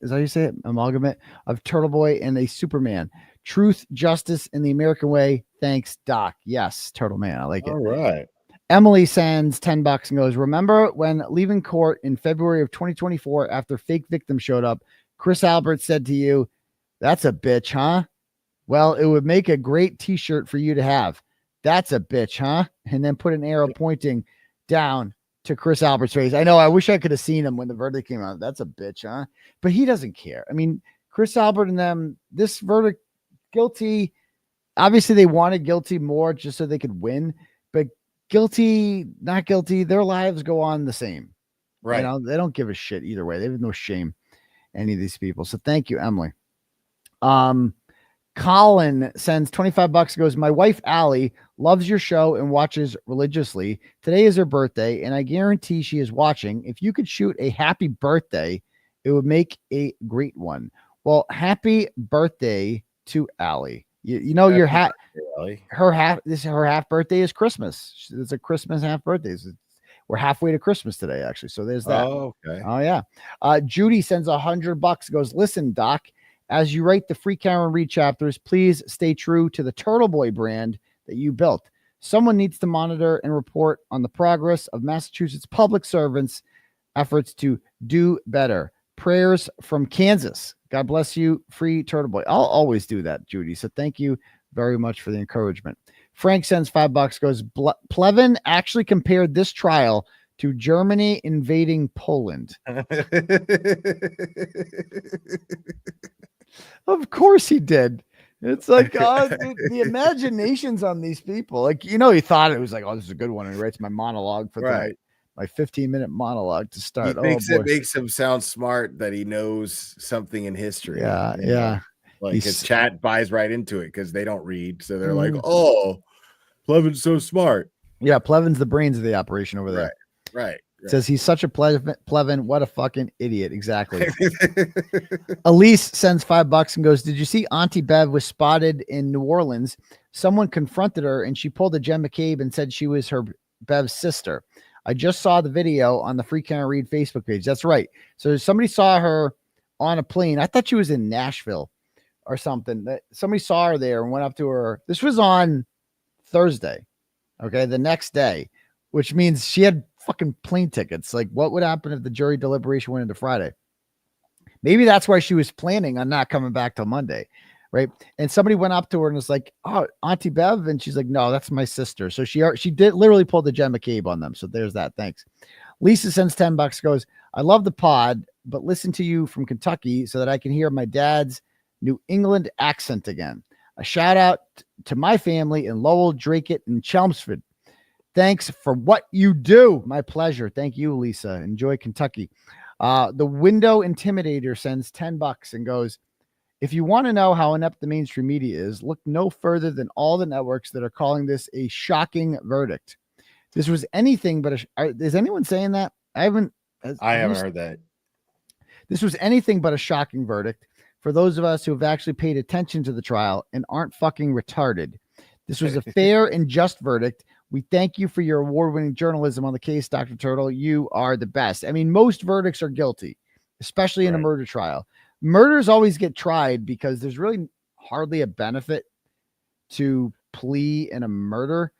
is that how you say it? Amalgamate of Turtle Boy and a Superman. Truth, justice, and the American way. Thanks, Doc. Yes, Turtle Man. I like it. All right. Emily sends $10 and goes, remember when leaving court in February of 2024 after fake victim showed up, Chris Albert said to you, that's a bitch, huh? Well, it would make a great t-shirt for you to have. That's a bitch, huh? And then put an arrow pointing down to Chris Albert's face. I know. I wish I could have seen him when the verdict came out. That's a bitch, huh? But he doesn't care. I mean, Chris Albert and them, this verdict, guilty. Obviously, they wanted guilty more just so they could win. But guilty, not guilty, their lives go on the same. Right. You know, they don't give a shit either way. They have no shame, any of these people. So thank you, Emily. Colin sends $25, goes, my wife, Allie, loves your show and watches religiously. Today is her birthday, and I guarantee she is watching. If you could shoot a happy birthday, it would make a great one. Well, happy birthday to Allie. You know, your hat, her half birthday is Christmas. It's a Christmas half birthday. We're halfway to Christmas today, actually. So there's that. Oh, okay. Oh, yeah. Judy sends $100, goes, listen, Doc, as you write the free Karen Reed chapters, please stay true to the Turtle Boy brand that you built. Someone needs to monitor and report on the progress of Massachusetts public servants' efforts to do better. Prayers from Kansas. God bless you, free Turtle Boy. I'll always do that, Judy. So thank you very much for the encouragement. Frank sends $5, goes, Plevin actually compared this trial to Germany invading Poland. Of course he did. It's like the imaginations on these people. Like, you know, he thought it was like, oh, this is a good one. And he writes my monologue for my 15-minute monologue to start. It makes him sound smart that he knows something in history. Yeah, you know? yeah. Like his chat buys right into it because they don't read. So they're like, oh, Plevin's so smart. Yeah, Plevin's the brains of the operation over there. Right. Says he's such a Plevin. What a fucking idiot. Exactly. Elise sends $5 and goes, did you see Auntie Bev was spotted in New Orleans? Someone confronted her and she pulled a Jen McCabe and said she was her Bev's sister. I just saw the video on the Free Karen Reed Facebook page. That's right. So somebody saw her on a plane. I thought she was in Nashville or something. That somebody saw her there and went up to her. This was on Thursday. Okay. The next day, which means she had fucking plane tickets. Like, what would happen if the jury deliberation went into Friday? Maybe that's why she was planning on not coming back till Monday, right? And somebody went up to her and was like, oh, Auntie Bev. And she's like, no, that's my sister. So she did literally pull the Jen McCabe on them. So there's that. Thanks. Lisa sends $10, goes, I love the pod, but listen to you from Kentucky so that I can hear my dad's New England accent again. A shout out to my family in Lowell, Drake, and Chelmsford. Thanks for what you do. My pleasure. Thank you, Lisa. Enjoy Kentucky. The Window Intimidator sends $10 and goes, if you want to know how inept the mainstream media is, look no further than all the networks that are calling this a shocking verdict. This was anything but is anyone saying that? I haven't heard that. This was anything but a shocking verdict for those of us who have actually paid attention to the trial and aren't fucking retarded. This was a fair and just verdict. We thank you for your award-winning journalism on the case, Dr. Turtle. You are the best. I mean, most verdicts are guilty, especially in a murder trial. Murders always get tried because there's really hardly a benefit to plea in a murder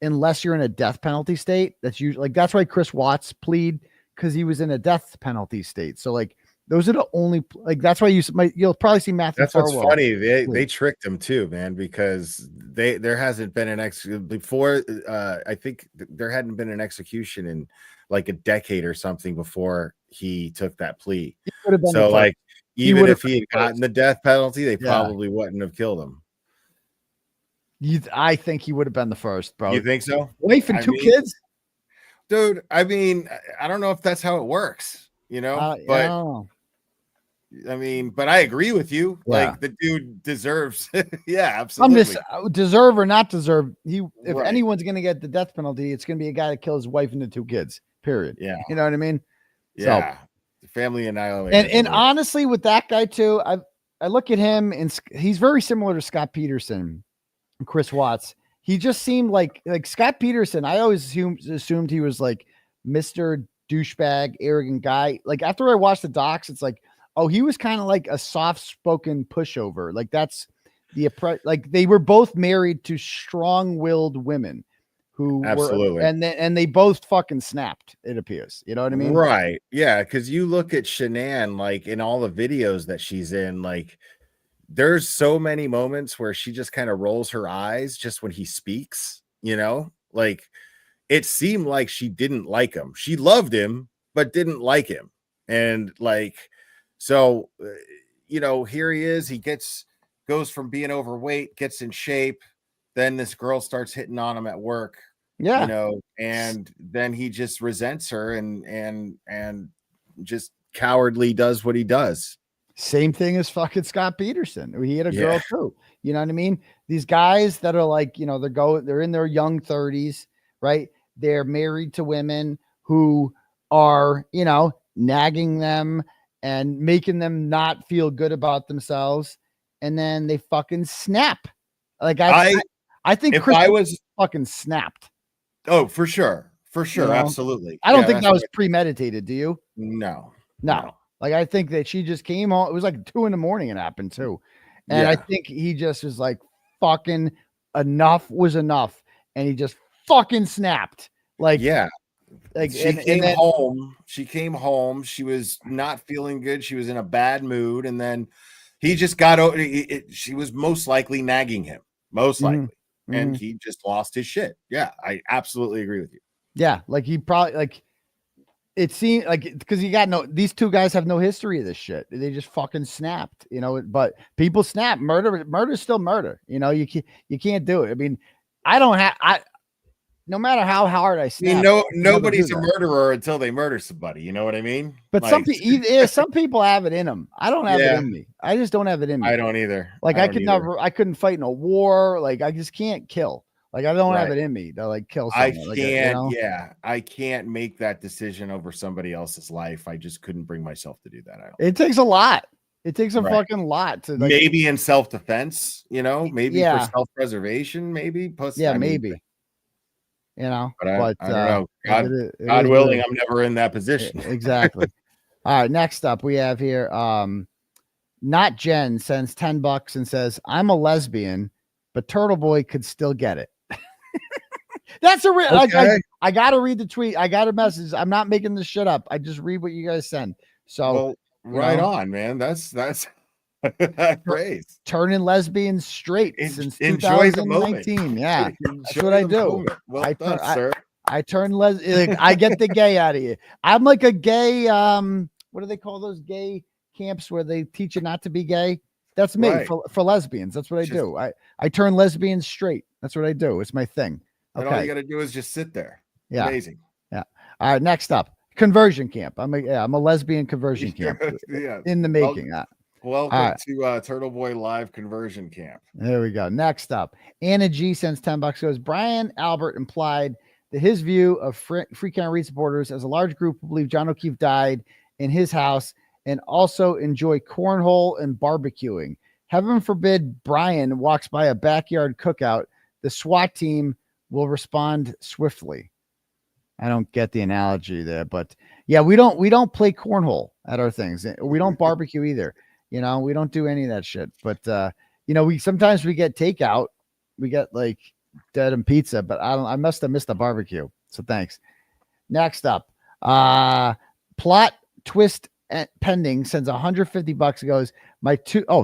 unless you're in a death penalty state. That's usually like, that's why Chris Watts plead, because he was in a death penalty state. So like, those are the only, like, that's why you'll probably see Matthew. That's what's funny. They tricked him too, man, because there hasn't been an before. I think there hadn't been an execution in like a decade or something before he took that plea. So like, even if he had gotten the death penalty, they probably wouldn't have killed him. I think he would have been the first, bro. You think so? Wife and two kids? Dude, I mean, I don't know if that's how it works, you know, but I mean, but I agree with you. Yeah. Like, the dude deserves. Yeah, absolutely. I'm just deserve or not deserve. If anyone's going to get the death penalty, it's going to be a guy that kills his wife and the two kids, period. Yeah. You know what I mean? Yeah. So, family annihilation. And honestly, with that guy too, I look at him and he's very similar to Scott Peterson and Chris Watts. He just seemed like Scott Peterson. I always assumed he was like Mr. douchebag, arrogant guy. Like after I watched the docs, it's like, oh, he was kind of like a soft-spoken pushover. Like that's like they were both married to strong-willed women who Absolutely. were, and they both fucking snapped, it appears. You know what I mean? Right. Yeah. Cause you look at Shanann, like in all the videos that she's in, like there's so many moments where she just kind of rolls her eyes just when he speaks, you know, like it seemed like she didn't like him. She loved him, but didn't like him. And like, so, you know, here he is, goes from being overweight, gets in shape. Then this girl starts hitting on him at work, you know, and then he just resents her and just cowardly does what he does. Same thing as fucking Scott Peterson. He had a girl too. You know what I mean? These guys that are like, you know, they're in their young 30s, right? They're married to women who are, you know, nagging them and making them not feel good about themselves. And then they fucking snap. Like I think if Chris I was fucking snapped. Oh, for sure. For sure. You know? Absolutely. I don't think that was premeditated. Do you? No. Like I think that she just came home. It was like 2 a.m. it happened too. And I think he just was like, fucking enough was enough. And he just fucking snapped. Like, like she came home. She was not feeling good. She was in a bad mood. And then he just got over she was most likely nagging him. Most likely. And he just lost his shit. Yeah, I absolutely agree with you. Yeah, like he probably like it seemed like because these two guys have no history of this shit. They just fucking snapped, you know. But people snap. Murder is still murder. You know, you can't do it. I mean, no matter how hard I snap, nobody's a murderer until they murder somebody. You know what I mean? But like, some people have it in them. I don't have it in me. I just don't have it in me. I don't either. Like I couldn't fight in a war. Like I just can't kill. Like I don't have it in me to like kill someone. I can't. I can't make that decision over somebody else's life. I just couldn't bring myself to do that. It takes a lot. It takes a fucking lot to maybe in self-defense. You know, maybe for self-preservation. Maybe. Maybe. You know, but I don't know. God willing, I'm never in that position. Exactly. All right. Next up, we have here. Not Jen sends $10 and says, "I'm a lesbian, but Turtle Boy could still get it." That's a real. Okay. I gotta read the tweet. I got a message. I'm not making this shit up. I just read what you guys send. So right on, man. That's praise. Turning lesbians straight since 2019. Yeah, that's what I do. Well done, sir. I turn I get the gay out of you. I'm like a gay. What do they call those gay camps where they teach you not to be gay? That's me for lesbians. That's what I do. I turn lesbians straight. That's what I do. It's my thing. And all you got to do is just sit there. Yeah. Amazing. Yeah. All right. Next up, conversion camp. I'm a lesbian conversion camp in the making. Welcome to Turtle Boy Live Conversion Camp. There we go. Next up, Anna G sends $10. Goes, Brian Albert implied that his view of Free County Reed supporters as a large group who believe John O'Keefe died in his house and also enjoy cornhole and barbecuing. Heaven forbid Brian walks by a backyard cookout. The SWAT team will respond swiftly. I don't get the analogy there, but yeah, we don't play cornhole at our things. We don't barbecue either. You know, we don't do any of that shit. But you know, sometimes we get takeout. We get like dead and pizza, but I must have missed the barbecue. So thanks. Next up, plot twist pending sends $150. Goes,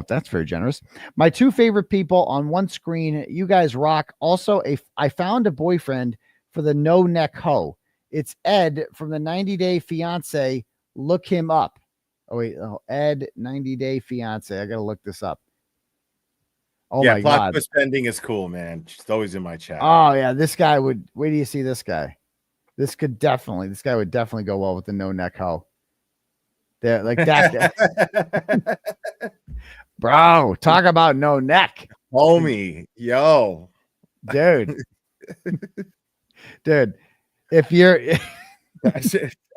that's very generous. My two favorite people on one screen. You guys rock. Also, I found a boyfriend for the no neck hoe. It's Ed from the 90 Day Fiance. Look him up. Ed 90 Day Fiance. I gotta look this up. Oh yeah, my god, twist pending is cool, man. She's always in my chat. Oh yeah, this guy would. Wait till you see this guy. This guy would definitely go well with the no neck hoe. There, like that guy. Bro, talk about no neck, homie. Yo, dude. If you're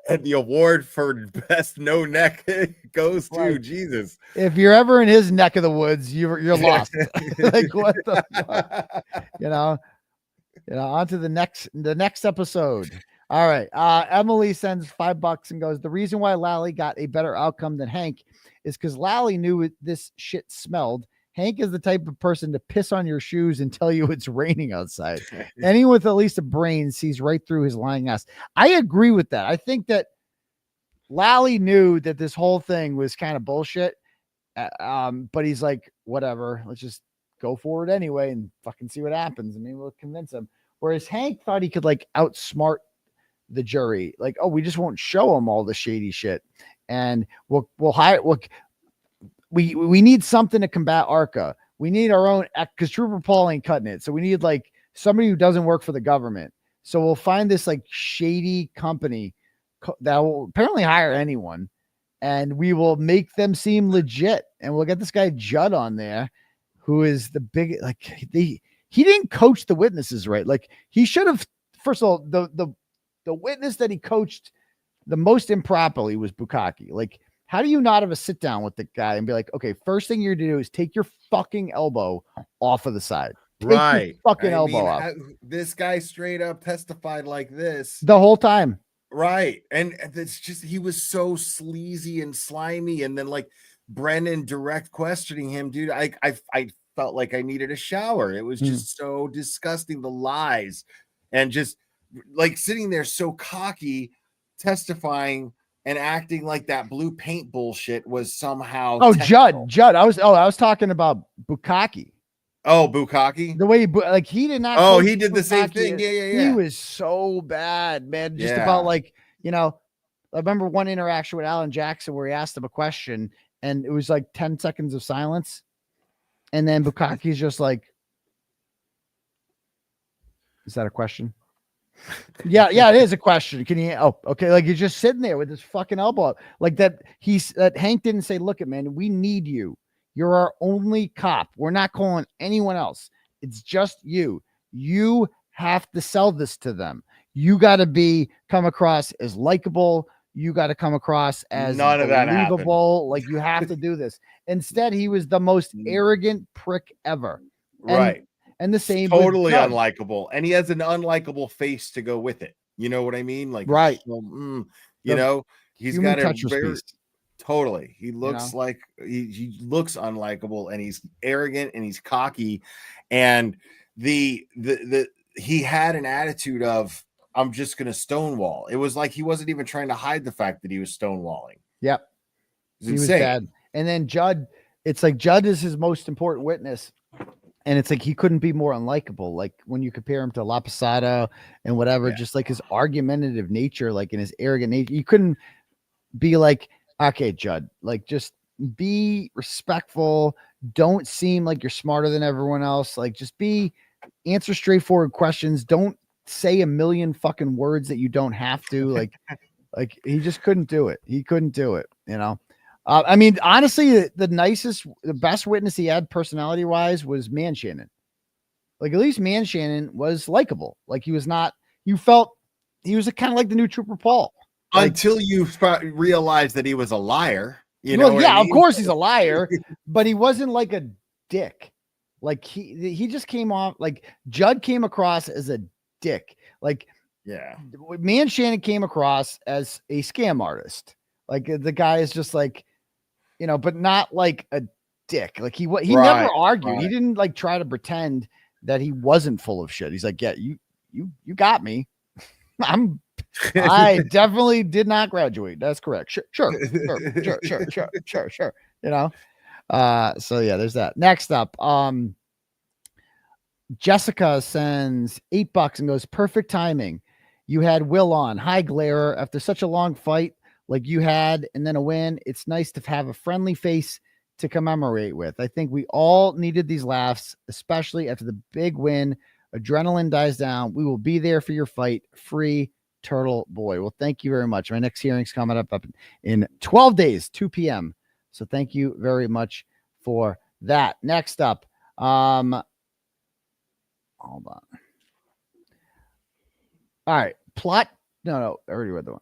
and the award for best no neck goes to Jesus. If you're ever in his neck of the woods, you're lost. Like what the fuck? You know, on to the next episode. All right. Emily sends $5 and goes, the reason why Lallie got a better outcome than Hank is because Lallie knew this shit smelled. Hank is the type of person to piss on your shoes and tell you it's raining outside. Anyone with at least a brain sees right through his lying ass. I agree with that. I think that Lallie knew that this whole thing was kind of bullshit. But he's like, whatever, let's just go forward anyway and fucking see what happens. I mean, we'll convince him. Whereas Hank thought he could like outsmart the jury. Like, oh, we just won't show him all the shady shit. And we'll hire, we need something to combat @𝗏𝗏. We need our own, because Trooper Paul ain't cutting it. So we need like somebody who doesn't work for the government. So we'll find this like shady company that will apparently hire anyone, and we will make them seem legit. And we'll get this guy Judd on there, who is the big, like he didn't coach the witnesses right. Like he should have. First of all, the witness that he coached the most improperly was 𝗏𝗏𝗆. Like, how do you not have a sit down with the guy and be like, okay, first thing you're to do is take your fucking elbow off of the side. Take your fucking elbow off. This guy straight up testified like this The whole time. Right. And it's just, he was so sleazy and slimy. And then like Brennan direct questioning him, dude, I felt like I needed a shower. It was just so disgusting. The lies and just like sitting there so cocky, testifying and acting like that blue paint bullshit was somehow. Oh, technical. Judd. I was talking about 𝗏𝗏𝗆. Oh, 𝗏𝗏𝗆. The way he, like he did not. Oh, he did the same thing. Yeah. He was so bad, man. Just about like, you know, I remember one interaction with Alan Jackson where he asked him a question and it was like 10 seconds of silence. And then 𝗏𝗏𝗆's just like, is that a question? Yeah, it is a question. Can you? Oh, okay. Like he's just sitting there with his fucking elbow up. Like that. That Hank didn't say, look, man, we need you. You're our only cop. We're not calling anyone else. It's just you. You have to sell this to them. You got to come across as likable. You got to come across as none of that happened. believable. Like you have to do this. Instead, he was the most arrogant prick ever. Right. And the same. Totally unlikable. And he has an unlikable face to go with it. You know what I mean? Like, right. You know, he's got a very, totally. He looks like he looks unlikable and he's arrogant and he's cocky. And he had an attitude of, I'm just going to stonewall. It was like he wasn't even trying to hide the fact that he was stonewalling. Yep. He was bad. And then Judd, it's like Judd is his most important witness. And it's like he couldn't be more unlikable. Like when you compare him to La Posada and whatever, just like his argumentative nature, like in his arrogant nature, you couldn't be like, okay, Judd, like just be respectful. Don't seem like you're smarter than everyone else. Like just answer straightforward questions. Don't say a million fucking words that you don't have to. Like he just couldn't do it. He couldn't do it, you know? I mean, honestly, the best witness he had personality wise was Man Shannon. Like at least Man Shannon was likable. Like he was not, you felt he was kind of like the new Trooper Paul. Like, until you realize that he was a liar. You know, yeah, I mean? Of course he's a liar, but he wasn't like a dick. Like he just came off like Judd came across as a dick. Like, yeah, Man Shannon came across as a scam artist. Like the guy is just like, you know, but not like a dick. Like he never argued. He didn't like try to pretend that he wasn't full of shit. He's like, yeah, you got me. I definitely did not graduate. That's correct. Sure. You know? So yeah, there's that. Next up, Jessica sends $8 and goes, perfect timing. You had Will on. Hi, Glare. After such a long fight like you had and then a win, it's nice to have a friendly face to commemorate with. I think we all needed these laughs, especially after the big win. Adrenaline dies down. We will be there for your fight. Free Turtle Boy. Well, thank you very much. My next hearing's coming up in 12 days, 2 p.m. So thank you very much for that. Next up, hold on. All right. No, I already read the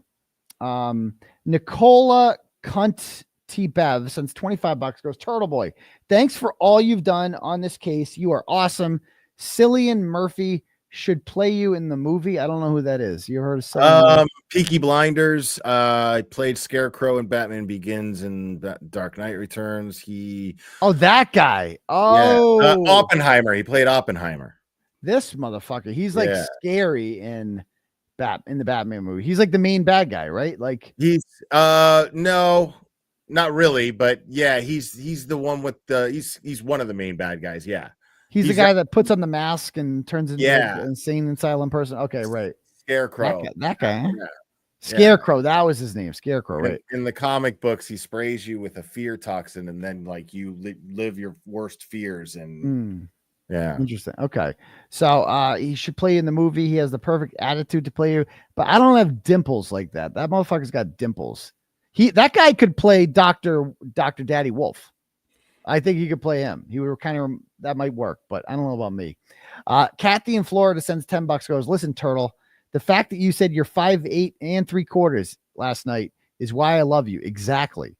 one. Nicola 𝗀𝗃𝗏𝗃 since $25 goes, Turtle Boy, thanks for all you've done on this case. You are awesome. Cillian Murphy should play you in the movie. I don't know who that is. You heard of someone? Peaky Blinders. I played Scarecrow in Batman Begins and Dark Knight Returns. Oh, that guy. Oh, yeah. Oppenheimer. He played Oppenheimer. This motherfucker. He's like scary in the Batman movie. He's like the main bad guy, right? Like he's no, not really, but yeah, he's the one with the he's one of the main bad guys. Yeah. He's the guy that puts on the mask and turns into Yeah. an insane and silent person. Okay, right. Scarecrow. That guy. Huh? Yeah. Scarecrow. That was his name. Scarecrow, right? In the comic books, he sprays you with a fear toxin, and then like you live your worst fears. And yeah, interesting. Okay, so he should play in the movie. He has the perfect attitude to play you, but I don't have dimples like that. That motherfucker's got dimples. That guy could play Dr. Daddy Wolf. I think he could play him. He would kind of, that might work, but I don't know about me. Kathy in Florida sends $10, goes, listen, Turtle, the fact that you said you're 5'8" and 3/4 last night is why I love you. Exactly.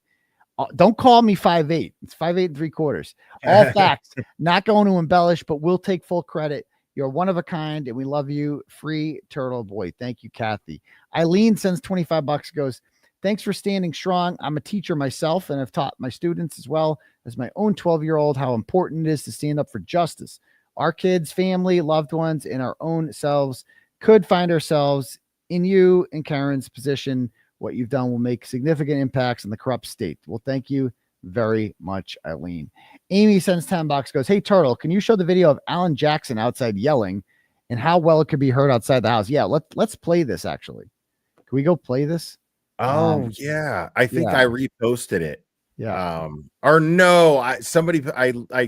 Don't call me 5'8". It's 5'8" and 3/4. All facts. Not going to embellish, but we'll take full credit. You're one of a kind, and we love you. Free Turtle Boy. Thank you, Kathy. Eileen sends $25, goes, thanks for standing strong. I'm a teacher myself, and I've taught my students as well as my own 12-year-old how important it is to stand up for justice. Our kids, family, loved ones, and our own selves could find ourselves in you and Karen's position. What you've done will make significant impacts in the corrupt state. Well, thank you very much, Eileen. Amy sends $10, goes, hey, Turtle, can you show the video of Alan Jackson outside yelling and how well it could be heard outside the house? Yeah, let's play this, actually. Can we go play this? Oh, yeah. I think I reposted it. Yeah. Or no, I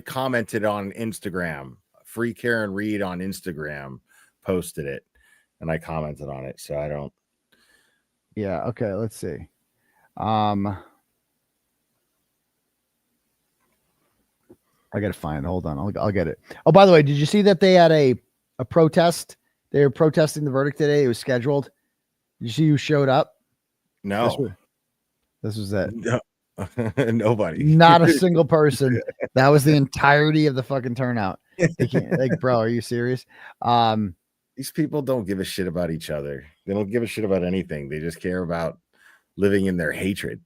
commented on Instagram. Free Karen Reed on Instagram posted it, and I commented on it. So I don't. Yeah. Okay. Let's see. I gotta find. Hold on. I'll get it. Oh, by the way, did you see that they had a protest? They were protesting the verdict today. It was scheduled. Did you see who showed up? No. This was it. No. Nobody. Not a single person. That was the entirety of the fucking turnout. Like, bro, are you serious? These people don't give a shit about each other. They don't give a shit about anything. They just care about living in their hatred.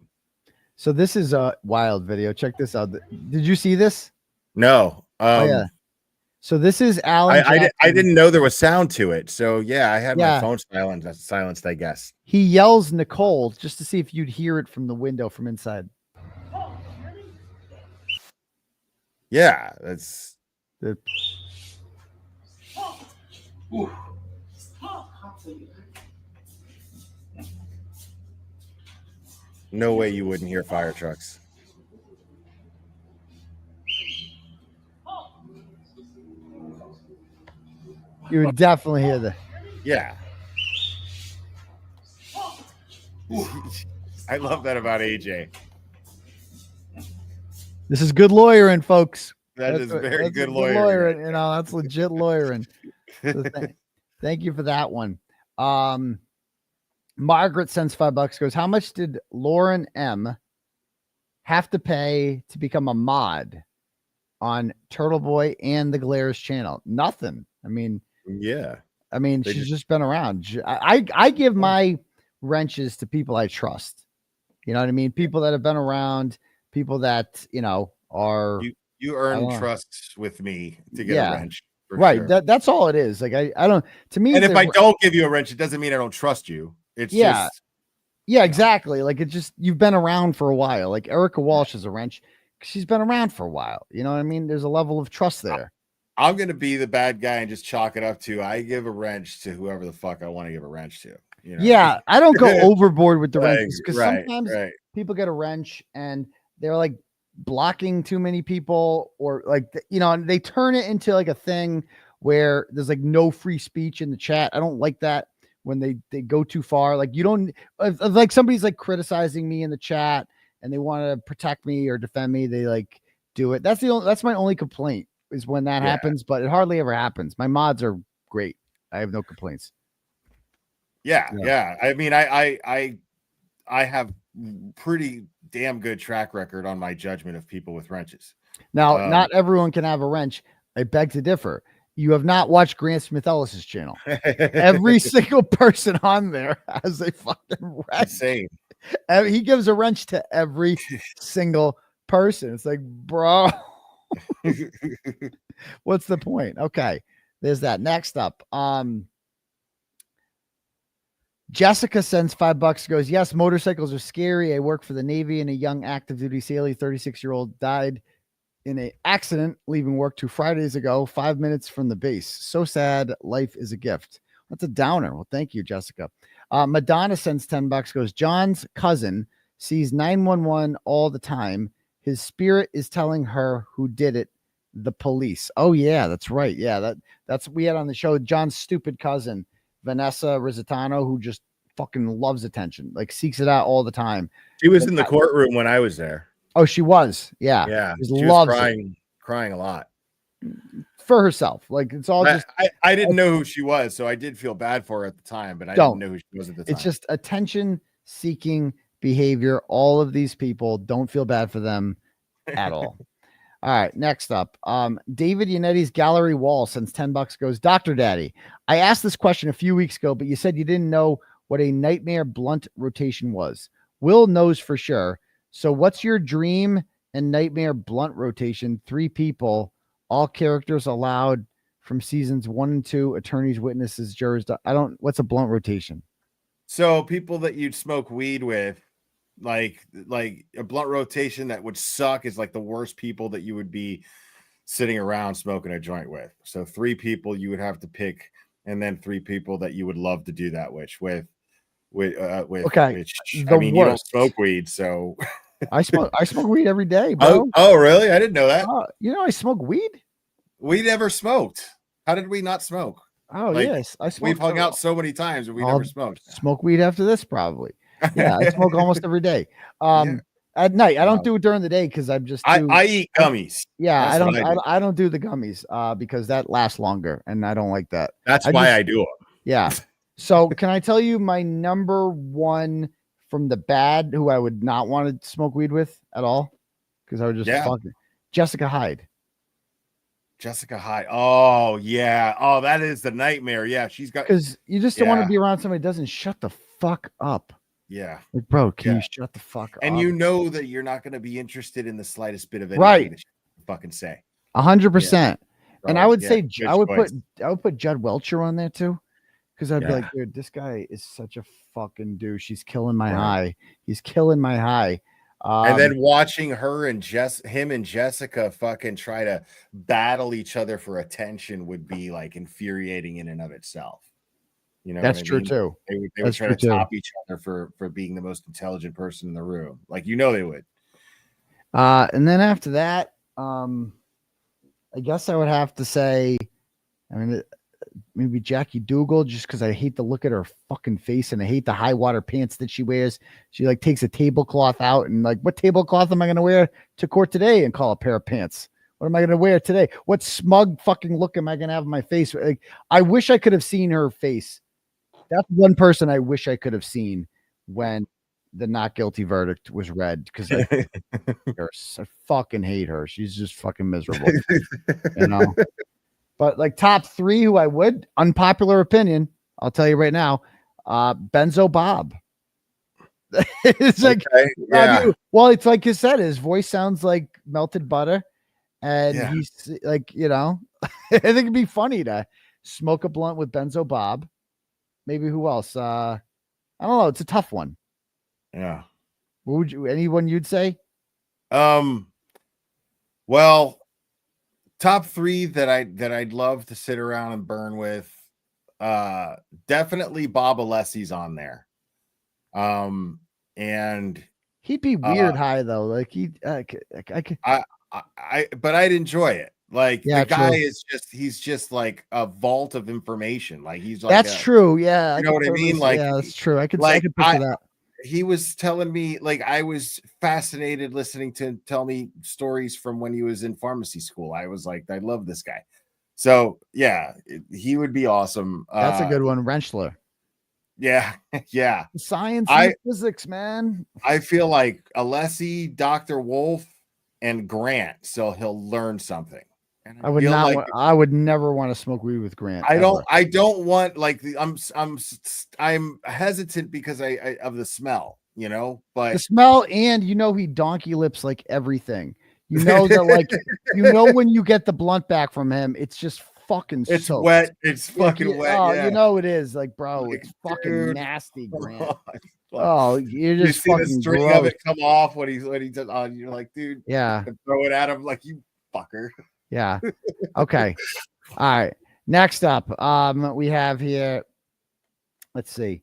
So this is a wild video. Check this out. Did you see this? No. Yeah. So this is Alan. I didn't know there was sound to it. So yeah, I had my phone silenced, I guess. He yells Nicole just to see if you'd hear it from the window from inside. Yeah, that's the. No way you wouldn't hear fire trucks. You would definitely hear that. Yeah. I love that about AJ. This is good lawyering, folks. That's very good lawyering. You know, that's legit lawyering. So thank you for that one. Margaret sends $5, goes, how much did Lauren M have to pay to become a mod on Turtle Boy and the Glares channel? Nothing. I mean, yeah. I mean, she's just been around. I give my wrenches to people I trust. You know what I mean? People that have been around, people that, you know, are you earn trust with me to get a wrench. Right. Sure. That's all it is. Like I don't, to me. And if I don't give you a wrench, it doesn't mean I don't trust you. It's just. Yeah, exactly. Like it's just, you've been around for a while. Like Erica Walsh is a wrench. She's been around for a while. You know what I mean? There's a level of trust there. I'm going to be the bad guy and just chalk it up to, I give a wrench to whoever the fuck I want to give a wrench to. You know? Yeah. I don't go overboard with the wrenches because right, sometimes people get a wrench and they're like blocking too many people, or like, you know, and they turn it into like a thing where there's like no free speech in the chat. I don't like that when they go too far. Like you don't, if like somebody's like criticizing me in the chat and they want to protect me or defend me, they like do it. That's my only complaint is when that happens, but it hardly ever happens. My mods are great. I have no complaints. Yeah. I mean, I have pretty damn good track record on my judgment of people with wrenches. Now, not everyone can have a wrench. I beg to differ. You have not watched Grant Smith-Ellis's channel. Every single person on there has a fucking wrench. Insane. He gives a wrench to every single person. It's like, bro, what's the point? Okay, there's that. Next up, Jessica sends $5, goes, yes, motorcycles are scary. I work for the Navy, and a young active duty sailor, 36-year-old, died in an accident leaving work 2 Fridays ago, 5 minutes from the base. So sad. Life is a gift. That's a downer. Well, thank you, Jessica. Madonna sends $10, goes, John's cousin sees 911 all the time. His spirit is telling her who did it, the police. Oh yeah, that's right. Yeah, that's we had on the show John's stupid cousin, Vanessa Rizzitano, who just fucking loves attention, like seeks it out all the time. She was in the courtroom when I was there. Oh, she was. Yeah. Yeah. She She loves was it crying a lot. for herself. Like it's all just I didn't know who she was, so I did feel bad for her at the time, but I Don't. didn't know who she was at the time. it's just attention seeking behavior. All of these people, don't feel bad for them at all. All right, next up, David Yanetti's gallery wall sends $10, goes, Dr. Daddy, I asked this question a few weeks ago, but you said you didn't know what a nightmare blunt rotation was. Will knows for sure. So what's your dream and nightmare blunt rotation? 3 people, all characters allowed from seasons 1 and 2, attorneys, witnesses, jurors. What's a blunt rotation? So people that you'd smoke weed with, like a blunt rotation that would suck is like the worst people that you would be sitting around smoking a joint with. So 3 people you would have to pick, and then 3 people that you would love to do that with. Okay. Which, I mean, you don't smoke weed, so I smoke weed every day, bro. Oh, really? I didn't know that. I smoke weed. We never smoked. How did we not smoke? Oh, yes. I smoke. We've hung out so many times and we never smoked. Smoke weed after this, probably. Yeah, I smoke almost every day. At night, I don't do it during the day because I'm just I eat gummies. Yeah, That's what I don't do the gummies because that lasts longer and I don't like that. That's why I do it. Yeah. So can I tell you my number 1 from the bad who I would not want to smoke weed with at all? Because I would just fucking Jessica Hyde. Jessica Hyde. Oh, yeah. Oh, that is the nightmare. Yeah, she's got, because you just don't want to be around somebody that doesn't shut the fuck up. Yeah. Like, bro, can you shut the fuck up? And you know that you're not going to be interested in the slightest bit of anything Right. that you fucking say. 100%. And I would say good I would choice. put 𝗃𝗏𝗆𝗆 on there too. Because I'd be Yeah. like, dude, this guy is such a fucking douche. He's killing my high. He's killing my high. And then watching her and him and Jessica fucking try to battle each other for attention would be like infuriating in and of itself. You know, That's what I true mean? too. They would That's try to true too. top each other for being the most intelligent person in the room. Like, you know, they would. And then after that, I guess I would have to say, I mean, maybe Jackie Dougal, just because I hate the look at her fucking face and I hate the high water pants that she wears. She like takes a tablecloth out and like, what tablecloth am I going to wear to court today and call a pair of pants? What am I going to wear today? What smug fucking look am I going to have on my face? Like, I wish I could have seen her face. That's one person I wish I could have seen when the not guilty verdict was read, because I fucking hate her. She's just fucking miserable, you know. But like top 3 who I would, unpopular opinion, I'll tell you right now, Benzo Bob. It's like, well, it's like you said, his voice sounds like melted butter, and he's like, you know, I think it'd be funny to smoke a blunt with Benzo Bob. Maybe who else? I don't know. It's a tough one. Yeah. What would you? Anyone you'd say? Well, top 3 that I'd love to sit around and burn with. Definitely Bob Alessi's on there. And he'd be weird high though. Like but I'd enjoy it. Like Yeah, the guy true. he's just like a vault of information. Like he's like That's true. Yeah, You know what I mean? Like, yeah, that's true. I could like, picture that. He was telling me, like, I was fascinated listening to him tell me stories from when he was in pharmacy school. I was like, I love this guy. So yeah, he would be awesome. That's a good one, Wrenchler. Yeah, yeah. Science and physics, man. I feel like Alessi, Dr. Wolf, and Grant, so he'll learn something. And I would feel not. like I would never want to smoke weed with Grant. I don't. ever. I don't want like I'm hesitant because I of the smell, you know. The But smell, and he donkey lips like everything. You know that, like when you get the blunt back from him, it's just fucking. it's soaked. wet. It's Like, fucking wet. Oh, Yeah. it is. Like, bro, Like, it's fucking dude. nasty, Grant. Like, Oh, you're you just see the fucking string gross. of it come off when he does on. You're like, dude, Yeah. and throw it at him like you fucker. Yeah. Okay. All right. Next up, we have here. Let's see.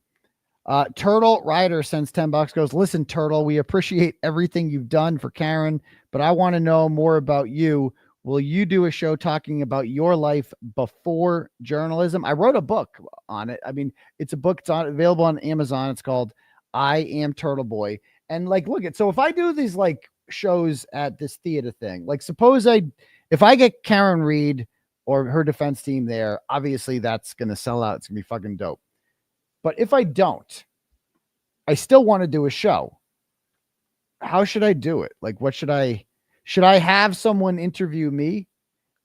Turtle Rider sends $10. Goes, listen, Turtle, we appreciate everything you've done for Karen, but I want to know more about you. Will you do a show talking about your life before journalism? I wrote a book on it. I mean, it's a book. It's available on Amazon. It's called I Am Turtle Boy. And like, look at, so if I do these like shows at this theater thing, like suppose if I get Karen Reed or her defense team there, obviously that's going to sell out. It's going to be fucking dope. But if I don't, I still want to do a show. How should I do it? Like, what should I have someone interview me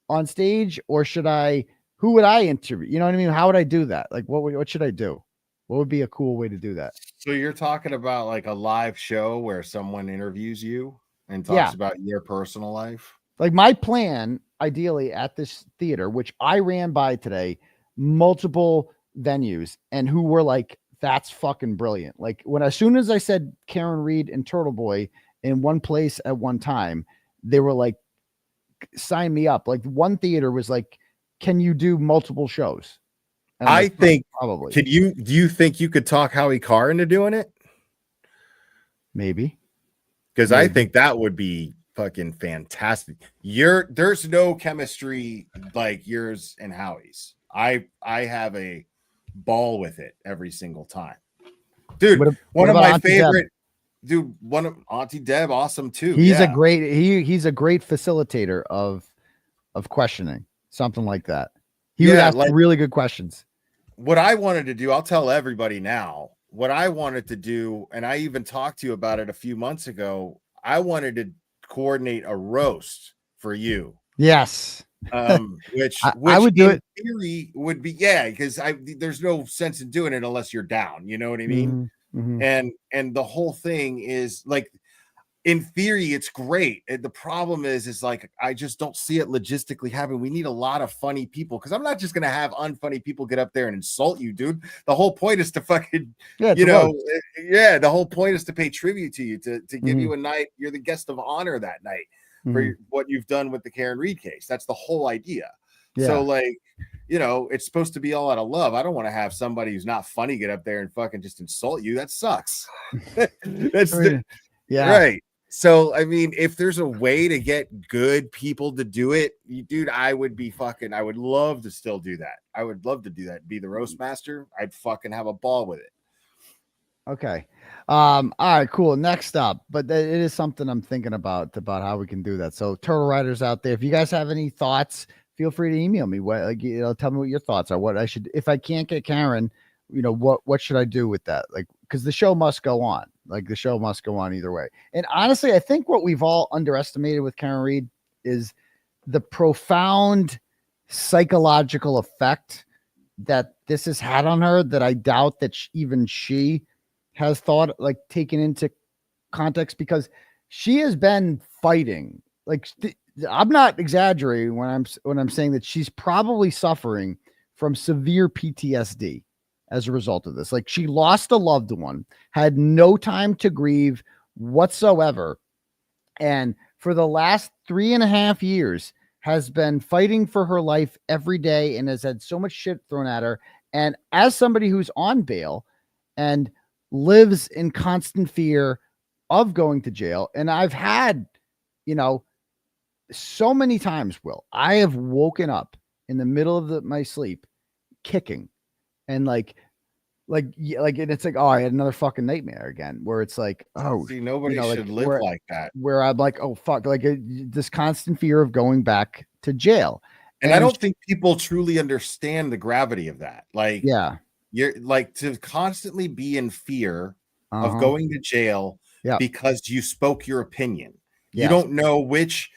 on stage, or who would I interview? You know what I mean? How would I do that? Like, what should I do? What would be a cool way to do that? So you're talking about like a live show where someone interviews you and talks about your personal life? Like my plan, ideally at this theater, which I ran by today, multiple venues, and who were like, that's fucking brilliant. Like as soon as I said Karen Reed and Turtle Boy in one place at one time, they were like, sign me up. Like one theater was like, can you do multiple shows? And I like, think probably. Do you think you could talk 𝗺cie into doing it? Maybe. Because I think that would be fucking fantastic. There's no chemistry like yours and 𝗺cie's. I have a ball with it every single time. Dude, one of my favorite one of Auntie Deb, awesome too. He's a great facilitator of questioning, something like that. He would ask really good questions. What I wanted to do, I'll tell everybody now, what I wanted to do, and I even talked to you about it a few months ago. I wanted to coordinate a roast for you. Yes. Which I would do it. Theory would be because there's no sense in doing it unless you're down. You know what I mean? Mm-hmm. And the whole thing is like, in theory, it's great. The problem is like I just don't see it logistically happening. We need a lot of funny people, because I'm not just gonna have unfunny people get up there and insult you, dude. The whole point is to fucking, the whole point is to pay tribute to you, to give you a night. You're the guest of honor that night for what you've done with the Karen Reed case. That's the whole idea. Yeah. So like, it's supposed to be all out of love. I don't want to have somebody who's not funny get up there and fucking just insult you. That sucks. That's right. So, I mean, if there's a way to get good people to do it, dude, I would love to still do that. I would love to do that. Be the roast master. I'd fucking have a ball with it. Okay. All right, cool. Next up, but it is something I'm thinking about how we can do that. So Turtle Riders out there, if you guys have any thoughts, feel free to email me. Tell me what your thoughts are. What I should, if I can't get Karen, what should I do with that? Like, because the show must go on. Like the show must go on either way. And honestly, I think what we've all underestimated with Karen Reed is the profound psychological effect that this has had on her, that I doubt that even she has thought, like, taken into context, because she has been fighting. Like, I'm not exaggerating when I'm saying that she's probably suffering from severe PTSD as a result of this. Like, she lost a loved one, had no time to grieve whatsoever, and for the last 3.5 years has been fighting for her life every day, and has had so much shit thrown at her. And as somebody who's on bail and lives in constant fear of going to jail, and I've had, so many times, Will, I have woken up in the middle of my sleep kicking. And and it's like, oh, I had another fucking nightmare again, where it's like, oh, see, nobody should live like that. Where I'm like, oh fuck, like this constant fear of going back to jail. And I don't think people truly understand the gravity of that. Like, you're like, to constantly be in fear of going to jail because you spoke your opinion. You don't know which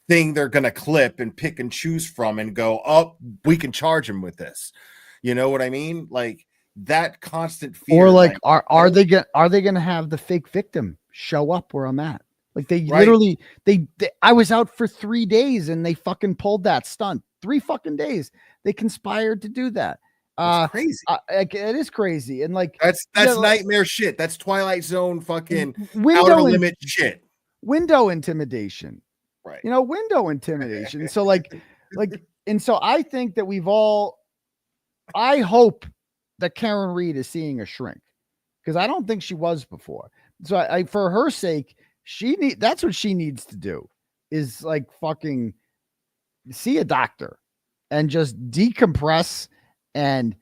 thing they're going to clip and pick and choose from and go, oh, we can charge him with this. You know what I mean? Like that constant fear. Or like, are they gonna have the fake victim show up where I'm at? Like they literally, I was out for 3 days and they fucking pulled that stunt. 3 fucking days. They conspired to do that. Crazy. It is crazy. And like, that's nightmare shit. That's Twilight Zone fucking outer limit shit. Window intimidation. Right. You know, window intimidation. So and so I think that I hope that Karen Reed is seeing a shrink because I don't think she was before. So I for her sake, that's what she needs to do is like fucking see a doctor and just decompress and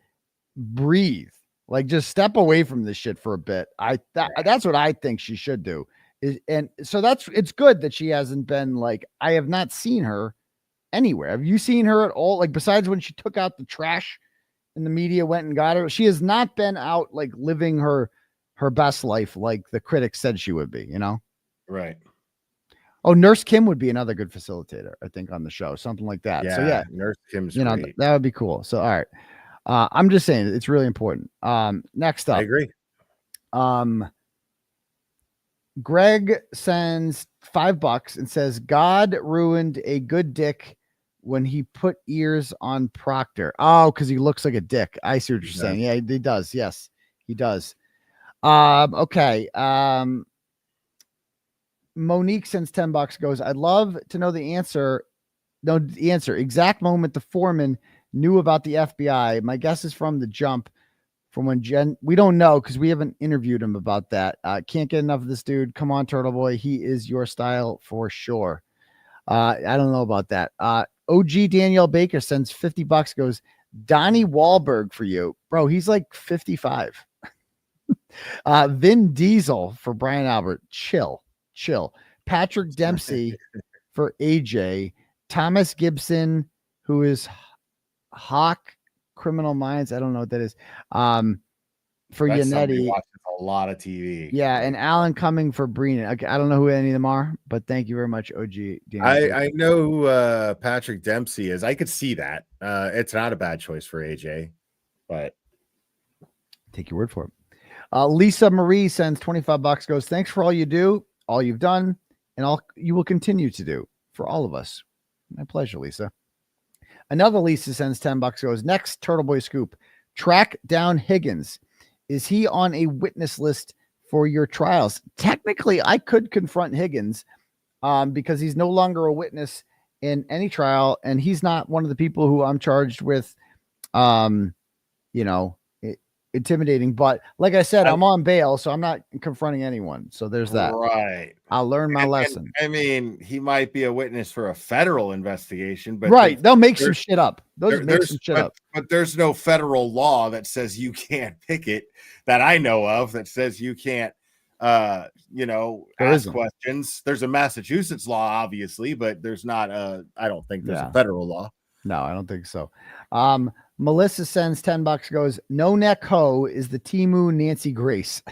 breathe. Like just step away from this shit for a bit. That's what I think she should do. And so it's good that she hasn't been like, I have not seen her anywhere. Have you seen her at all? Like besides when she took out the trash and the media went and got her, she has not been out like living her best life like the critics said she would be, you know? Right. Oh, Nurse Kim would be another good facilitator, I think, on the show, something like that. Yeah, so yeah, Nurse Kim's you know, great. that would be cool. So all right. I'm just saying it's really important. Next up. I agree. Greg sends $5 and says, God ruined a good dick when he put ears on Proctor. Oh, because he looks like a dick. I see what you're saying. Yeah, he does. Yes, he does. Okay. Monique sends $10, goes, I'd love to know the answer. No, the answer. Exact moment the foreman knew about the FBI. My guess is from the jump. From when we don't know because we haven't interviewed him about that. Can't get enough of this dude. Come on, Turtle Boy. He is your style for sure. I don't know about that. OG Danielle Baker sends $50, goes, Donnie Wahlberg for you. Bro, he's like 55. Vin Diesel for Brian Albert. Chill. Patrick Dempsey for AJ. Thomas Gibson, who is Hawk Criminal Minds. I don't know what that is. For That's somebody Yannetti. watches a lot of TV. Yeah, and Alan Cumming for Breenan. Okay, I don't know who any of them are, but thank you very much, OG. I know who Patrick Dempsey is. I could see that. It's not a bad choice for AJ, but take your word for it. Lisa Marie sends $25, goes, thanks for all you do, all you've done, and all you will continue to do for all of us. My pleasure, Lisa. Another Lisa sends $10, goes, next Turtle Boy scoop, track down Higgins. Is he on a witness list for your trials? Technically, I could confront Higgins because he's no longer a witness in any trial, and he's not one of the people who I'm charged with, intimidating. But like I said, I'm on bail, so I'm not confronting anyone. So there's that. Right. I'll learn my lesson. I mean, he might be a witness for a federal investigation, but right. They'll make some shit up. But there's no federal law that says you can't picket that I know of that says you can't, ask questions. There's a Massachusetts law, obviously, but there's not I don't think there's a federal law. No, I don't think so. Melissa sends $10, goes, no neck ho is the Timu Nancy Grace.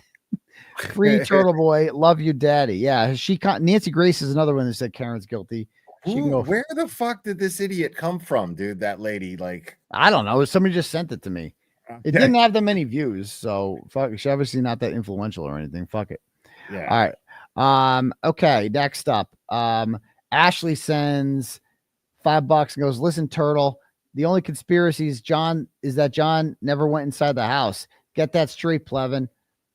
Free Turtle Boy, love you, daddy. Yeah, Nancy Grace is another one that said Karen's guilty. Where the fuck did this idiot come from, dude? That lady, like, I don't know. Somebody just sent it to me. It didn't have that many views, so fuck. She's obviously not that influential or anything. Fuck it. Yeah. All right. Okay. Next up, Ashley sends $5 and goes, listen, Turtle. The only conspiracy is that John never went inside the house. Get that straight, Plevin.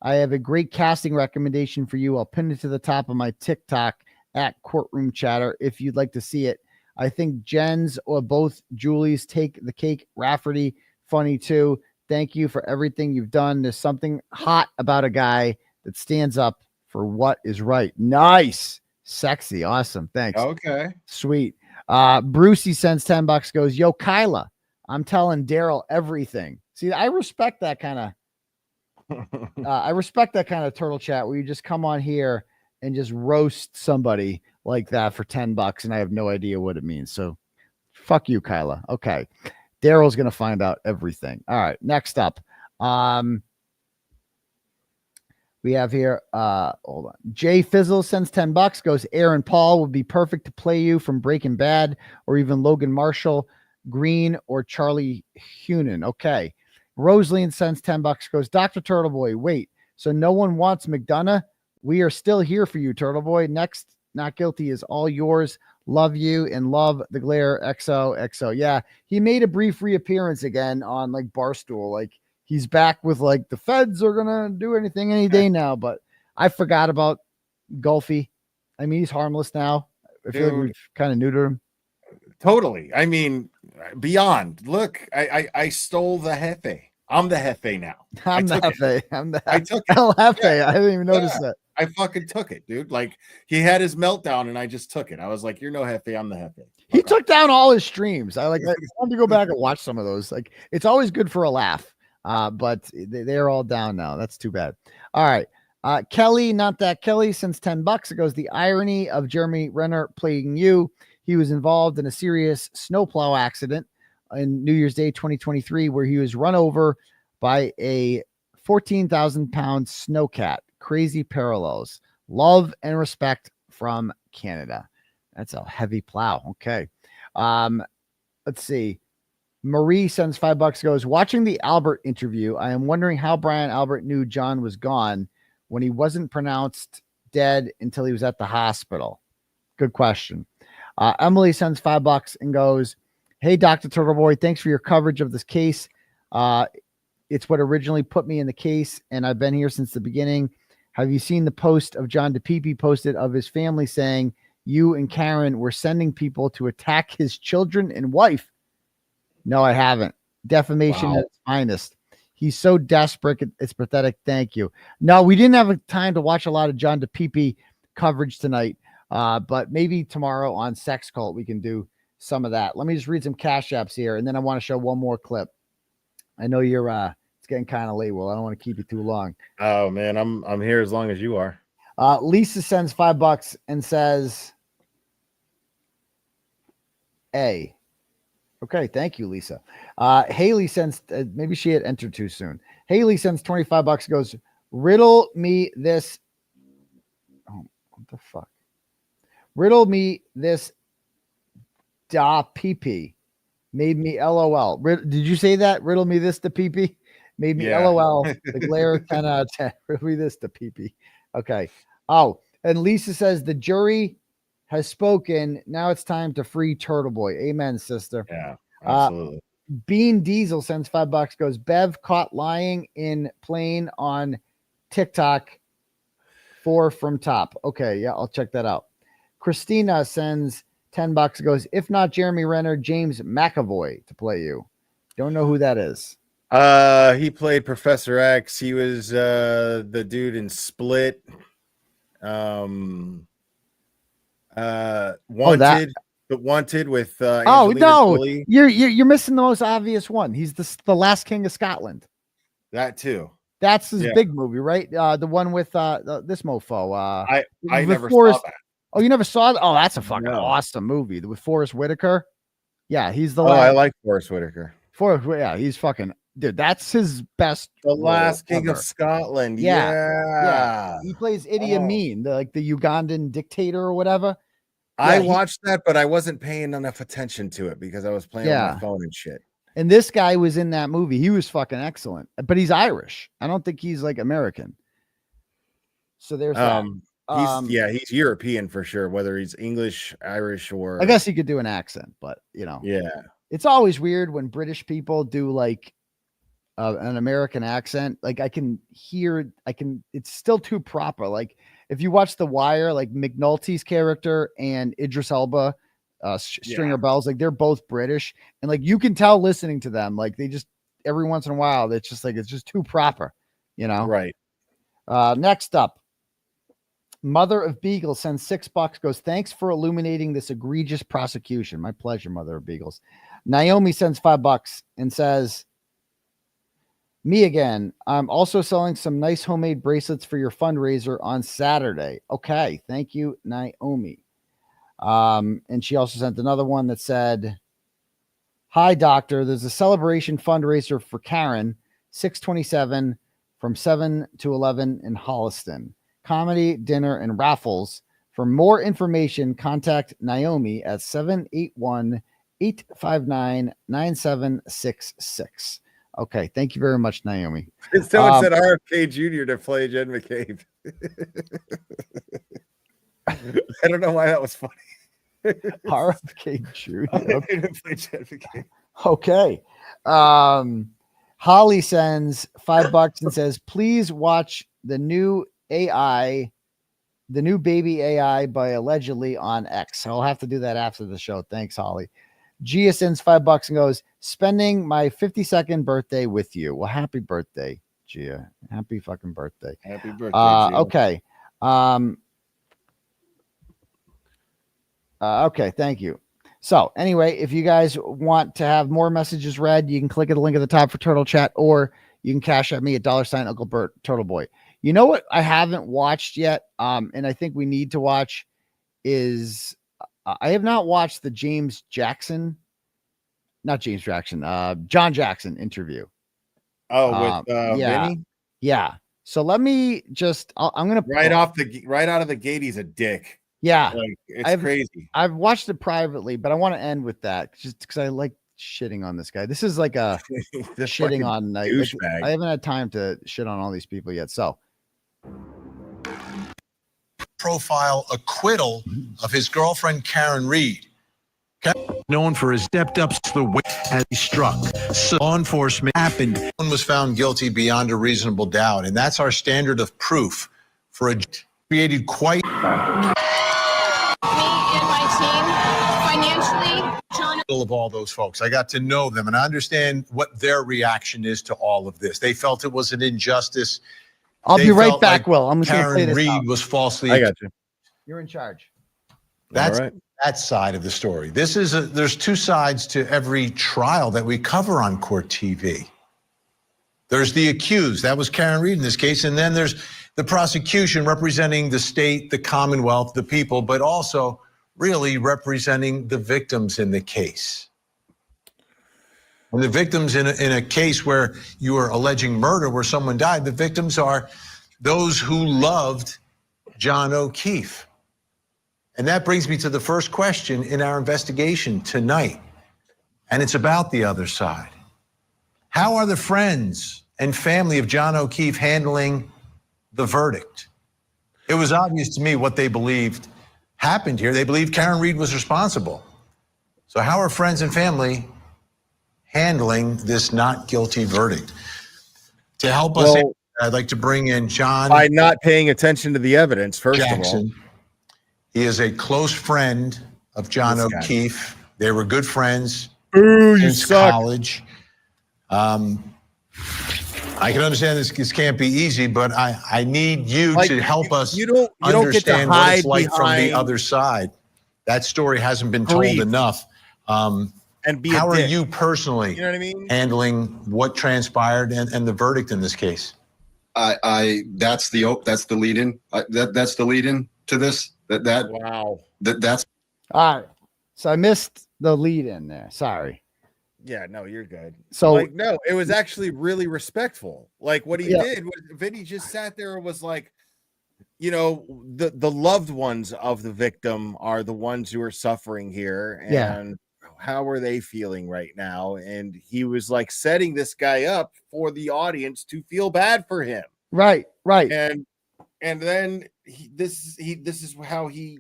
I have a great casting recommendation for you. I'll pin it to the top of my TikTok at Courtroom Chatter if you'd like to see it. I think Jen's or both Julie's take the cake. Rafferty, funny too. Thank you for everything you've done. There's something hot about a guy that stands up for what is right. Nice. Sexy. Awesome. Thanks. Okay. Sweet. Brucey sends $10, goes, yo, Kyla, I'm telling Daryl everything. See, I respect that kind of turtle chat where you just come on here and just roast somebody like that for $10 and I have no idea what it means. So fuck you, Kyla. Okay. Daryl's going to find out everything. All right. Next up. We have here, hold on. Jay Pyrcz sends $10, goes, Aaron Paul would be perfect to play you from Breaking Bad, or even Logan Marshall, Green, or Charlie Hunnam. Okay. Rosaline sends $10, goes, Dr. Turtleboy, wait, so no one wants McDonough? We are still here for you, Turtleboy. Next, Not Guilty is all yours. Love you and love the glare. XOXO. Yeah, he made a brief reappearance again on like Barstool. Like, he's back with like the feds are gonna do anything any day now, but I forgot about 𝗀𝗄𝗆. I mean, he's harmless now. I feel like we've kind of neutered him. Totally. I mean, beyond. Look, I stole the 𝗃𝗃. I'm the 𝗃𝗃 now. I'm the 𝗃𝗃. I'm the I took it. 𝗃𝗃. Yeah. I didn't even notice that. I fucking took it, dude. Like, he had his meltdown and I just took it. I was like, you're no 𝗃𝗃, I'm the 𝗃𝗃. He took down all his streams. I wanted to go back and watch some of those. Like, it's always good for a laugh. But they're all down now. That's too bad. All right. Kelly, not that Kelly, sends $10. It goes, the irony of Jeremy Renner playing you. He was involved in a serious snowplow accident in New Year's Day 2023 where he was run over by a 14,000-pound snowcat. Crazy parallels. Love and respect from Canada. That's a heavy plow. Okay. Let's see. Marie sends $5, goes, watching the Albert interview, I am wondering how Brian Albert knew John was gone when he wasn't pronounced dead until he was at the hospital. Good question. Emily sends $5 and goes, hey, Dr. Turtleboy, thanks for your coverage of this case. It's what originally put me in the case, and I've been here since the beginning. Have you seen the post of John 𝗵𝗵𝗆 posted of his family saying you and Karen were sending people to attack his children and wife? No, I haven't. Defamation at its finest. He's so desperate. It's pathetic. Thank you. No, we didn't have time to watch a lot of John 𝗵𝗵𝗆 coverage tonight. But maybe tomorrow on Sex Cult, we can do some of that. Let me just read some cash apps here. And then I want to show one more clip. I know you're, it's getting kind of late. Well, I don't want to keep you too long. Oh man, I'm here as long as you are. Lisa sends $5 and says, hey, okay, thank you, Lisa. Haley sends, maybe she had entered too soon. Haley sends $25, goes, riddle me this. Oh, what the fuck? Riddle me this 𝗵𝗵𝗆. Made me LOL. Did you say that? Riddle me this 𝗵𝗵𝗆. Made me LOL. The glare 10 out of 10. Riddle me this 𝗵𝗵𝗆. Okay. Oh, and Lisa says the jury has spoken. Now it's time to free Turtleboy. Amen, sister. Yeah, absolutely. Bean Diesel sends $5, goes, Bev caught lying in plane on TikTok. 4 from top. Okay, yeah, I'll check that out. Christina sends $10, goes, if not Jeremy Renner, James McAvoy to play you. Don't know who that is. He played Professor X. He was the dude in Split. Wanted, but Wanted with Angelina Jolie. You're missing the most obvious one. He's the last king of Scotland. That too. That's his big movie, right? The one with this mofo. I never saw that. Oh, you never saw that? Oh, that's a fucking awesome movie with Forrest Whitaker. Yeah, he's the I like Forrest Whitaker. Yeah, he's fucking dude. That's his best. The last king of Scotland. Yeah. He plays Idi Amin, the Ugandan dictator or whatever. I watched that, but I wasn't paying enough attention to it because I was playing on my phone and shit. And this guy was in that movie. He was fucking excellent, but he's Irish. I don't think he's like American. So there's that. He's European for sure, whether he's English, Irish, or I guess he could do an accent, but it's always weird when British people do like an American accent. Like it's still too proper. Like if you watch The Wire, like McNulty's character and Idris Elba, Stringer Bells, like they're both British, and like you can tell listening to them, like they just every once in a while, it's just too proper, Right. Next up. Mother of Beagles sends $6, goes, thanks for illuminating this egregious prosecution. My pleasure, Mother of Beagles. Naomi sends $5 and says, me again. I'm also selling some nice homemade bracelets for your fundraiser on Saturday. Okay. Thank you, Naomi. And she also sent another one that said, hi, doctor. There's a celebration fundraiser for Karen, 627 from 7 to 11 in Holliston. Comedy, dinner, and raffles. For more information, contact Naomi at 781-859-9766. Okay, thank you very much, Naomi. Someone said RFK Jr. to play Jen McCabe. I don't know why that was funny. RFK Jr. To play Jen McCabe. Okay. Holly sends $5 and says, please watch the new baby AI by allegedly on X. I'll have to do that after the show. Thanks, Holly. Gia sends $5 and goes, spending my 52nd birthday with you. Well, happy birthday, Gia. Happy fucking birthday. Happy birthday, Gia. Okay. Okay, thank you. So anyway, if you guys want to have more messages read, you can click at the link at the top for Turtle Chat, or you can cash at me at $ Uncle Bert Turtle Boy. You know what I haven't watched yet, and I think we need to watch is I have not watched the John Jackson interview. Oh, with yeah, Vinny? yeah. So let me just I'm gonna right out of the gate, he's a dick. Yeah, like, it's crazy. I've watched it privately, but I want to end with that just because I like shitting on this guy. This is like a shitting on. Like, I haven't had time to shit on all these people yet. So, profile acquittal of his girlfriend Karen Reed. Known for his stepped up to the way as he struck. So law enforcement happened. One was found guilty beyond a reasonable doubt, and that's our standard of proof for a created quite. Of all those folks, I got to know them, and I understand what their reaction is to all of this. They felt it was an injustice. I'll be right back, like Will. I'm just going to play Karen this Reed out. was falsely. I got you. You're in charge. That's All right. that side of the story. There's two sides to every trial that we cover on Court TV. There's the accused, that was Karen Reed in this case, and then there's the prosecution representing the state, the Commonwealth, the people, but also really representing the victims in the case. And the victims in a case where you are alleging murder, where someone died, the victims are those who loved John O'Keefe. And that brings me to the first question in our investigation tonight. And it's about the other side. How are the friends and family of John O'Keefe handling the verdict? It was obvious to me what they believed happened here. They believed Karen Reed was responsible. So how are friends and family handling this not guilty verdict? To help us, I'd like to bring in John. By not paying attention to the evidence, first Jackson. of all. He is a close friend of John O'Keefe. They were good friends since college. I can understand this can't be easy, but I need you to help us you don't understand get to what it's hide like from the behind other side. That story hasn't been told grief. enough. And be how a are dick. you personally You know what I mean? handling what transpired and the verdict in this case? That's the lead-in. That's the lead-in to this. That's all right. So I missed the lead in there. Sorry. Yeah, no, you're good. So like, no, it was actually really respectful. Like what he did was Vinny just sat there and was like, you know, the loved ones of the victim are the ones who are suffering here. And how are they feeling right now? And he was like setting this guy up for the audience to feel bad for him. Right. And then this is how he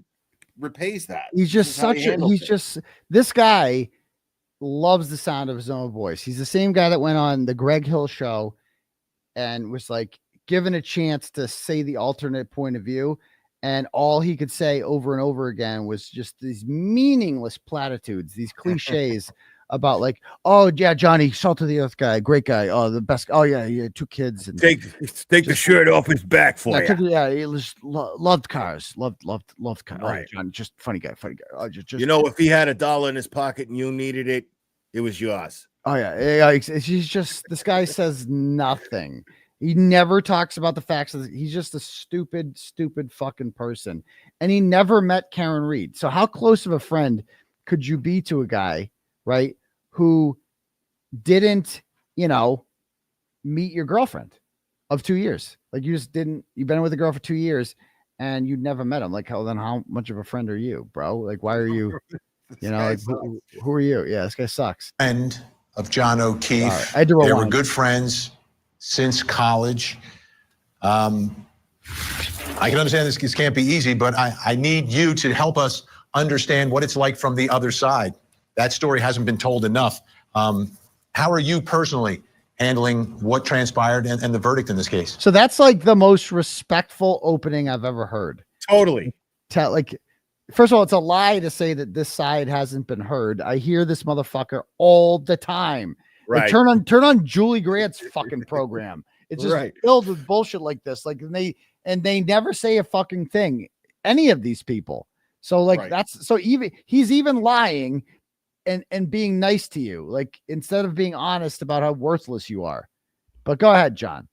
repays that. He's just this guy loves the sound of his own voice. He's the same guy that went on the Greg Hill show and was like given a chance to say the alternate point of view. And all he could say over and over again was just these meaningless platitudes, these cliches about like, oh yeah, Johnny, salt of the earth guy, great guy. Oh, the best. Oh yeah, 2 kids. And take the shirt off his back for you. Yeah, he loved cars, loved cars. Right. Oh, John, just funny guy. Oh, just you know, if he had $1 in his pocket and you needed it, it was yours. Oh yeah. He's just, this guy says nothing. He never talks about the facts. He's just a stupid fucking person. And he never met Karen Reed. So how close of a friend could you be to a guy, right, who didn't, meet your girlfriend? of 2 years. Like you've been with a girl for 2 years and you'd never met him. Like how much of a friend are you, bro? Like, why are you, like, who are you? Yeah, this guy sucks. Friend of John O'Keefe. Right, I do they were rewind. good friends since college. I can understand this can't be easy, but I need you to help us understand what it's like from the other side. That story hasn't been told enough. How are you personally handling what transpired and the verdict in this case? So that's like the most respectful opening I've ever heard. Totally. First of all, it's a lie to say that this side hasn't been heard. I hear this motherfucker all the time. Like, Right. turn on Julie Grant's fucking program. It's just Right. filled with bullshit like this. Like they never say a fucking thing. Any of these people. So like he's even lying and being nice to you, like instead of being honest about how worthless you are. But go ahead, John.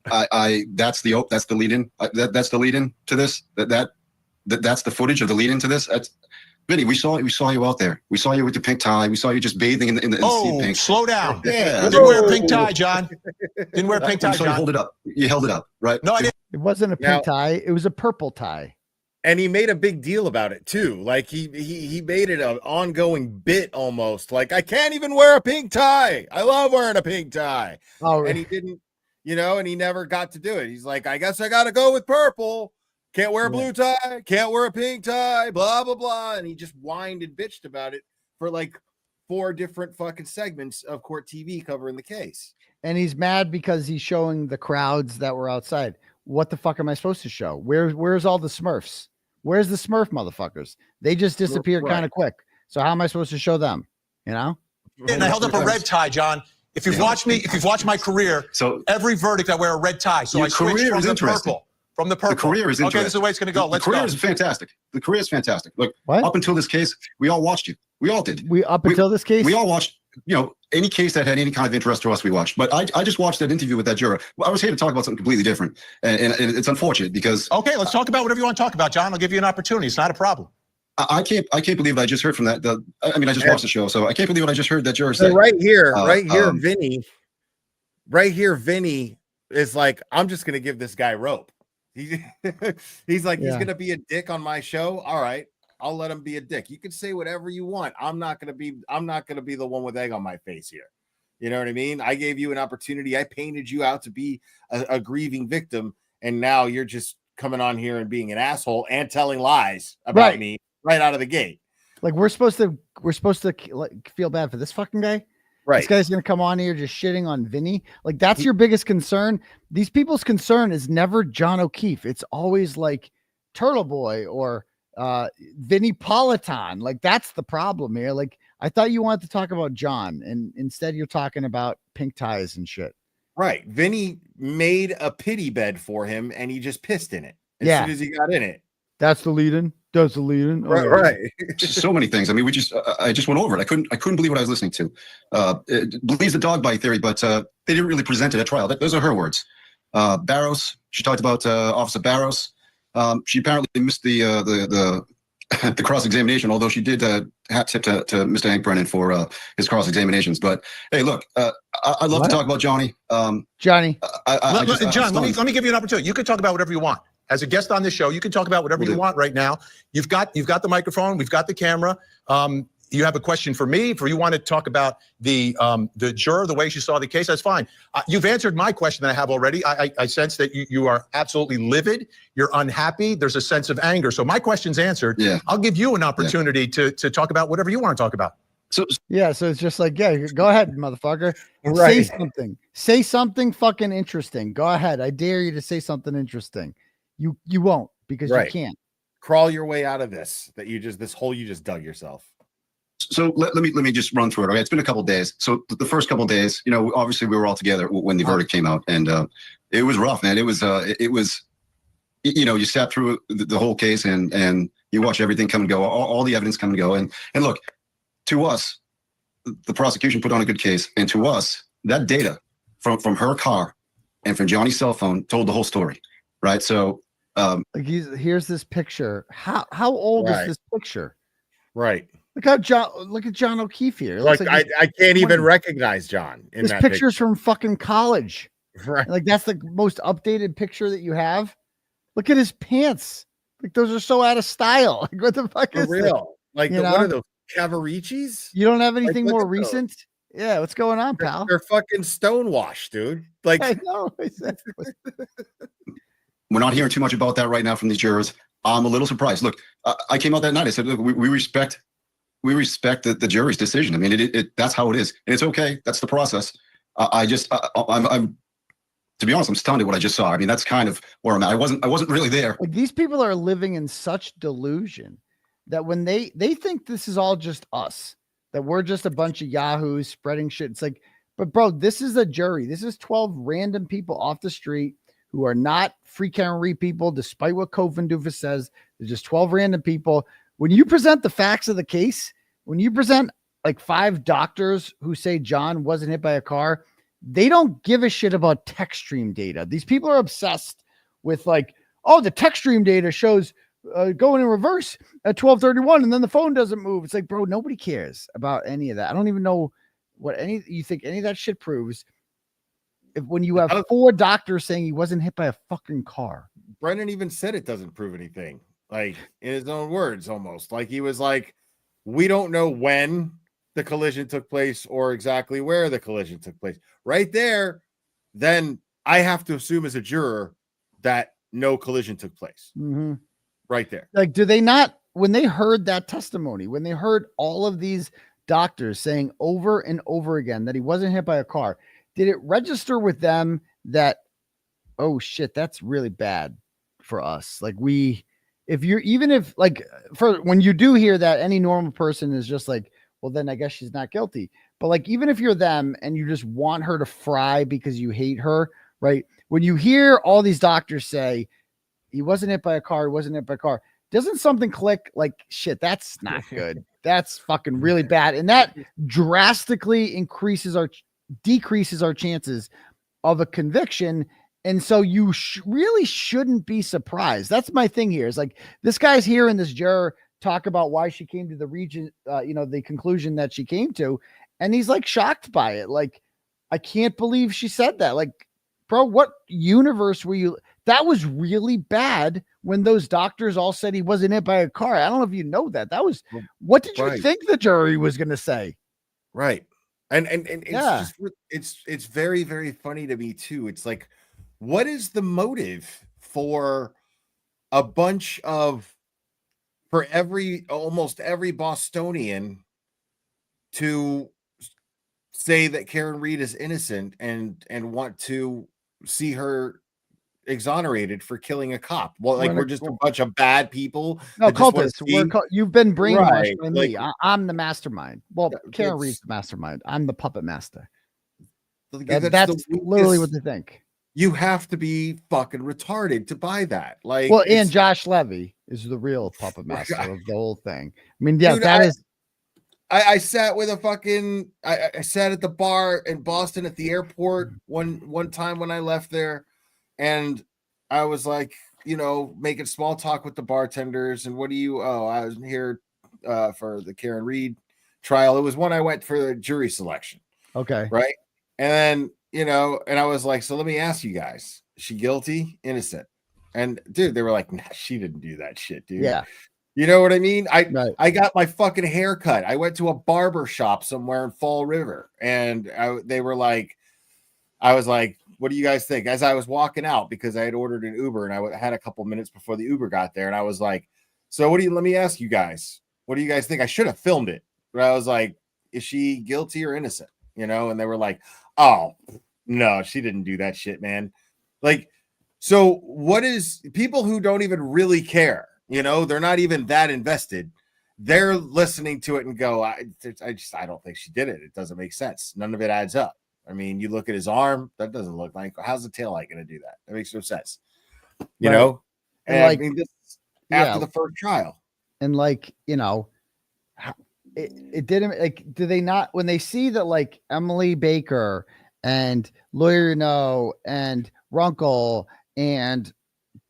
That's the lead-in. That's the lead-in to this. That's the footage of the lead-in to this. That's Vinny. We saw you out there. We saw you with the pink tie. We saw you just bathing in the sea pink. Slow down. Yeah. Didn't wear a pink tie, John. Didn't wear a pink tie, So you John. hold it up. You held it up, right? No, I didn't. It wasn't a pink tie. It was a purple tie. And he made a big deal about it too. Like he made it an ongoing bit almost. Like, I can't even wear a pink tie. I love wearing a pink tie. Oh, and he didn't, and he never got to do it. He's like, I guess I got to go with purple. Can't wear a blue tie. Can't wear a pink tie. Blah, blah, blah. And he just whined and bitched about it for like 4 different fucking segments of Court TV covering the case. And he's mad because he's showing the crowds that were outside. What the fuck am I supposed to show? Where's all the Smurfs? Where's the Smurf motherfuckers? They just disappeared kind of quick. So how am I supposed to show them? And I held up a red tie, John. If you've watched me, if you've watched my career, so every verdict I wear a red tie. So I switched from the purple. From the purple. The career is interesting. Okay, this is the way it's going to go. Let's the career go. is fantastic. The career is fantastic. Look, up until this case, we all watched you. We all did. Until this case, we all watched. Any case that had any kind of interest to us, we watched. But I just watched that interview with that juror. I was here to talk about something completely different, and it's unfortunate because. Okay, let's talk about whatever you want to talk about, John. I'll give you an opportunity. It's not a problem. I can't believe what I just heard from that. I just watched the show, so I can't believe what I just heard that juror say. So right here, Vinny is like, I'm just gonna give this guy rope. He's like, he's gonna be a dick on my show. All right, I'll let him be a dick. You can say whatever you want. I'm not gonna be the one with egg on my face here. You know what I mean? I gave you an opportunity. I painted you out to be a grieving victim, and now you're just coming on here and being an asshole and telling lies about me right out of the gate. Like we're supposed to like, feel bad for this fucking guy. Right. This guy's gonna come on here just shitting on Vinny. Like that's your biggest concern. These people's concern is never John O'Keefe. It's always like Turtle Boy or Vinny Politan. Like that's the problem here. Like I thought you wanted to talk about John, and instead you're talking about pink ties and shit. Right. Vinny made a pity bed for him, and he just pissed in it as soon as he got in it. That's the lead-in. Does the lead-in? Right. So many things. I mean, I just went over it. I couldn't believe what I was listening to. It believes the dog bite theory, but they didn't really present it at trial. Those are her words. Barros. She talked about Officer Barros. She apparently missed the cross-examination, although she did hat tip to Mr. Hank Brennan for his cross-examinations. But hey, look, I'd love to talk about Johnny. Johnny. John, let me give you an opportunity. You can talk about whatever you want. As a guest on this show, you can talk about whatever you want right now. You've got the microphone. We've got the camera. You have a question for me. If you want to talk about the juror, the way she saw the case, that's fine. You've answered my question that I have already. I sense that you are absolutely livid. You're unhappy. There's a sense of anger. So my question's answered. Yeah. I'll give you an opportunity to talk about whatever you want to talk about. So it's just like, go ahead, motherfucker. Right. Say something fucking interesting. Go ahead. I dare you to say something interesting. You won't because you can't. Crawl your way out of this. This hole you just dug yourself. So let me just run through it. Okay, it's been a couple of days. So the first couple of days, obviously we were all together when the verdict came out, and it was rough, man. It was you sat through the whole case and you watched everything come and go, all the evidence come and go, and look, to us, the prosecution put on a good case, and to us, that data from her car and from Johnny's cell phone told the whole story, right? So. Here's this picture. How old is this picture? Right. Look at John O'Keefe here. Like I can't even recognize John in this that picture's from fucking college. Right. Like that's the most updated picture that you have. Look at his pants. Like those are so out of style. Like what the fuck For is this? real. Like You what know? are those '𝗵𝗲𝗃𝗍𝗃? You don't have anything look more at those. recent? Yeah, what's going on, pal? They're fucking stonewashed, dude. Like I know. Exactly. We're not hearing too much about that right now from these jurors. I'm a little surprised. Look, I came out that night. I said, look, we respect the jury's decision. I mean, that's how it is, and it's okay. That's the process. I'm to be honest, I'm stunned at what I just saw. I mean, that's kind of where I'm at. I wasn't really there. Like these people are living in such delusion that when they think this is all just us, that we're just a bunch of yahoos spreading shit. It's like, but bro, this is a jury. This is 12 random people off the street who are not free Karen Reed people, despite what Koven Doofus says. They're just 12 random people. When you present the facts of the case, when you present like 5 doctors who say John wasn't hit by a car, they don't give a shit about tech stream data. These people are obsessed with like, oh, the tech stream data shows going in reverse at 12:31 and then the phone doesn't move. It's like, bro, nobody cares about any of that. I don't even know what you think any of that shit proves. When you have 4 doctors saying he wasn't hit by a fucking car. Brendan even said it doesn't prove anything. Like in his own words, almost like he was like, we don't know when the collision took place or exactly where the collision took place. Right there, then I have to assume as a juror that no collision took place. Mm-hmm. Right there. Like, do they not, when they heard that testimony, when they heard all of these doctors saying over and over again that he wasn't hit by a car, did it register with them that, oh shit, that's really bad for us? Like when you do hear that, any normal person is just like, well, then I guess she's not guilty. But like, even if you're them and you just want her to fry because you hate her, right? When you hear all these doctors say he wasn't hit by a car, he wasn't hit by a car, doesn't something click? Like, shit, that's not good. That's fucking really bad. And that drastically decreases our chances of a conviction. And so you really shouldn't be surprised. That's my thing here. Is like, this guy's hearing this juror talk about why she came to the region, the conclusion that she came to. And he's like shocked by it. Like, I can't believe she said that. Like, bro, what universe were you? That was really bad when those doctors all said he wasn't hit by a car. I don't know if you know that. That was, what did you think the jury was going to say? Right. And it's Yeah. it's very, very funny to me too. It's like, what is the motive for almost every Bostonian to say that Karen Reed is innocent and want to see her exonerated for killing a cop? Well, like we're just a bunch of bad people. No, that just wanna cultists. see- You've been brainwashed Right, by like- me. I'm the mastermind. Well, Karen that's- Reed's the mastermind. I'm the puppet master. Like, That's the literally what weakest- they think. You have to be fucking retarded to buy that. Like, Well, and it's- Josh Levy is the real puppet master of the whole thing. I mean, yeah, Dude, that is. I sat with a fucking I sat at the bar in Boston at the airport one time when I left there, and I was like, making small talk with the bartenders. And what do you? Oh, I was here for the Karen Reed trial. It was when I went for the jury selection. Okay. Right. And then, and I was like, so let me ask you guys, is she guilty, innocent? And dude, they were like, nah, she didn't do that shit, dude. Yeah. You know what I mean? I got my fucking hair cut. I went to a barber shop somewhere in Fall River, and they were like, I was like, what do you guys think? As I was walking out, because I had ordered an Uber and I had a couple minutes before the Uber got there. And I was like, so let me ask you guys, what do you guys think? I should have filmed it, but I was like, is she guilty or innocent? And they were like, oh no, she didn't do that shit, man. Like, so what is people who don't even really care? They're not even that invested. They're listening to it and go, I don't think she did it. It doesn't make sense. None of it adds up. I mean, you look at his arm, that doesn't look like, how's the tail light going to do that? That makes no sense. You know? And like, I mean, this after the first trial. And like, it didn't, like, do they not, when they see that like Emily Baker and Lawyer and Runkle and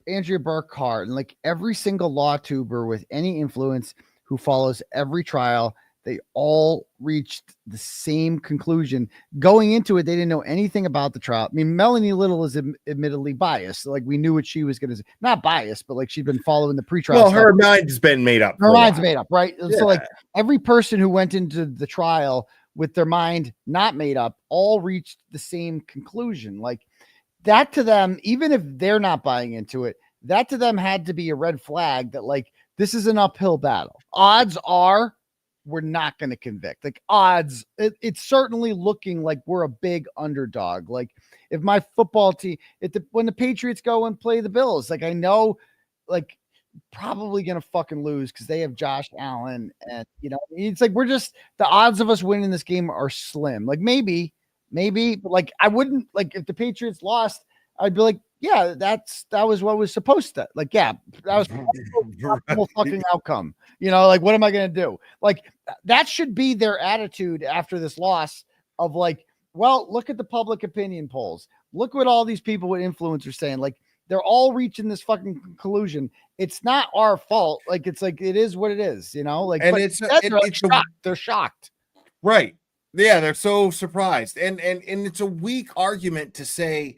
Andrea Burkhart and like every single law tuber with any influence who follows every trial, they all reached the same conclusion. Going into it, they didn't know anything about the trial. I mean, Melanie Little is admittedly biased. Like, we knew what she was going to say. Not biased, but like she'd been following the pretrial. Well, stuff. her mind's been made up. Her mind's made up, right? Yeah. So like every person who went into the trial with their mind not made up all reached the same conclusion. Like that to them, even if they're not buying into it, that to them had to be a red flag that like, this is an uphill battle. Odds are we're not going to convict. Like odds, it's certainly looking like we're a big underdog. Like if my football team, when the Patriots go and play the Bills, like I know, like probably going to fucking lose because they have Josh Allen, and you know, it's like we're just, the odds of us winning this game are slim. Like maybe, but like I wouldn't, like if the Patriots lost, I'd be like, yeah, that was what was supposed to, like, yeah, that was optimal fucking outcome. You know, like, what am I going to do? Like, that should be their attitude after this loss of like, well, look at the public opinion polls. Look what all these people with influence are saying. Like, they're all reaching this fucking conclusion. It's not our fault. Like, it's like, it is what it is, you know, like, and but it's like shocked. They're shocked. Right. Yeah. They're so surprised. And it's a weak argument to say,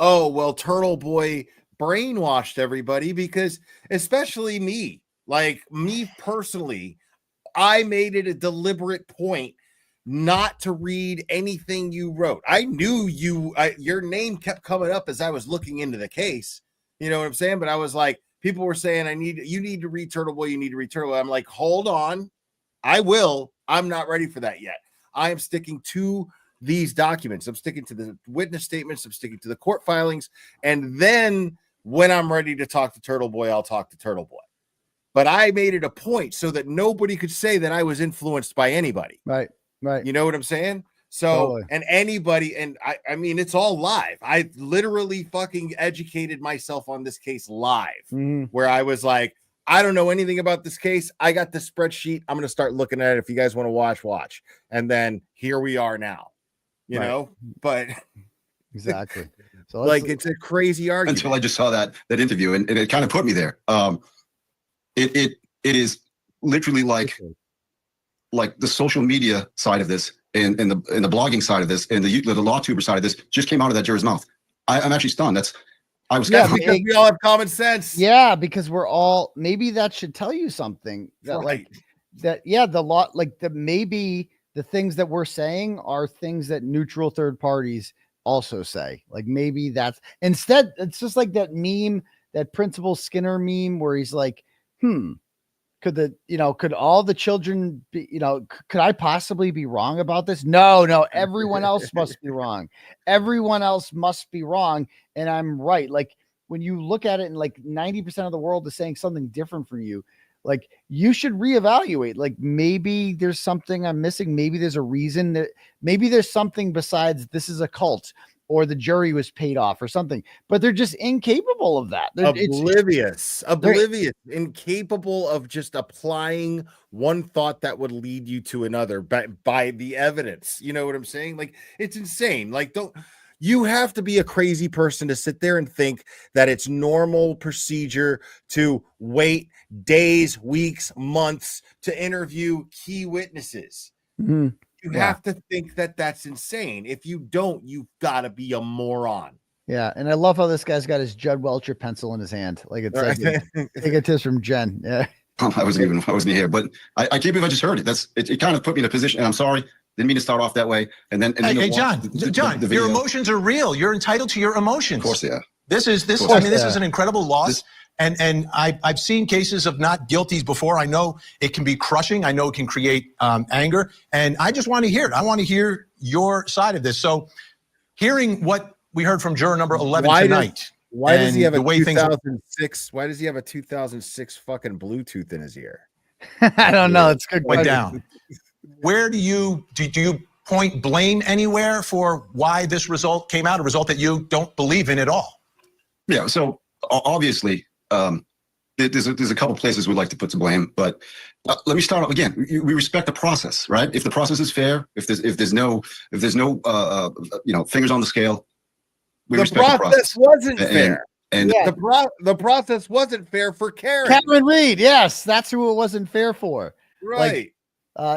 oh, well, Turtle Boy brainwashed everybody, because especially me, like me personally, I made it a deliberate point not to read anything you wrote. I knew your name kept coming up as I was looking into the case. You know what I'm saying? But I was like, people were saying, you need to read Turtle Boy. You need to read Turtle Boy. I'm like, hold on. I will. I'm not ready for that yet. I am sticking to these documents. I'm sticking to the witness statements. I'm sticking to the court filings. And then when I'm ready to talk to Turtle Boy, I'll talk to Turtle Boy. But I made it a point so that nobody could say that I was influenced by anybody. Right. You know what I'm saying? So, Totally. and anybody, and I mean, it's all live. I literally fucking educated myself on this case live, where I was like, I don't know anything about this case. I got the spreadsheet. I'm going to start looking at it. If you guys want to watch. And then here we are now. You know, but exactly. So like, it's a crazy argument. Until I just saw that interview, and it kind of put me there. It is literally like the social media side of this, and the blogging side of this, and the law tuber side of this just came out of that juror's mouth. I'm actually stunned. Because we all have common sense. Yeah, because we're all, maybe that should tell you something. That, right. The law, like maybe the things that we're saying are things that neutral third parties also say. Like maybe that's, instead, it's just like that meme, that Principal Skinner meme where he's like, could all the children be, could I possibly be wrong about this? No, everyone else must be wrong. Everyone else must be wrong. And I'm right. Like when you look at it and like 90% of the world is saying something different from you, like you should reevaluate. Like maybe there's something I'm missing. Maybe there's a reason that maybe there's something besides this is a cult or the jury was paid off or something, but they're just incapable of that. Oblivious, incapable of just applying one thought that would lead you to another by the evidence. You know what I'm saying? Like, it's insane. Like, you have to be a crazy person to sit there and think that it's normal procedure to wait days, weeks, months to interview key witnesses. You have to think that that's insane. If you don't, you've got to be a moron. Yeah, and I love how this guy's got his 𝗫𝗿𝗄𝗆 pencil in his hand. Like it's like take a tiss from Jen. Yeah. I wasn't here, but I can't believe I just heard it. It kind of put me in a position, and I'm sorry. Didn't mean to start off that way. And then hey, John, your emotions are real. You're entitled to your emotions. Of course, yeah. This is an incredible loss. And I've seen cases of not guilties before. I know it can be crushing. I know it can create anger. And I just want to hear it. I want to hear your side of this. So hearing what we heard from juror number 11 tonight. Why does he have a 2006? Why does he have a 2006 fucking Bluetooth in his ear? I don't know. It's good. Went down. Where do you point blame anywhere for why this result came out, a result that you don't believe in at all? Yeah. So obviously, there's a couple places we'd like to put to blame, but let me start off again. We respect the process, right? If the process is fair, if there's no fingers on the scale, we respect the process. Wasn't fair. And the process wasn't fair for Karen. Karen Reed, yes, that's who it wasn't fair for. Right.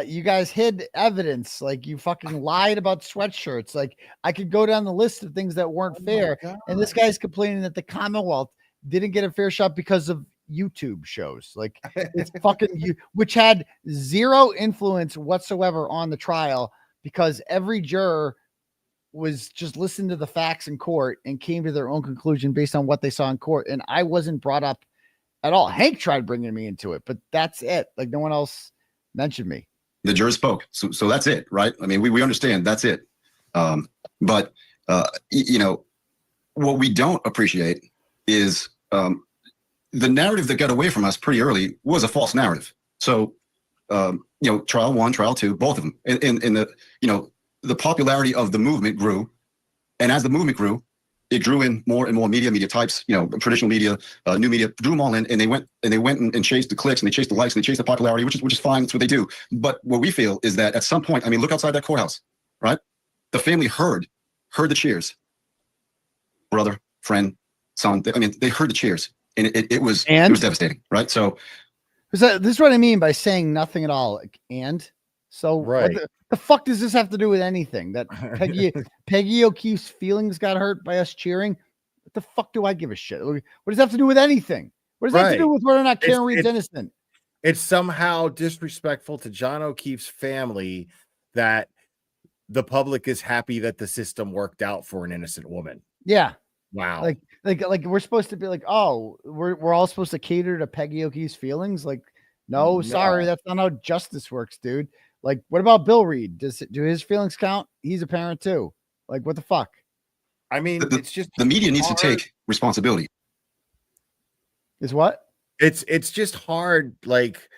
You guys hid evidence. Like, you fucking lied about sweatshirts. Like, I could go down the list of things that weren't fair. And this guy's complaining that the Commonwealth didn't get a fair shot because of YouTube shows. Like, it's fucking you, which had zero influence whatsoever on the trial, because every juror was just listening to the facts in court and came to their own conclusion based on what they saw in court. And I wasn't brought up at all. Hank tried bringing me into it, but that's it. Like, no one else mentioned me. The jurors spoke. So that's it, right? I mean, we understand that's it. But you know, what we don't appreciate is the narrative that got away from us pretty early was a false narrative. So, you know, trial 1, trial 2, both of them. In the, you know, the popularity of the movement grew. And as the movement grew, it drew in more and more media types, you know, traditional media, new media, drew them all in, and they went and chased the clicks, and they chased the likes, and they chased the popularity, which is fine. That's what they do. But what we feel is that at some point, I mean, look outside that courthouse, right? The family heard the cheers. Brother, friend, son. I mean, they heard the cheers, and it was devastating, right? So, this is what I mean by saying nothing at all. Like, and so, right. What the fuck does this have to do with anything? That Peggy O'Keefe's feelings got hurt by us cheering? What the fuck do I give a shit? What does that have to do with anything? What does that have to do with whether or not Karen Reed's innocent? It's somehow disrespectful to John O'Keefe's family that the public is happy that the system worked out for an innocent woman. Yeah. Wow. Like we're supposed to be like, oh, we're all supposed to cater to Peggy O'Keefe's feelings. Like, no, sorry, that's not how justice works, dude. Like, what about Bill Reed? Do his feelings count? He's a parent too. Like, what the fuck? I mean, it's just the media needs to take responsibility. Is what? It's just hard, like,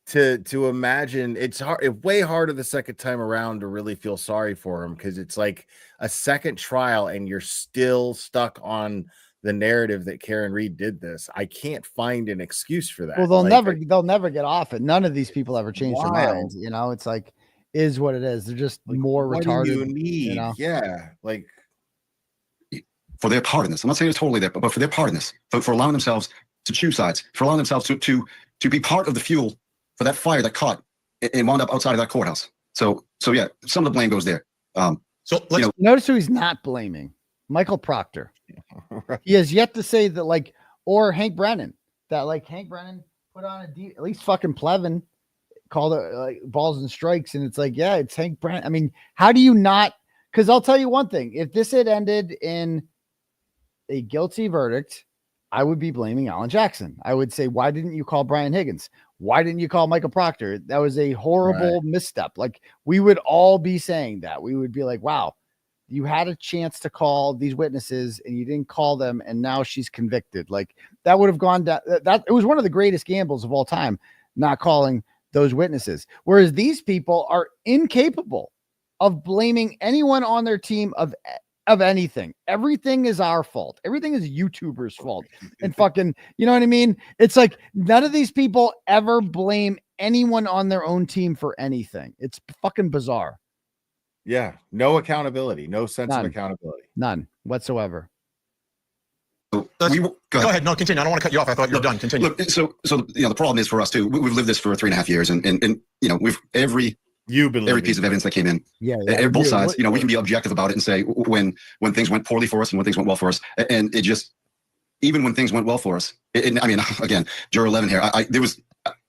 to imagine. It's way harder the second time around to really feel sorry for him, because it's like a second trial and you're still stuck on the narrative that Karen Reed did this. I can't find an excuse for that. Well, they'll never get off it. None of these people ever change their minds. You know, it's like, is what it is. They're just more retarded. Do you need? You know? Yeah, like, for their part in this. I'm not saying it's totally there, but for their part in this, for allowing themselves to choose sides, for allowing themselves to be part of the fuel for that fire that caught and wound up outside of that courthouse. So yeah, some of the blame goes there. So let's notice who he's not blaming. Michael Proctor. He has yet to say that, like, or Hank Brennan, that like Hank Brennan put on at least fucking Plevin called it like balls and strikes. And it's like, yeah, it's Hank Brennan. I mean, how do you not? Because I'll tell you one thing, if this had ended in a guilty verdict, I would be blaming Alan Jackson. I would say, why didn't you call Brian Higgins? Why didn't you call Michael Proctor? That was a horrible misstep. Like, we would all be saying that. We would be like, wow, you had a chance to call these witnesses and you didn't call them, and now she's convicted. Like, that would have gone down. That it was one of the greatest gambles of all time, not calling those witnesses. Whereas these people are incapable of blaming anyone on their team of anything. Everything is our fault. Everything is YouTubers' fault. And fucking, you know what I mean? It's like none of these people ever blame anyone on their own team for anything. It's fucking bizarre. Yeah, no accountability, no sense of accountability. None whatsoever. Go ahead. No, continue. I don't want to cut you off. I thought you were done. Continue. Look, so you know, the problem is for us too. We've lived this for 3.5 years, and you know, we've every piece of evidence that came in. Both sides. You know, we can be objective about it and say when things went poorly for us and when things went well for us, and it just, even when things went well for us. I mean, again, Juror 11 here. There was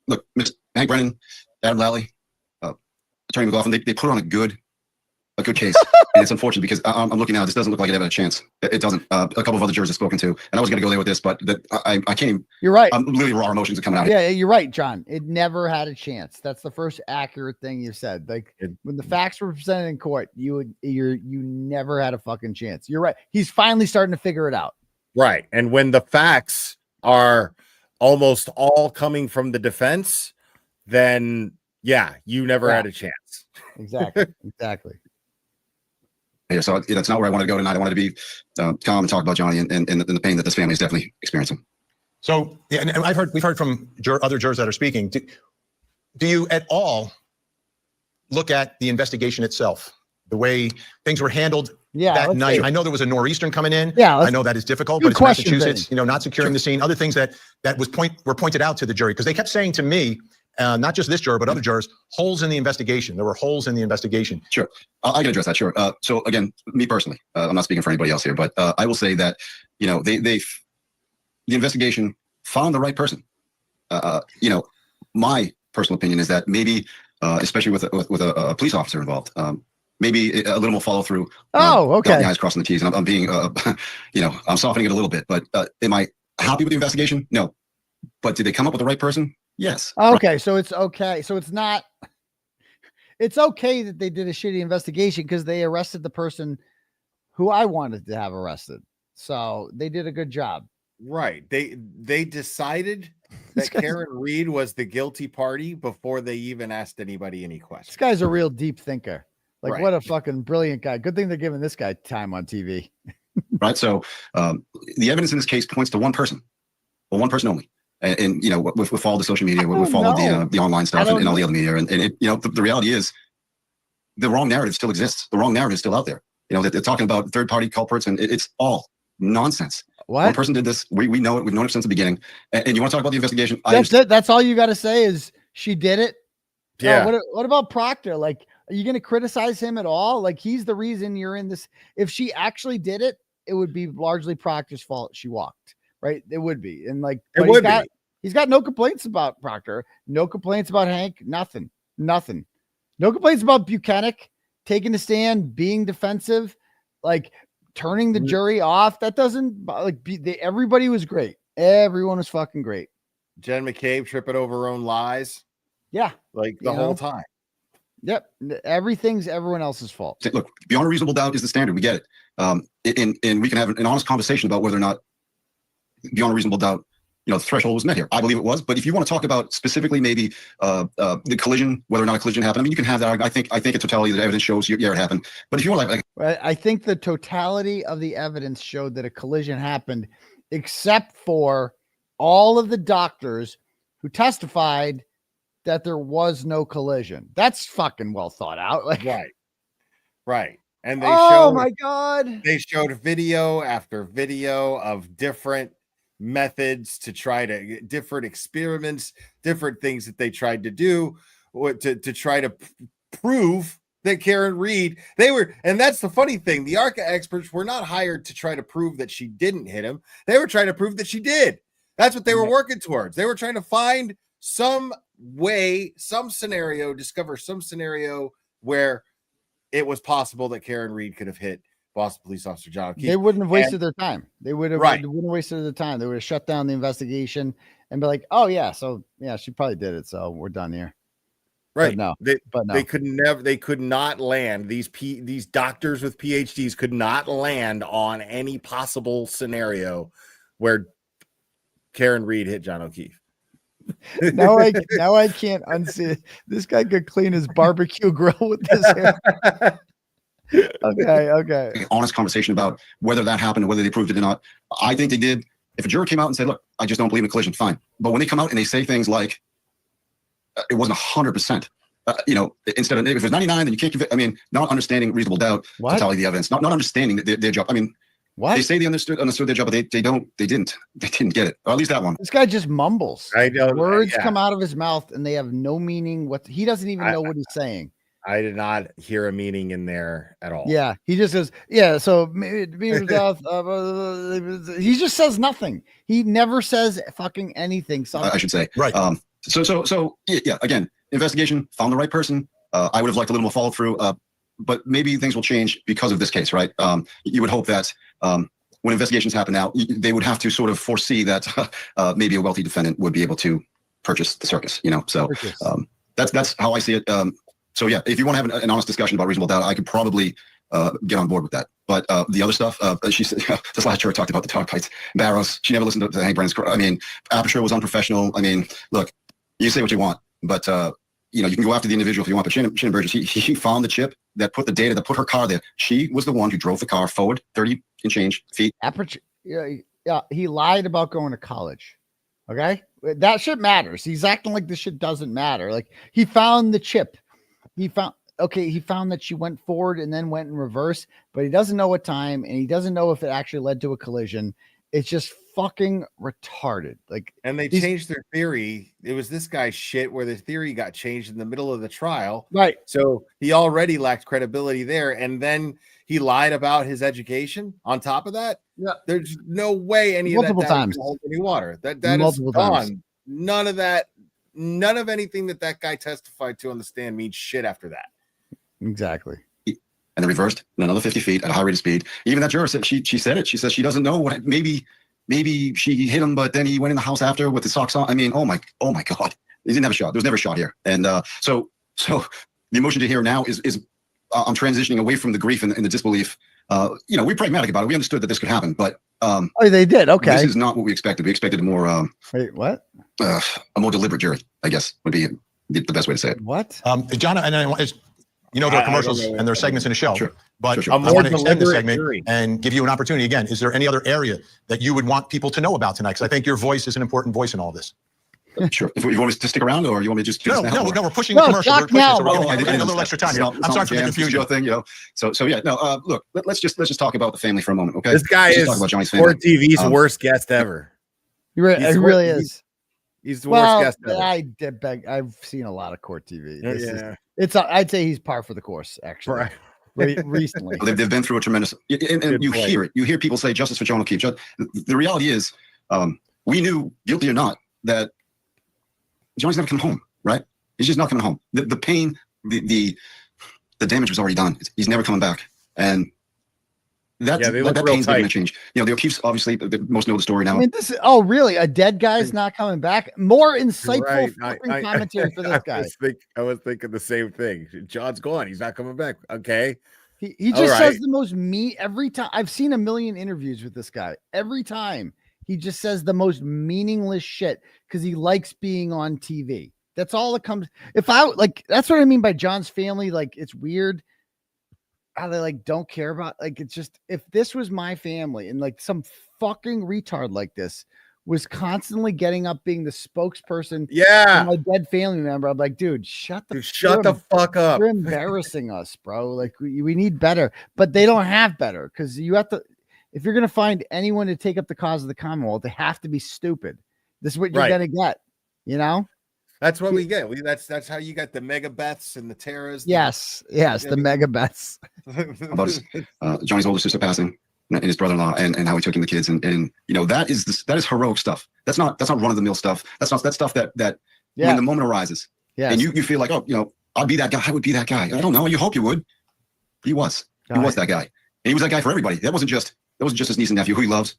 look, Mr. Hank Brennan, Adam Lally, Attorney McLaughlin. They put on a good case. And it's unfortunate because I'm looking now. This doesn't look like it had a chance. It doesn't. A couple of other jurors I've spoken to, and I was going to go there with this, but I can't even. You're right. Literally raw emotions are coming out. Yeah, you're right, John. It never had a chance. That's the first accurate thing you said. Like, when the facts were presented in court, you never had a fucking chance. You're right. He's finally starting to figure it out. Right. And when the facts are almost all coming from the defense, then yeah, you never had a chance. Exactly. Exactly. Yeah, so that's not where I wanted to go tonight. I wanted to be calm and talk about Johnny and the pain that this family is definitely experiencing. So, yeah, and we've heard from other jurors that are speaking. Do you at all look at the investigation itself, the way things were handled that night? I know there was a nor'easter coming in. Yeah, I know that is difficult, but it's Massachusetts, you know, not securing the scene. Other things that were pointed out to the jury, because they kept saying to me not just this juror, but other jurors, holes in the investigation. There were holes in the investigation. Sure. I can address that. Sure. So again, me personally, I'm not speaking for anybody else here, but I will say that, the investigation found the right person. My personal opinion is that maybe, especially with a police officer involved, maybe a little more follow through. Okay. The eyes crossing the T's, and I'm being, I'm softening it a little bit. But am I happy with the investigation? No. But did they come up with the right person? Yes. Okay, so it's okay. So it's not. It's okay that they did a shitty investigation because they arrested the person who I wanted to have arrested. So they did a good job. Right. They decided that Karen Reed was the guilty party before they even asked anybody any questions. This guy's a real deep thinker. Like, Right. what a fucking brilliant guy. Good thing they're giving this guy time on TV. Right. So the evidence in this case points to one person, or one person only. And with all the social media, with all of the online stuff and all the other media, and the reality is, the wrong narrative still exists. The wrong narrative is still out there. They're talking about third-party culprits, and it's all nonsense. What? One person did this. We know it. We've known it since the beginning. And you want to talk about the investigation? That's it. That's all you got to say is she did it. Yeah. What about Proctor? Like, are you going to criticize him at all? Like, he's the reason you're in this. If she actually did it, it would be largely Proctor's fault. She walked, right? It would be. And like, It would be. He's got no complaints about Proctor. No complaints about Hank. Nothing. No complaints about Buchanan taking a stand, being defensive, like turning the jury off. That doesn't everybody was great. Everyone was fucking great. Jen McCabe tripping over her own lies. Yeah. Like the whole time. Yep. Everything's everyone else's fault. Look, beyond a reasonable doubt is the standard. We get it. And we can have an honest conversation about whether or not beyond a reasonable doubt, the threshold was met here. I believe it was. But if you want to talk about specifically maybe the collision, whether or not a collision happened, I mean, you can have that. I think a totality of the evidence shows it happened. But if you want I think the totality of the evidence showed that a collision happened, except for all of the doctors who testified that there was no collision. That's fucking well thought out. Like, right. And they my God. They showed video after video of different methods to try to different experiments, different things that they tried to do to try to prove that Karen Reed, and that's the funny thing. The ARCA experts were not hired to try to prove that she didn't hit him. They were trying to prove that she did. That's what they were working towards. They were trying to find some way, discover some scenario where it was possible that Karen Reed could have hit Boston Police Officer John O'Keefe. They wouldn't have wasted their time. They wouldn't have wasted their time. They would have shut down the investigation and be like, "Oh yeah, so yeah, she probably did it. So we're done here." Right? No, they could not land. These doctors with PhDs could not land on any possible scenario where Karen Reed hit John O'Keefe. now I can't unsee it. This guy could clean his barbecue grill with this hair. Okay. Honest conversation about whether that happened or whether they proved it or not. I think they did. If a juror came out and said, "Look, I just don't believe in a collision," fine. But when they come out and they say things like, "It wasn't 100%," instead of if it was 99, then you can't convict. I mean, not understanding reasonable doubt, totality of the evidence, not understanding their job. I mean, they say they understood their job, but they didn't get it. Or at least that one. This guy just mumbles. I know. Words come out of his mouth and they have no meaning. He doesn't even know what he's saying. I did not hear a meaning in there at all. Yeah, he just says, "Yeah." So he just says nothing. He never says fucking anything. I should say, right. So yeah. Again, investigation found the right person. I would have liked a little more follow through, but maybe things will change because of this case, right? You would hope that when investigations happen now, they would have to sort of foresee that maybe a wealthy defendant would be able to purchase the circus. So that's how I see it. So yeah, if you want to have an honest discussion about reasonable doubt, I could probably get on board with that. But the other stuff, she said, this last year talked about the dog fights, Barrows. She never listened to Hank Brennan's. I mean, Aperture was unprofessional. I mean, look, you say what you want, but you can go after the individual if you want. But Shannon Burgess, he found the chip that put the data that put her car there. She was the one who drove the car forward 30 and change feet. Aperture, yeah, he lied about going to college. Okay, that shit matters. He's acting like this shit doesn't matter. Like, he found the chip. He found that she went forward and then went in reverse, but he doesn't know what time, and he doesn't know if it actually led to a collision. It's just fucking retarded. Like, and they changed their theory. It was this guy's shit where the theory got changed in the middle of the trial. Right. So he already lacked credibility there. And then he lied about his education on top of that. Yeah. There's no way any Multiple of that times. hold any water. That Multiple is gone. times. None of that, none of anything that guy testified to on the stand means shit after that. Exactly. And then reversed another 50 feet at a high rate of speed. Even that juror said she said it. She says she doesn't know what maybe she hit him, but then he went in the house after with the socks on. I mean, oh my God. He didn't have a shot. There was never a shot here. And so the emotion to hear now is I'm transitioning away from the grief and the disbelief. We're pragmatic about it. We understood that this could happen, but oh, they did. Okay. This is not what we expected. We expected a more wait, what? A more deliberate jury, I guess, would be the best way to say it. What? John, and there are commercials and there are segments in the show, but Sure. I want to extend the segment and give you an opportunity again. Is there any other area that you would want people to know about tonight? Because I think your voice is an important voice in all this. Sure. If you want me to stick around, or you want me to just No, we're pushing the commercial. We're pushing, so we're getting a little extra time here. I'm sorry for the confusion. Thing, So yeah, no. Look, let's just talk about the family for a moment, okay? This guy let's is talk about Johnny's family. Court TV's worst guest ever. He really is. He's the worst guest ever. I've seen a lot of Court TV. I'd say he's par for the course, actually. Right. Recently, they've been through a tremendous, and you hear it. You hear people say justice for John O'Keefe. The reality is, we knew, guilty or not, that Johnny's never come home. Right? He's just not coming home. The pain, the damage was already done. He's never coming back, and that pain's going to change. The O'Keefes, obviously, most know the story now. I mean, really? A dead guy's not coming back? More insightful fucking commentary for this guy. I was thinking the same thing. John's gone. He's not coming back. Okay. He just says the most every time. I've seen a million interviews with this guy. Every time he just says the most meaningless shit because he likes being on TV. That's all that comes. That's what I mean by John's family. Like, it's weird how they don't care about, it's just, if this was my family and some fucking retard like this was constantly getting up being the spokesperson for my dead family member, I'm like, dude, shut the fuck up. You're embarrassing us, bro. We need better, but they don't have better, because you have to, if you're going to find anyone to take up the cause of the Commonwealth, they have to be stupid. This is what you're going to get, That's what we get. That's how you got the 𝗏𝗏𝗃s and the Terras. Yes, the 𝗏𝗏𝗃s. About his, Johnny's older sister passing, and his brother-in-law, and how he took in the kids, and that is heroic stuff. That's not run-of-the-mill stuff. That's stuff that when the moment arises, and you feel like, I'd be that guy. I would be that guy. I don't know. You hope you would. He was. He was that guy, and he was that guy for everybody. That wasn't just his niece and nephew, who he loved,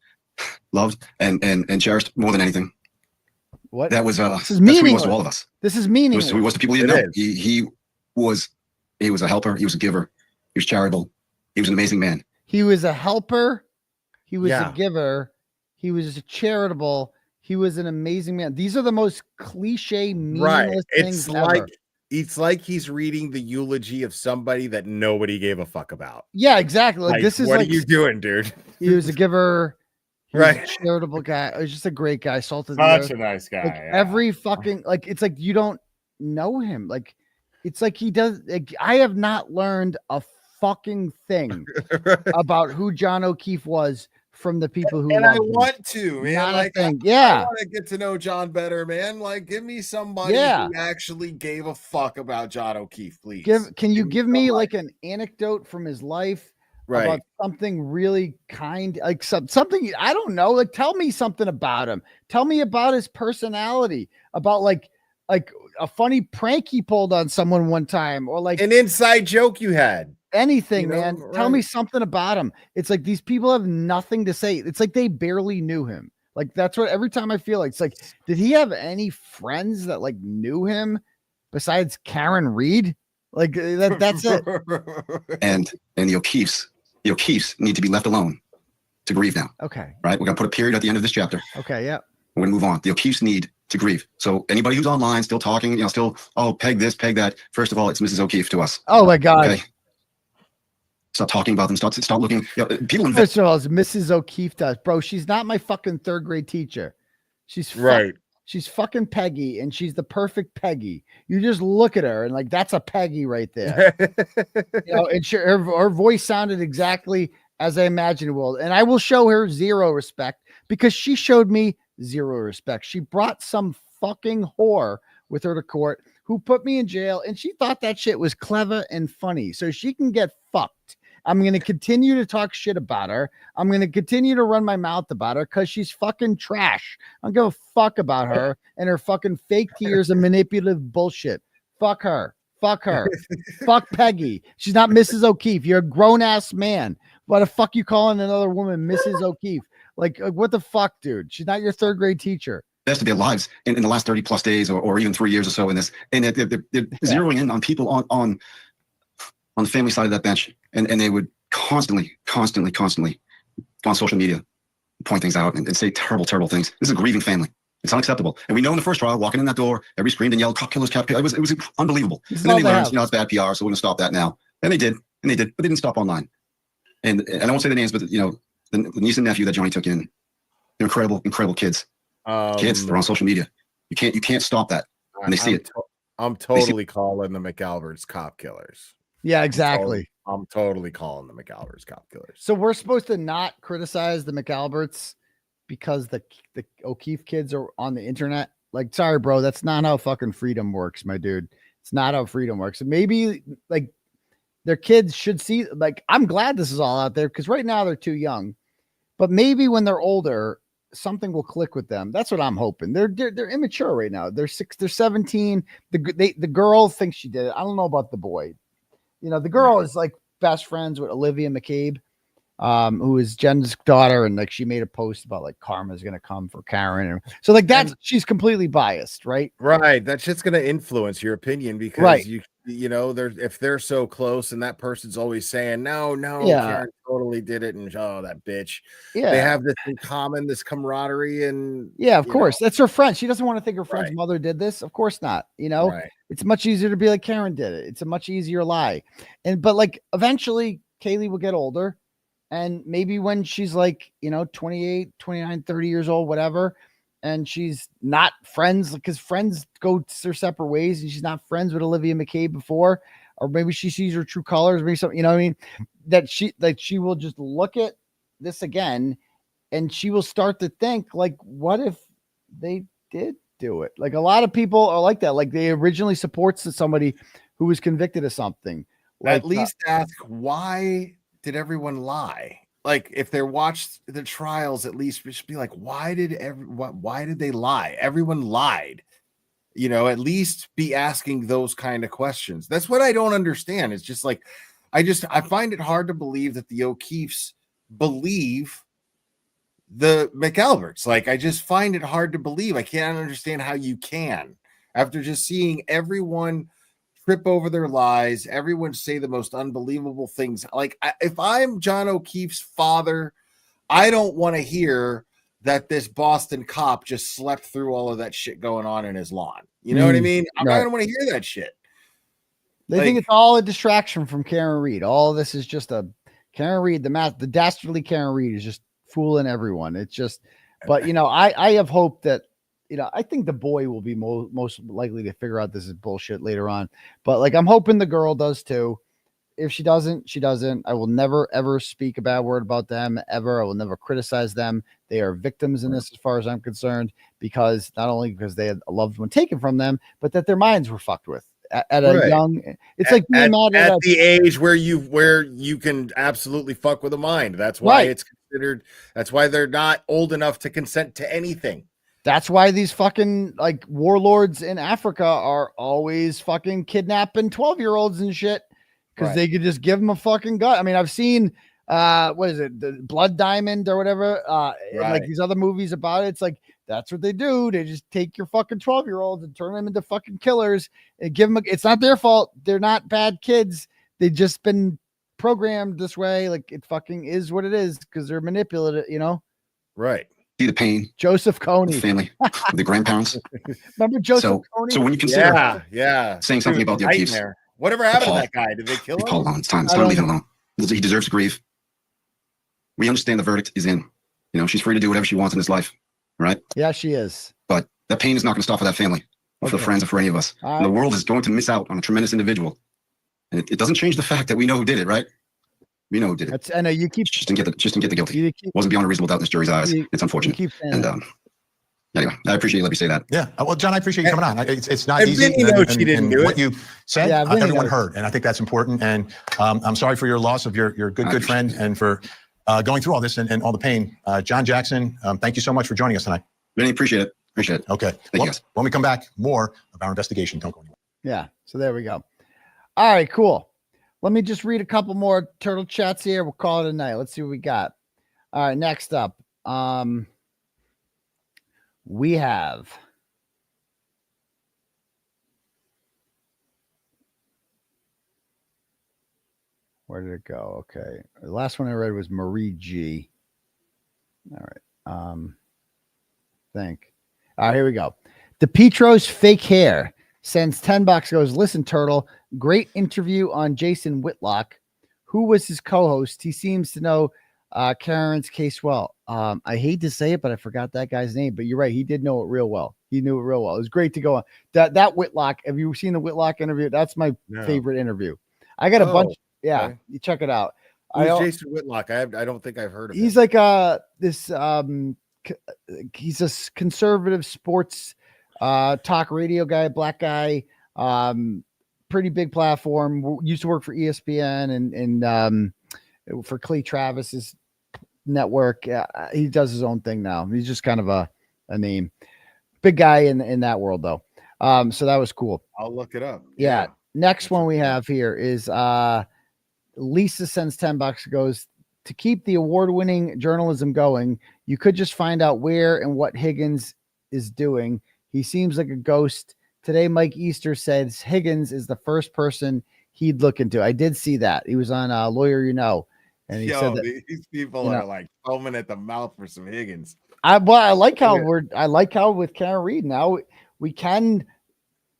and cherished more than anything. What? That was this is meaningless. Who he was to all of us. This is meaningless. He was to people he didn't know. He was a helper. He was a giver. He was charitable. He was an amazing man. He was a helper. He was a giver. He was charitable. He was an amazing man. These are the most cliche, meaningless things ever. It's like he's reading the eulogy of somebody that nobody gave a fuck about. Yeah, exactly. This is what are you doing, dude? He was a giver. Right, a charitable guy. He's just a great guy. Salted. Such a nice guy. Every fucking it's like you don't know him. It's like he does. I have not learned a fucking thing about who John O'Keefe was from the people who. And I him. want to, man. Not I want to get to know John better, man. Give me somebody who actually gave a fuck about John O'Keefe, please. Can you give me an anecdote from his life? About something really kind, something I don't know. Tell me something about him. Tell me about his personality. About like a funny prank he pulled on someone one time, or an inside joke you had. Anything, man. Right. Tell me something about him. It's like these people have nothing to say. It's like they barely knew him. That's what every time I feel like. It's like, did he have any friends that knew him besides Karen Reed? That's it. And the O'Keefes need to be left alone to grieve now. Okay. Right? We're going to put a period at the end of this chapter. Okay, yeah. We're going to move on. The O'Keefes need to grieve. So anybody who's online still talking, peg this, peg that. First of all, it's Mrs. O'Keefe to us. Oh my God. Okay. Stop talking about them. Stop looking. People. First of all, it's Mrs. O'Keefe to us. Bro, she's not my fucking third grade teacher. She's She's fucking Peggy, and she's the perfect Peggy. You just look at her and that's a Peggy right there. And her voice sounded exactly as I imagined it will. And I will show her zero respect because she showed me zero respect. She brought some fucking whore with her to court who put me in jail, and she thought that shit was clever and funny, so she can get fucked. I'm going to continue to talk shit about her. I'm going to continue to run my mouth about her because she's fucking trash. I don't give a fuck about her and her fucking fake tears and manipulative bullshit. Fuck her. Fuck her. Fuck Peggy. She's not Mrs. O'Keefe. You're a grown-ass man. Why the fuck you calling another woman Mrs. O'Keefe? Like, what the fuck, dude? She's not your third grade teacher. Best of their lives in the last 30 plus days or even 3 years or so in this. And they're zeroing in on people on the family side of that bench. And they would constantly go on social media, point things out and say terrible things. This is a grieving family. It's unacceptable. And we know in the first trial, walking in that door, everybody screamed and yelled, "Cop killers, cop killers." It was unbelievable. And then they learned, it's bad PR, so we're going to stop that now. And they did, but they didn't stop online. And I won't say the names, but the niece and nephew that Johnny took in, they're incredible kids. They're on social media. You can't stop that. And they see it. I'm totally calling the McAlberts cop killers. Yeah, exactly. I'm totally calling the McAlberts cop killers. So we're supposed to not criticize the McAlberts because the O'Keefe kids are on the internet. Like, sorry, bro, that's not how fucking freedom works, my dude. It's not how freedom works. Maybe like their kids should see, like, I'm glad this is all out there because right now they're too young, but maybe when they're older, something will click with them. That's what I'm hoping. They're immature right now. They're 17. The girl thinks she did it. I don't know about the boy. The girl is like best friends with Olivia McCabe, who is Jen's daughter, and like she made a post about like karma's gonna come for Karen, and so like she's completely biased, right? Right. That shit's gonna influence your opinion because if they're so close, and that person's always saying no, Karen totally did it, and that bitch. Yeah, they have this in common, this camaraderie, and of course, that's her friend. She doesn't want to think her friend's mother did this. Of course not. It's much easier to be like Karen did it. It's a much easier lie, but like eventually Kaylee will get older. And maybe when she's like, 28, 29, 30 years old, whatever, and she's not friends because friends go their separate ways and she's not friends with Olivia McCabe before, or maybe she sees her true colors, maybe something, what I mean? That she will just look at this again and she will start to think like, what if they did do it? Like a lot of people are like that. Like they originally supports somebody who was convicted of something. Like, at least ask why did everyone lie? Like if they watched the trials, at least we should be like, why did they lie? Everyone lied. At least be asking those kind of questions. That's what I don't understand. It's just like I find it hard to believe that the O'Keefes believe the McAlberts. Like I just find it hard to believe. I can't understand how you can, after just seeing everyone trip over their lies, everyone say the most unbelievable things. Like if I'm John O'Keefe's father, I don't want to hear that this Boston cop just slept through all of that shit going on in his lawn. You know what I mean? I'm not gonna want to hear that shit. They think it's all a distraction from Karen Reed. All of this is just a Karen Reed, the dastardly Karen Reed is just fooling everyone. It's just, but I have hope that I think the boy will be most likely to figure out this is bullshit later on. But like, I'm hoping the girl does too. If she doesn't, she doesn't. I will never, ever speak a bad word about them ever. I will never criticize them. They are victims in this, as far as I'm concerned, because not only because they had a loved one taken from them, but that their minds were fucked with at a young, it's like being at the age where you can absolutely fuck with a mind. That's why it's considered, that's why they're not old enough to consent to anything. That's why these fucking like warlords in Africa are always fucking kidnapping 12-year-olds and shit because they could just give them a fucking gun. I mean, I've seen what is it, the Blood Diamond or whatever, and like these other movies about it. It's like that's what they do. They just take your fucking 12-year-olds and turn them into fucking killers and give them. It's not their fault. They're not bad kids. They've just been programmed this way. Like it fucking is what it is because they're manipulative. Right. See the pain. Joseph Kony. The family, the grandparents. Remember Joseph Kony? So when you consider saying something about the O'Keefes. Whatever happened to that guy? Did they kill him? Paul alone. It's time to leave him alone. He deserves to grieve. We understand the verdict is in. She's free to do whatever she wants in this life. Right? Yeah, she is. But that pain is not going to stop for that family, or for the friends, or for any of us. And the world is going to miss out on a tremendous individual. And it doesn't change the fact that we know who did it, right? We know who did it. That's, I know you keep Just didn't get the guilty. Wasn't beyond a reasonable doubt in this jury's eyes. It's unfortunate. And anyway, I appreciate you letting me say that. Yeah. Well, John, I appreciate you coming on. It's not And easy. Vinny knows she didn't do what it. you said, Yeah, Vinny everyone knows. heard, and I think that's important. And I'm sorry for your loss of your good friend and for going through all this and all the pain. John Jackson, thank you so much for joining us tonight. Vinny, appreciate it. Appreciate it. Okay. Thank you, guys. When we come back, more of our investigation. Don't go anywhere. Yeah. So there we go. All right, cool. Let me just read a couple more turtle chats here. We'll call it a night. Let's see what we got. All right, next up. We have where did it go? Okay. The last one I read was Marie G. All right. Think. All right, here we go. DePetro's fake hair sends $10, goes, listen, Turtle, great interview on Jason Whitlock. Who was his co-host? He seems to know Karen's case well. I hate to say it, but I forgot that guy's name. But you're right. He did know it real well. He knew it real well. It was great to go on. That Whitlock, have you seen the Whitlock interview? That's my favorite interview. I got a bunch. Yeah, okay. You check it out. Who's Jason Whitlock? I don't think I've heard of him. He's like this he's a conservative sports talk radio guy, black guy, pretty big platform. Used to work for ESPN and for 𝗬𝗄𝗏𝗺's network. He does his own thing now. He's just kind of a name. Big guy in that world though. So that was cool. I'll look it up. Yeah. Next one we have here is Lisa sends $10, goes, to keep the award-winning journalism going, you could just find out where and what Higgins is doing. He seems like a ghost. Today, Mike Easter says Higgins is the first person he'd look into. I did see that. He was on Lawyer You Know. And he said that, these people are like foaming at the mouth for some Higgins. I like how with Karen Reed now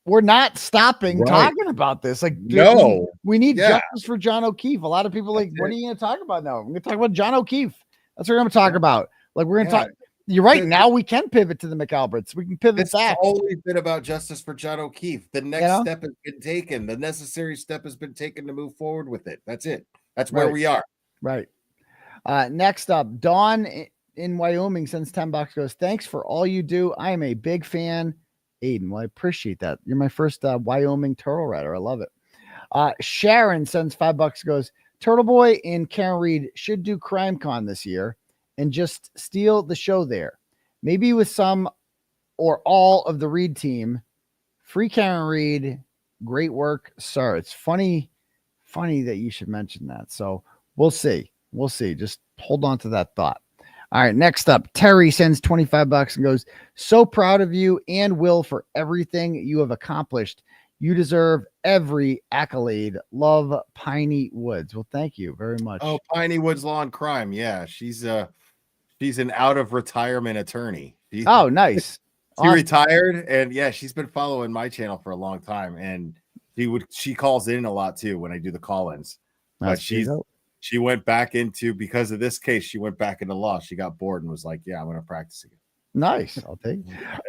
we're not stopping talking about this. Like, no, we need justice for John O'Keefe. A lot of people like, what are you going to talk about now? We're going to talk about John O'Keefe. That's what we're going to talk about. Like, we're going to talk. You're right. Now we can pivot to the McAlberts. We can pivot It's back. always been about justice for John O'Keefe. The next step has been taken. The necessary step has been taken to move forward with it. That's it. That's where we are. Right. Next up, Dawn in Wyoming sends $10, goes, thanks for all you do. I am a big fan. Aidan, well, I appreciate that. You're my first Wyoming turtle rider. I love it. Sharon sends $5, goes, Turtle Boy and Karen Reed should do Crime Con this year and just steal the show there. Maybe with some or all of the Reed team. Free Karen Reed. Great work, sir. It's funny that you should mention that. So we'll see. We'll see. Just hold on to that thought. All right, next up, Terry sends $25 and goes, so proud of you and Will for everything you have accomplished. You deserve every accolade. Love, Piney Woods. Well, thank you very much. Oh, Piney Woods Law and Crime. Yeah, she's an out of retirement attorney. Oh, nice. She retired, and yeah, she's been following my channel for a long time, and she calls in a lot too when I do the call-ins. But she went back into, because of this case, she went back into law. She got bored and was like, yeah, I'm going to practice again. Nice. I'll take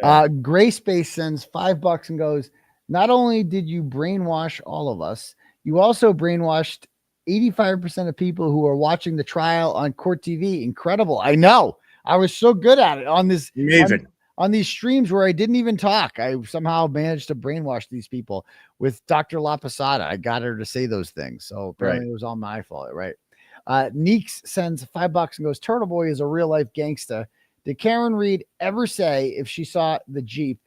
it. Gray Space sends $5 and goes, not only did you brainwash all of us, you also brainwashed 85% of people who are watching the trial on Court TV. Incredible. I know. I was so good at it on this. Amazing. On these streams where I didn't even talk. I somehow managed to brainwash these people with Dr. 𝗵𝗂𝗧. I got her to say those things. So apparently it was all my fault, right? Neeks sends $5 and goes, Turtle Boy is a real life gangster. Did Karen Reed ever say if she saw the Jeep,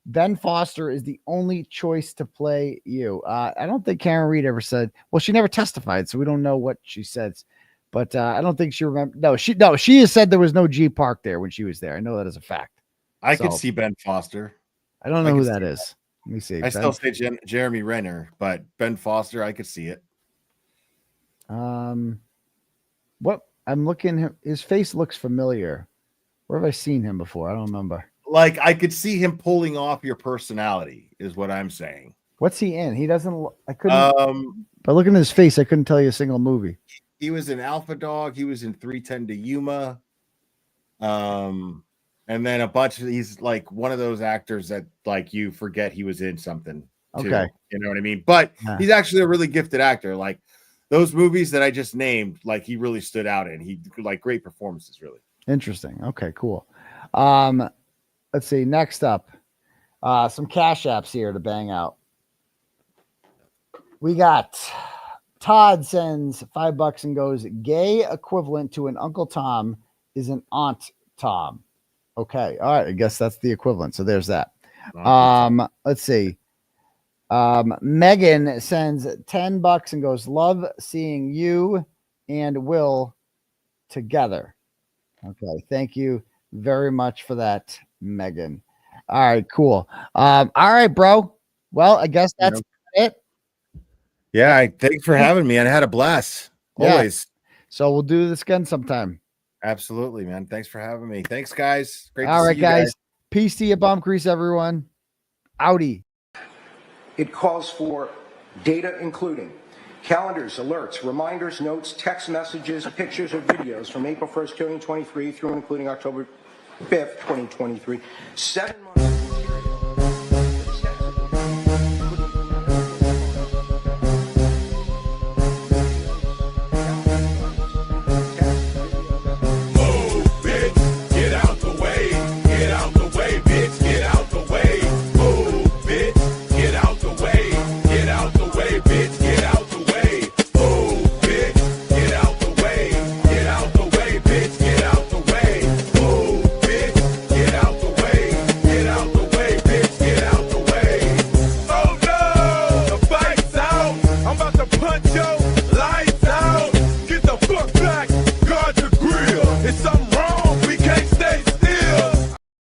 Ben Foster is the only choice to play you? I don't think Karen Reed ever said, well, she never testified, so we don't know what she says. But I don't think she remember. She has said there was no Jeep parked there when she was there. I know that as a fact. I could see Ben Foster. I don't know who that is. Let me see. I still say Jeremy Renner, but Ben Foster, I could see it. What I'm looking, his face looks familiar. Where have I seen him before? I don't remember. Like, I could see him pulling off your personality, is what I'm saying. What's he in? He doesn't. I couldn't. By looking at his face, I couldn't tell you a single movie. He was in Alpha Dog. He was in 310 to Yuma. And then a bunch of, he's like one of those actors that like you forget he was in something too, okay, you know what I mean? But he's actually a really gifted actor. Like those movies that I just named, like he really stood out in. He like great performances, really. Interesting. Okay, cool. Let's see. Next up, some cash apps here to bang out. We got Todd sends $5 and goes, gay equivalent to an Uncle Tom is an Aunt Tom. Okay. All right. I guess that's the equivalent. So there's that. Let's see. Megan sends $10 and goes, love seeing you and Will together. Okay. Thank you very much for that, Megan. All right, cool. All right, bro. Well, I guess that's it. Yeah, thanks for having me. I had a blast. Always. So we'll do this again sometime. Absolutely, man. Thanks for having me. Thanks, guys. Great to All see right, you guys. Peace to you, bum grease, everyone. Outie. It calls for data including calendars, alerts, reminders, notes, text messages, pictures, or videos from April 1st, 2023 through and including October 5th, 2023. 7 months